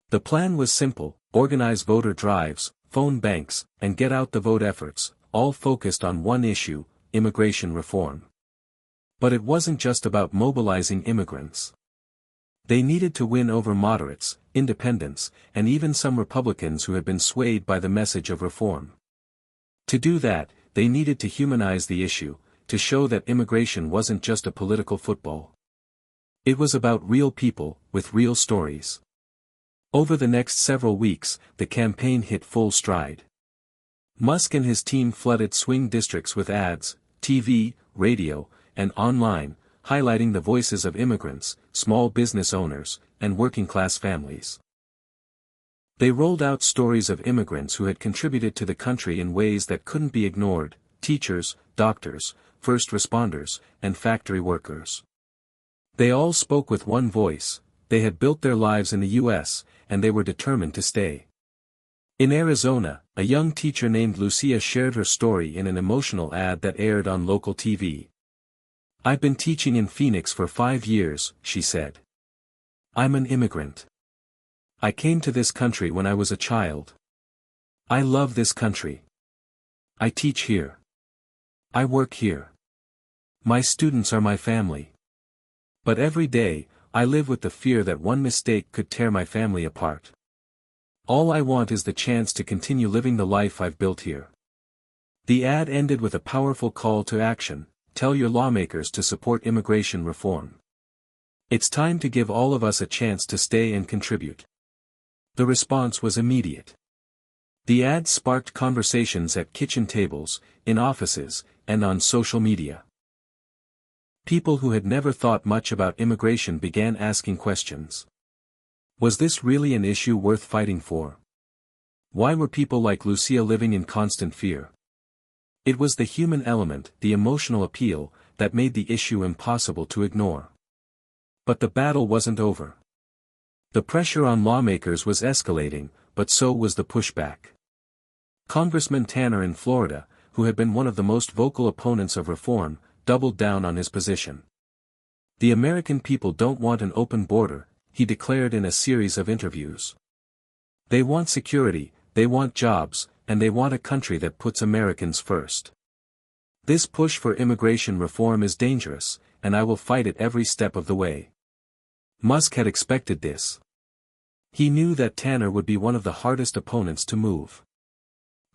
The plan was simple: organize voter drives, phone banks, and get out the vote efforts, all focused on one issue: immigration reform. But it wasn't just about mobilizing immigrants. They needed to win over moderates, independents, and even some Republicans who had been swayed by the message of reform. To do that, they needed to humanize the issue, to show that immigration wasn't just a political football. It was about real people, with real stories. Over the next several weeks, the campaign hit full stride. Musk and his team flooded swing districts with ads, TV, radio, and online, highlighting the voices of immigrants, small business owners, and working-class families. They rolled out stories of immigrants who had contributed to the country in ways that couldn't be ignored: teachers, doctors, first responders, and factory workers. They all spoke with one voice: they had built their lives in the U.S., and they were determined to stay. In Arizona, a young teacher named Lucia shared her story in an emotional ad that aired on local TV. "I've been teaching in Phoenix for 5 years," she said. "I'm an immigrant. I came to this country when I was a child. I love this country. I teach here. I work here. My students are my family. But every day, I live with the fear that one mistake could tear my family apart. All I want is the chance to continue living the life I've built here. The ad ended with a powerful call to action: tell your lawmakers to support immigration reform. It's time to give all of us a chance to stay and contribute. The response was immediate. The ad sparked conversations at kitchen tables, in offices, and on social media. People who had never thought much about immigration began asking questions. Was this really an issue worth fighting for? Why were people like Lucia living in constant fear? It was the human element, the emotional appeal, that made the issue impossible to ignore. But the battle wasn't over. The pressure on lawmakers was escalating, but so was the pushback. Congressman Tanner in Florida, who had been one of the most vocal opponents of reform, doubled down on his position. The American people don't want an open border, he declared in a series of interviews. They want security, they want jobs, and they want a country that puts Americans first. This push for immigration reform is dangerous, and I will fight it every step of the way. Musk had expected this. He knew that Tanner would be one of the hardest opponents to move.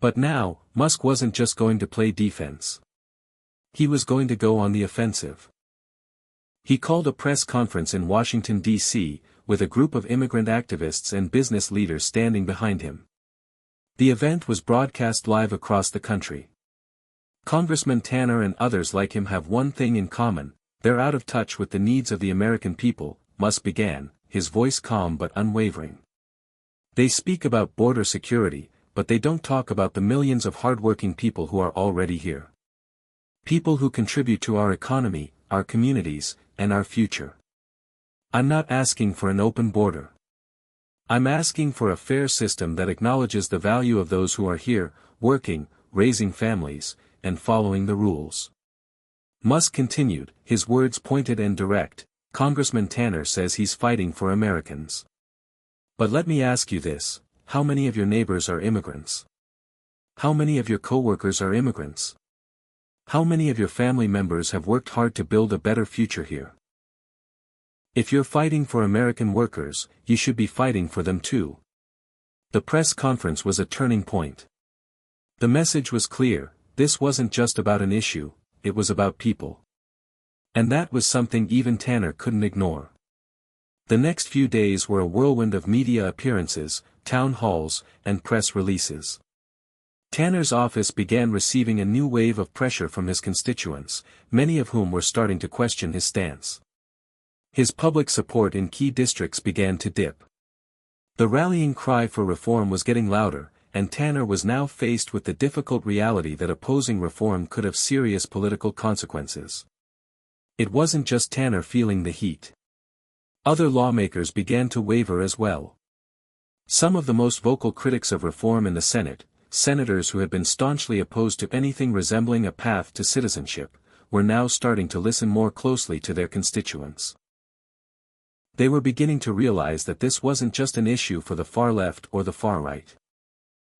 But now, Musk wasn't just going to play defense. He was going to go on the offensive. He called a press conference in Washington, D.C., with a group of immigrant activists and business leaders standing behind him. The event was broadcast live across the country. Congressman Tanner and others like him have one thing in common: they're out of touch with the needs of the American people, Musk began, his voice calm but unwavering. They speak about border security, but they don't talk about the millions of hardworking people who are already here. People who contribute to our economy, our communities, and our future. I'm not asking for an open border. I'm asking for a fair system that acknowledges the value of those who are here, working, raising families, and following the rules. Musk continued, his words pointed and direct. Congressman Tanner says he's fighting for Americans. But let me ask you this: how many of your neighbors are immigrants? How many of your coworkers are immigrants? How many of your family members have worked hard to build a better future here? If you're fighting for American workers, you should be fighting for them too. The press conference was a turning point. The message was clear: this wasn't just about an issue, it was about people. And that was something even Tanner couldn't ignore. The next few days were a whirlwind of media appearances, town halls, and press releases. Tanner's office began receiving a new wave of pressure from his constituents, many of whom were starting to question his stance. His public support in key districts began to dip. The rallying cry for reform was getting louder, and Tanner was now faced with the difficult reality that opposing reform could have serious political consequences. It wasn't just Tanner feeling the heat. Other lawmakers began to waver as well. Some of the most vocal critics of reform in the Senate, senators who had been staunchly opposed to anything resembling a path to citizenship, were now starting to listen more closely to their constituents. They were beginning to realize that this wasn't just an issue for the far left or the far right.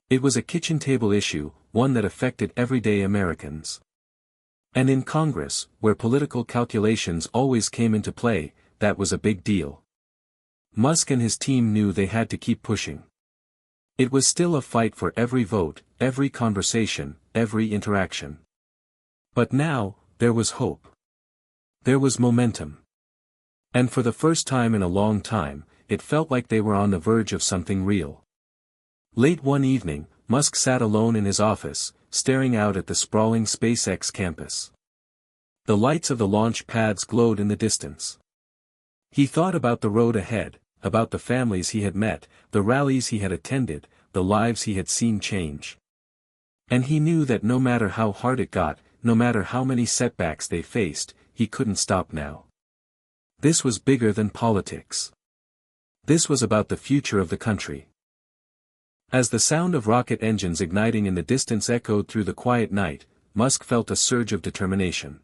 It was a kitchen table issue, one that affected everyday Americans. And in Congress, where political calculations always came into play, that was a big deal. Musk and his team knew they had to keep pushing. It was still a fight for every vote, every conversation, every interaction. But now, there was hope. There was momentum. And for the first time in a long time, it felt like they were on the verge of something real. Late one evening, Musk sat alone in his office, staring out at the sprawling SpaceX campus. The lights of the launch pads glowed in the distance. He thought about the road ahead, about the families he had met, the rallies he had attended, the lives he had seen change. And he knew that no matter how hard it got, no matter how many setbacks they faced, he couldn't stop now. This was bigger than politics. This was about the future of the country. As the sound of rocket engines igniting in the distance echoed through the quiet night, Musk felt a surge of determination.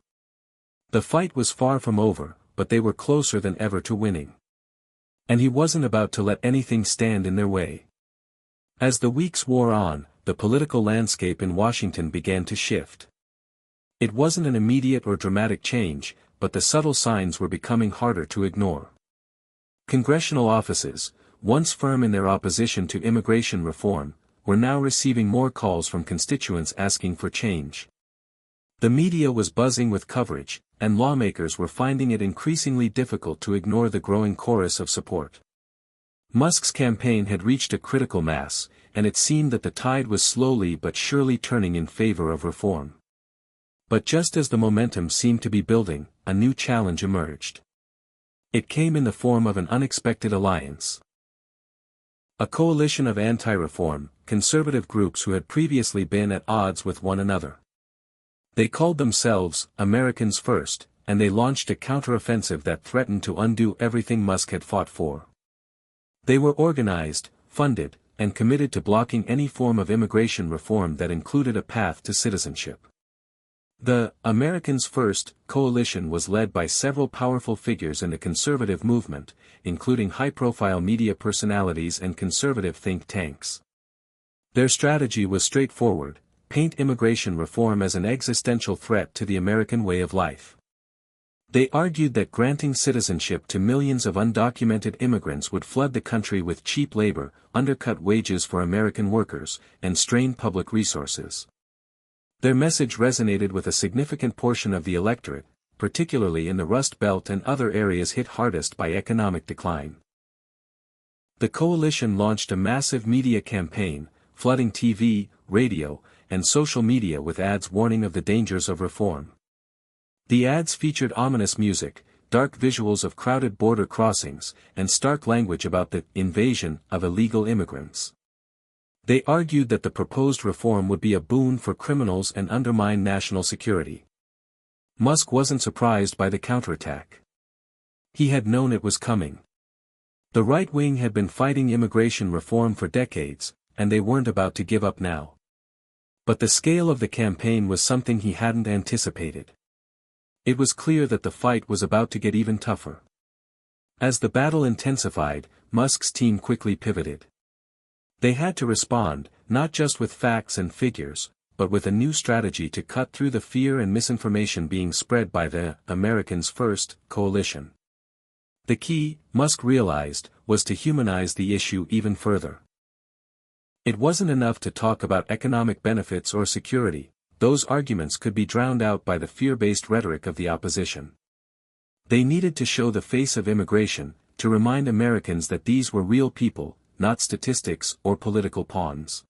The fight was far from over, but they were closer than ever to winning. And he wasn't about to let anything stand in their way. As the weeks wore on, the political landscape in Washington began to shift. It wasn't an immediate or dramatic change, but the subtle signs were becoming harder to ignore. Congressional offices, once firm in their opposition to immigration reform, were now receiving more calls from constituents asking for change. The media was buzzing with coverage, and lawmakers were finding it increasingly difficult to ignore the growing chorus of support. Musk's campaign had reached a critical mass, and it seemed that the tide was slowly but surely turning in favor of reform. But just as the momentum seemed to be building, a new challenge emerged. It came in the form of an unexpected alliance. A coalition of anti-reform, conservative groups who had previously been at odds with one another. They called themselves Americans First, and they launched a counteroffensive that threatened to undo everything Musk had fought for. They were organized, funded, and committed to blocking any form of immigration reform that included a path to citizenship. The Americans First coalition was led by several powerful figures in the conservative movement, including high-profile media personalities and conservative think tanks. Their strategy was straightforward: paint immigration reform as an existential threat to the American way of life. They argued that granting citizenship to millions of undocumented immigrants would flood the country with cheap labor, undercut wages for American workers, and strain public resources. Their message resonated with a significant portion of the electorate, particularly in the Rust Belt and other areas hit hardest by economic decline. The coalition launched a massive media campaign, flooding TV, radio, and social media with ads warning of the dangers of reform. The ads featured ominous music, dark visuals of crowded border crossings, and stark language about the invasion of illegal immigrants. They argued that the proposed reform would be a boon for criminals and undermine national security. Musk wasn't surprised by the counterattack. He had known it was coming. The right wing had been fighting immigration reform for decades, and they weren't about to give up now. But the scale of the campaign was something he hadn't anticipated. It was clear that the fight was about to get even tougher. As the battle intensified, Musk's team quickly pivoted. They had to respond, not just with facts and figures, but with a new strategy to cut through the fear and misinformation being spread by the Americans First coalition. The key, Musk realized, was to humanize the issue even further. It wasn't enough to talk about economic benefits or security. Those arguments could be drowned out by the fear-based rhetoric of the opposition. They needed to show the face of immigration, to remind Americans that these were real people, not statistics or political pawns.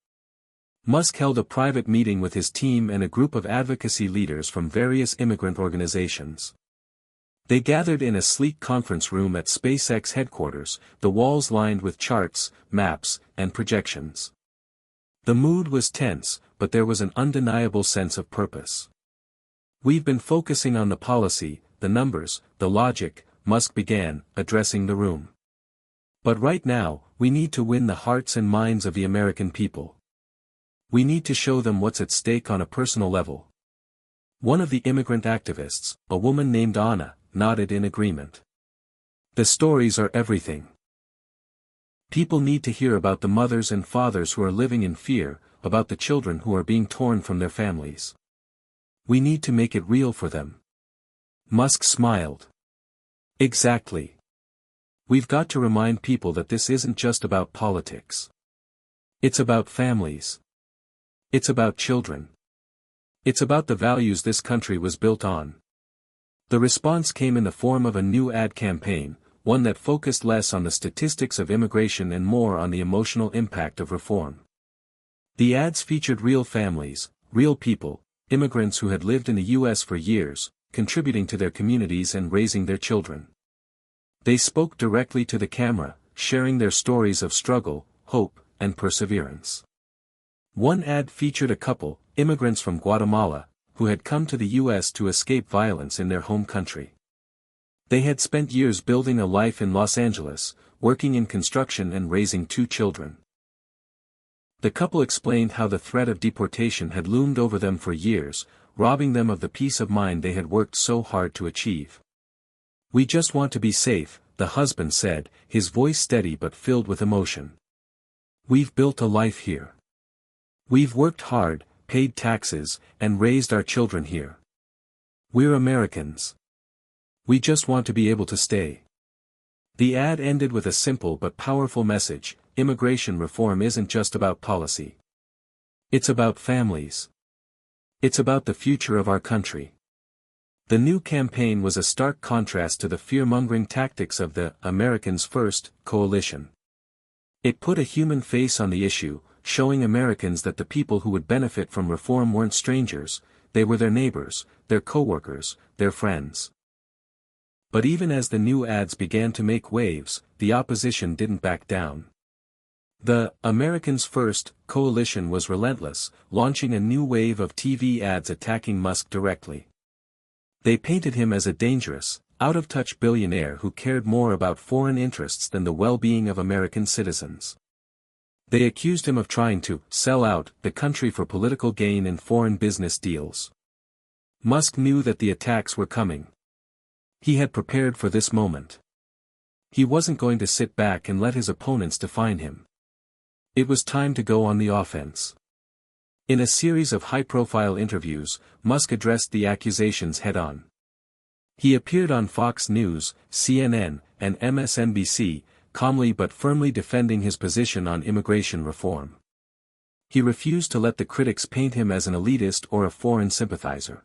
Musk held a private meeting with his team and a group of advocacy leaders from various immigrant organizations. They gathered in a sleek conference room at SpaceX headquarters, the walls lined with charts, maps, and projections. The mood was tense, but there was an undeniable sense of purpose. "We've been focusing on the policy, the numbers, the logic," Musk began, addressing the room. "But right now, we need to win the hearts and minds of the American people. We need to show them what's at stake on a personal level." One of the immigrant activists, a woman named Anna, nodded in agreement. "The stories are everything. People need to hear about the mothers and fathers who are living in fear, about the children who are being torn from their families. We need to make it real for them." Musk smiled. "Exactly. We've got to remind people that this isn't just about politics. It's about families. It's about children. It's about the values this country was built on." The response came in the form of a new ad campaign, one that focused less on the statistics of immigration and more on the emotional impact of reform. The ads featured real families, real people, immigrants who had lived in the U.S. for years, contributing to their communities and raising their children. They spoke directly to the camera, sharing their stories of struggle, hope, and perseverance. One ad featured a couple, immigrants from Guatemala, who had come to the U.S. to escape violence in their home country. They had spent years building a life in Los Angeles, working in construction and raising 2 children. The couple explained how the threat of deportation had loomed over them for years, robbing them of the peace of mind they had worked so hard to achieve. "We just want to be safe," the husband said, his voice steady but filled with emotion. "We've built a life here. We've worked hard, paid taxes, and raised our children here. We're Americans. We just want to be able to stay." The ad ended with a simple but powerful message: immigration reform isn't just about policy. It's about families. It's about the future of our country. The new campaign was a stark contrast to the fear-mongering tactics of the Americans First coalition. It put a human face on the issue, showing Americans that the people who would benefit from reform weren't strangers, they were their neighbors, their co-workers, their friends. But even as the new ads began to make waves, the opposition didn't back down. The Americans First coalition was relentless, launching a new wave of TV ads attacking Musk directly. They painted him as a dangerous, out-of-touch billionaire who cared more about foreign interests than the well-being of American citizens. They accused him of trying to sell out the country for political gain in foreign business deals. Musk knew that the attacks were coming. He had prepared for this moment. He wasn't going to sit back and let his opponents define him. It was time to go on the offense. In a series of high-profile interviews, Musk addressed the accusations head-on. He appeared on Fox News, CNN, and MSNBC, calmly but firmly defending his position on immigration reform. He refused to let the critics paint him as an elitist or a foreign sympathizer.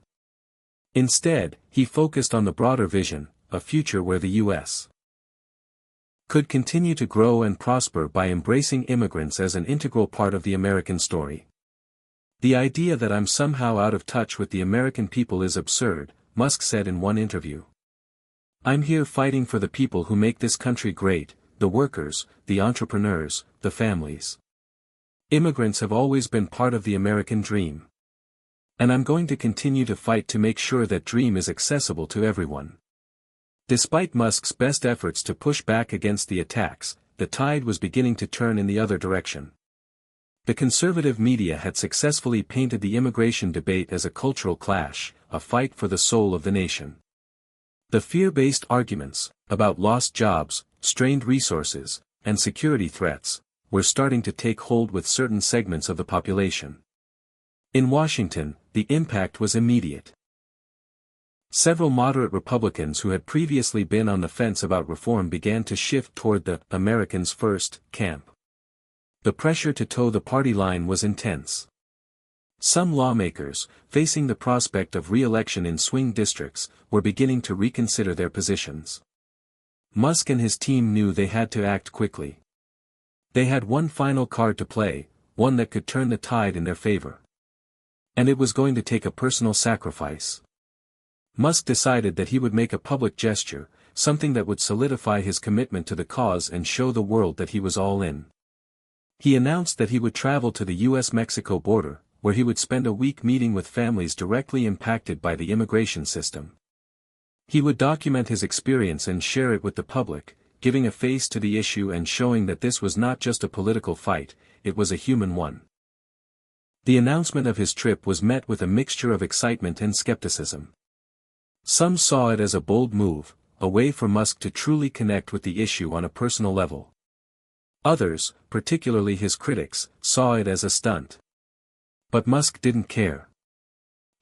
Instead, he focused on the broader vision, a future where the U.S. could continue to grow and prosper by embracing immigrants as an integral part of the American story. "The idea that I'm somehow out of touch with the American people is absurd," Musk said in one interview. "I'm here fighting for the people who make this country great, the workers, the entrepreneurs, the families. Immigrants have always been part of the American dream. And I'm going to continue to fight to make sure that dream is accessible to everyone." Despite Musk's best efforts to push back against the attacks, the tide was beginning to turn in the other direction. The conservative media had successfully painted the immigration debate as a cultural clash, a fight for the soul of the nation. The fear-based arguments, about lost jobs, strained resources, and security threats, were starting to take hold with certain segments of the population. In Washington, the impact was immediate. Several moderate Republicans who had previously been on the fence about reform began to shift toward the Americans First camp. The pressure to toe the party line was intense. Some lawmakers, facing the prospect of re-election in swing districts, were beginning to reconsider their positions. Musk and his team knew they had to act quickly. They had one final card to play, one that could turn the tide in their favor. And it was going to take a personal sacrifice. Musk decided that he would make a public gesture, something that would solidify his commitment to the cause and show the world that he was all in. He announced that he would travel to the U.S.-Mexico border, where he would spend a week meeting with families directly impacted by the immigration system. He would document his experience and share it with the public, giving a face to the issue and showing that this was not just a political fight, it was a human one. The announcement of his trip was met with a mixture of excitement and skepticism. Some saw it as a bold move, a way for Musk to truly connect with the issue on a personal level. Others, particularly his critics, saw it as a stunt. But Musk didn't care.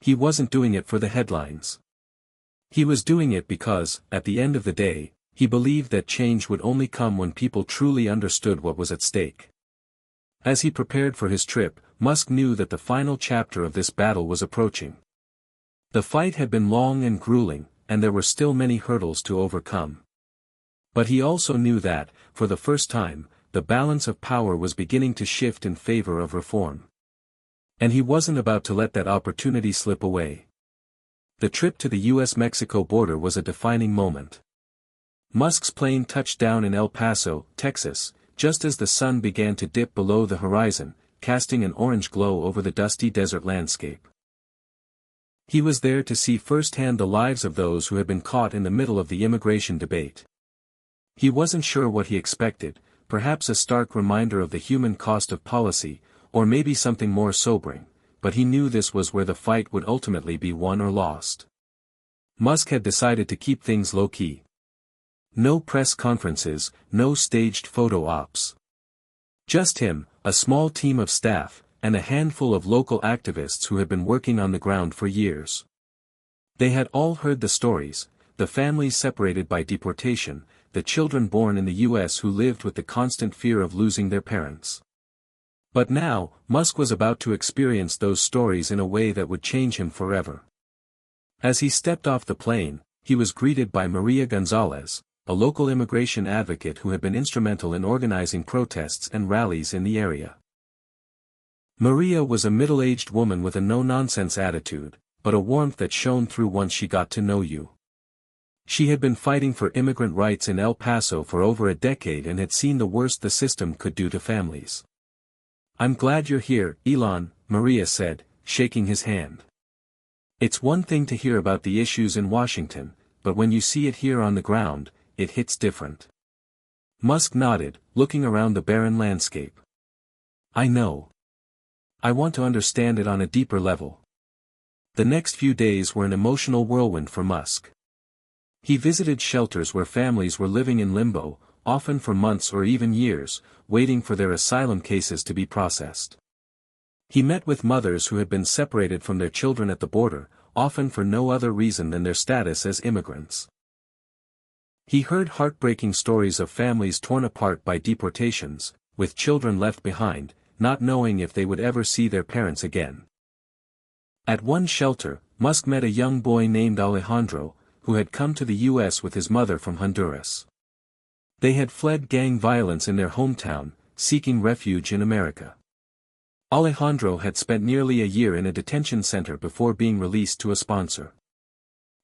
He wasn't doing it for the headlines. He was doing it because, at the end of the day, he believed that change would only come when people truly understood what was at stake. As he prepared for his trip, Musk knew that the final chapter of this battle was approaching. The fight had been long and grueling, and there were still many hurdles to overcome. But he also knew that, for the first time, the balance of power was beginning to shift in favor of reform. And he wasn't about to let that opportunity slip away. The trip to the U.S.-Mexico border was a defining moment. Musk's plane touched down in El Paso, Texas, just as the sun began to dip below the horizon, casting an orange glow over the dusty desert landscape. He was there to see firsthand the lives of those who had been caught in the middle of the immigration debate. He wasn't sure what he expected, perhaps a stark reminder of the human cost of policy, or maybe something more sobering, but he knew this was where the fight would ultimately be won or lost. Musk had decided to keep things low-key. No press conferences, no staged photo ops. Just him, a small team of staff, and a handful of local activists who had been working on the ground for years. They had all heard the stories, the families separated by deportation, the children born in the US who lived with the constant fear of losing their parents. But now, Musk was about to experience those stories in a way that would change him forever. As he stepped off the plane, he was greeted by Maria Gonzalez, a local immigration advocate who had been instrumental in organizing protests and rallies in the area. Maria was a middle-aged woman with a no-nonsense attitude, but a warmth that shone through once she got to know you. She had been fighting for immigrant rights in El Paso for over a decade and had seen the worst the system could do to families. "I'm glad you're here, Elon," Maria said, shaking his hand. "It's one thing to hear about the issues in Washington, but when you see it here on the ground, it hits different." Musk nodded, looking around the barren landscape. "I know. I want to understand it on a deeper level." The next few days were an emotional whirlwind for Musk. He visited shelters where families were living in limbo, often for months or even years, waiting for their asylum cases to be processed. He met with mothers who had been separated from their children at the border, often for no other reason than their status as immigrants. He heard heartbreaking stories of families torn apart by deportations, with children left behind, not knowing if they would ever see their parents again. At one shelter, Musk met a young boy named Alejandro, who had come to the US with his mother from Honduras. They had fled gang violence in their hometown, seeking refuge in America. Alejandro had spent nearly a year in a detention center before being released to a sponsor.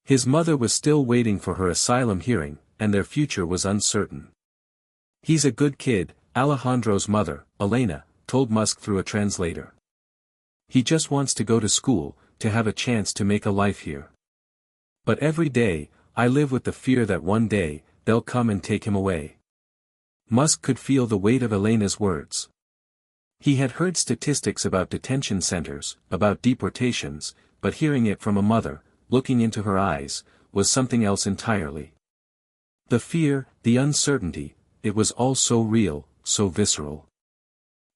His mother was still waiting for her asylum hearing, and their future was uncertain. "He's a good kid," Alejandro's mother, Elena, told Musk through a translator. "He just wants to go to school, to have a chance to make a life here. But every day, I live with the fear that one day, they'll come and take him away." Musk could feel the weight of Elena's words. He had heard statistics about detention centers, about deportations, but hearing it from a mother, looking into her eyes, was something else entirely. The fear, the uncertainty, it was all so real, so visceral.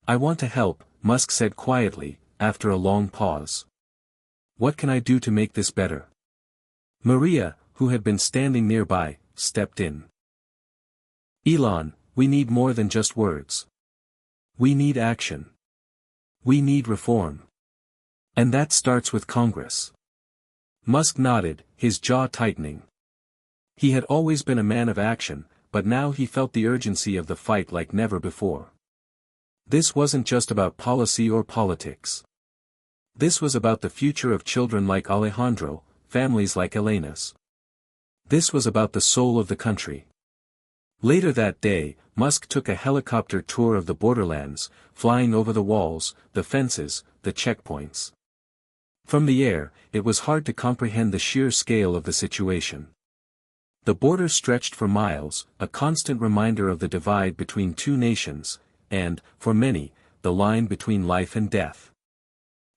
"I want to help," Musk said quietly, after a long pause. "What can I do to make this better?" Maria, who had been standing nearby, stepped in. "Elon, we need more than just words. We need action. We need reform. And that starts with Congress." Musk nodded, his jaw tightening. He had always been a man of action, but now he felt the urgency of the fight like never before. This wasn't just about policy or politics. This was about the future of children like Alejandro, families like Elena's. This was about the soul of the country. Later that day, Musk took a helicopter tour of the borderlands, flying over the walls, the fences, the checkpoints. From the air, it was hard to comprehend the sheer scale of the situation. The border stretched for miles, a constant reminder of the divide between two nations, and, for many, the line between life and death.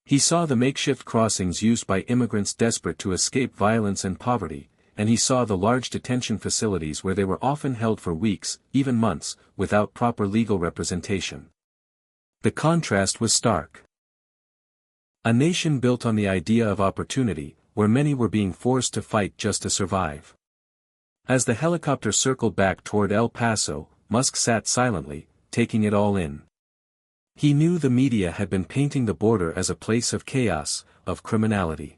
He saw the makeshift crossings used by immigrants desperate to escape violence and poverty, and he saw the large detention facilities where they were often held for weeks, even months, without proper legal representation. The contrast was stark. A nation built on the idea of opportunity, where many were being forced to fight just to survive. As the helicopter circled back toward El Paso, Musk sat silently, taking it all in. He knew the media had been painting the border as a place of chaos, of criminality.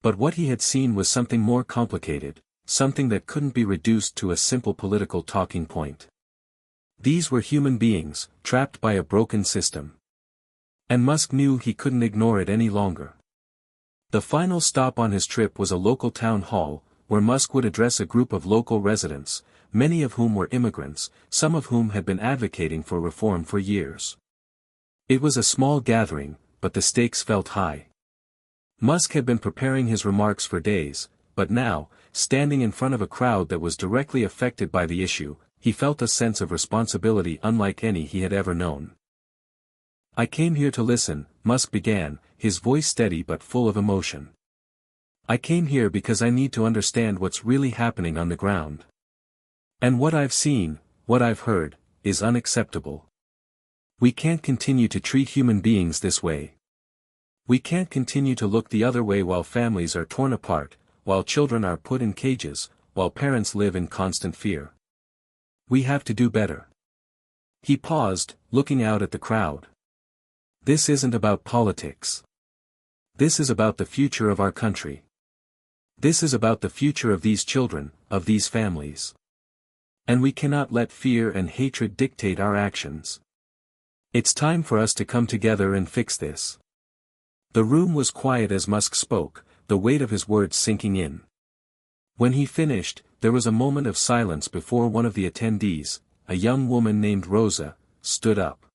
But what he had seen was something more complicated, something that couldn't be reduced to a simple political talking point. These were human beings, trapped by a broken system. And Musk knew he couldn't ignore it any longer. The final stop on his trip was a local town hall, where Musk would address a group of local residents, many of whom were immigrants, some of whom had been advocating for reform for years. It was a small gathering, but the stakes felt high. Musk had been preparing his remarks for days, but now, standing in front of a crowd that was directly affected by the issue, he felt a sense of responsibility unlike any he had ever known. "I came here to listen," Musk began, his voice steady but full of emotion. "I came here because I need to understand what's really happening on the ground. And what I've seen, what I've heard, is unacceptable. We can't continue to treat human beings this way. We can't continue to look the other way while families are torn apart, while children are put in cages, while parents live in constant fear. We have to do better. He paused, looking out at the crowd. This isn't about politics. This is about the future of our country. This is about the future of these children, of these families. And we cannot let fear and hatred dictate our actions. It's time for us to come together and fix this. The room was quiet as Musk spoke, the weight of his words sinking in. When he finished, there was a moment of silence before one of the attendees, a young woman named Rosa, stood up.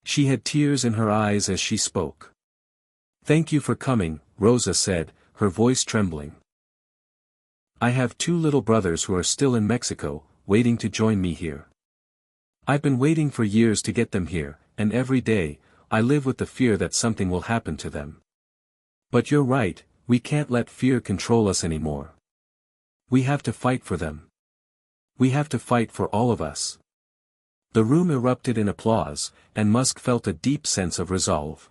She had tears in her eyes as she spoke. "Thank you for coming," Rosa said, her voice trembling. "I have 2 little brothers who are still in Mexico, waiting to join me here. I've been waiting for years to get them here, and every day, I live with the fear that something will happen to them. But you're right, we can't let fear control us anymore. We have to fight for them. We have to fight for all of us." The room erupted in applause, and Musk felt a deep sense of resolve.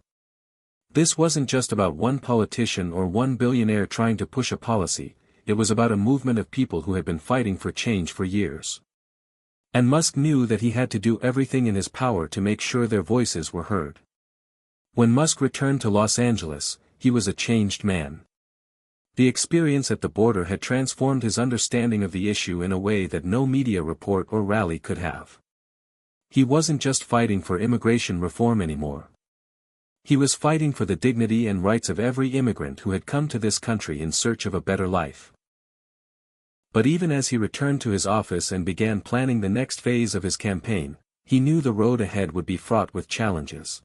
This wasn't just about one politician or one billionaire trying to push a policy, it was about a movement of people who had been fighting for change for years. And Musk knew that he had to do everything in his power to make sure their voices were heard. When Musk returned to Los Angeles, he was a changed man. The experience at the border had transformed his understanding of the issue in a way that no media report or rally could have. He wasn't just fighting for immigration reform anymore. He was fighting for the dignity and rights of every immigrant who had come to this country in search of a better life. But even as he returned to his office and began planning the next phase of his campaign, he knew the road ahead would be fraught with challenges.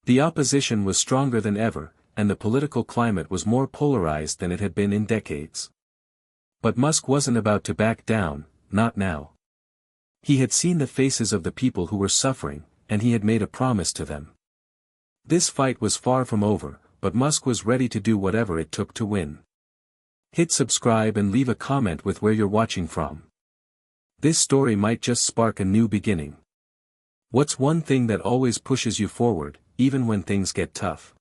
The opposition was stronger than ever, and the political climate was more polarized than it had been in decades. But Musk wasn't about to back down, not now. He had seen the faces of the people who were suffering, and he had made a promise to them. This fight was far from over, but Musk was ready to do whatever it took to win. Hit subscribe and leave a comment with where you're watching from. This story might just spark a new beginning. What's one thing that always pushes you forward, even when things get tough?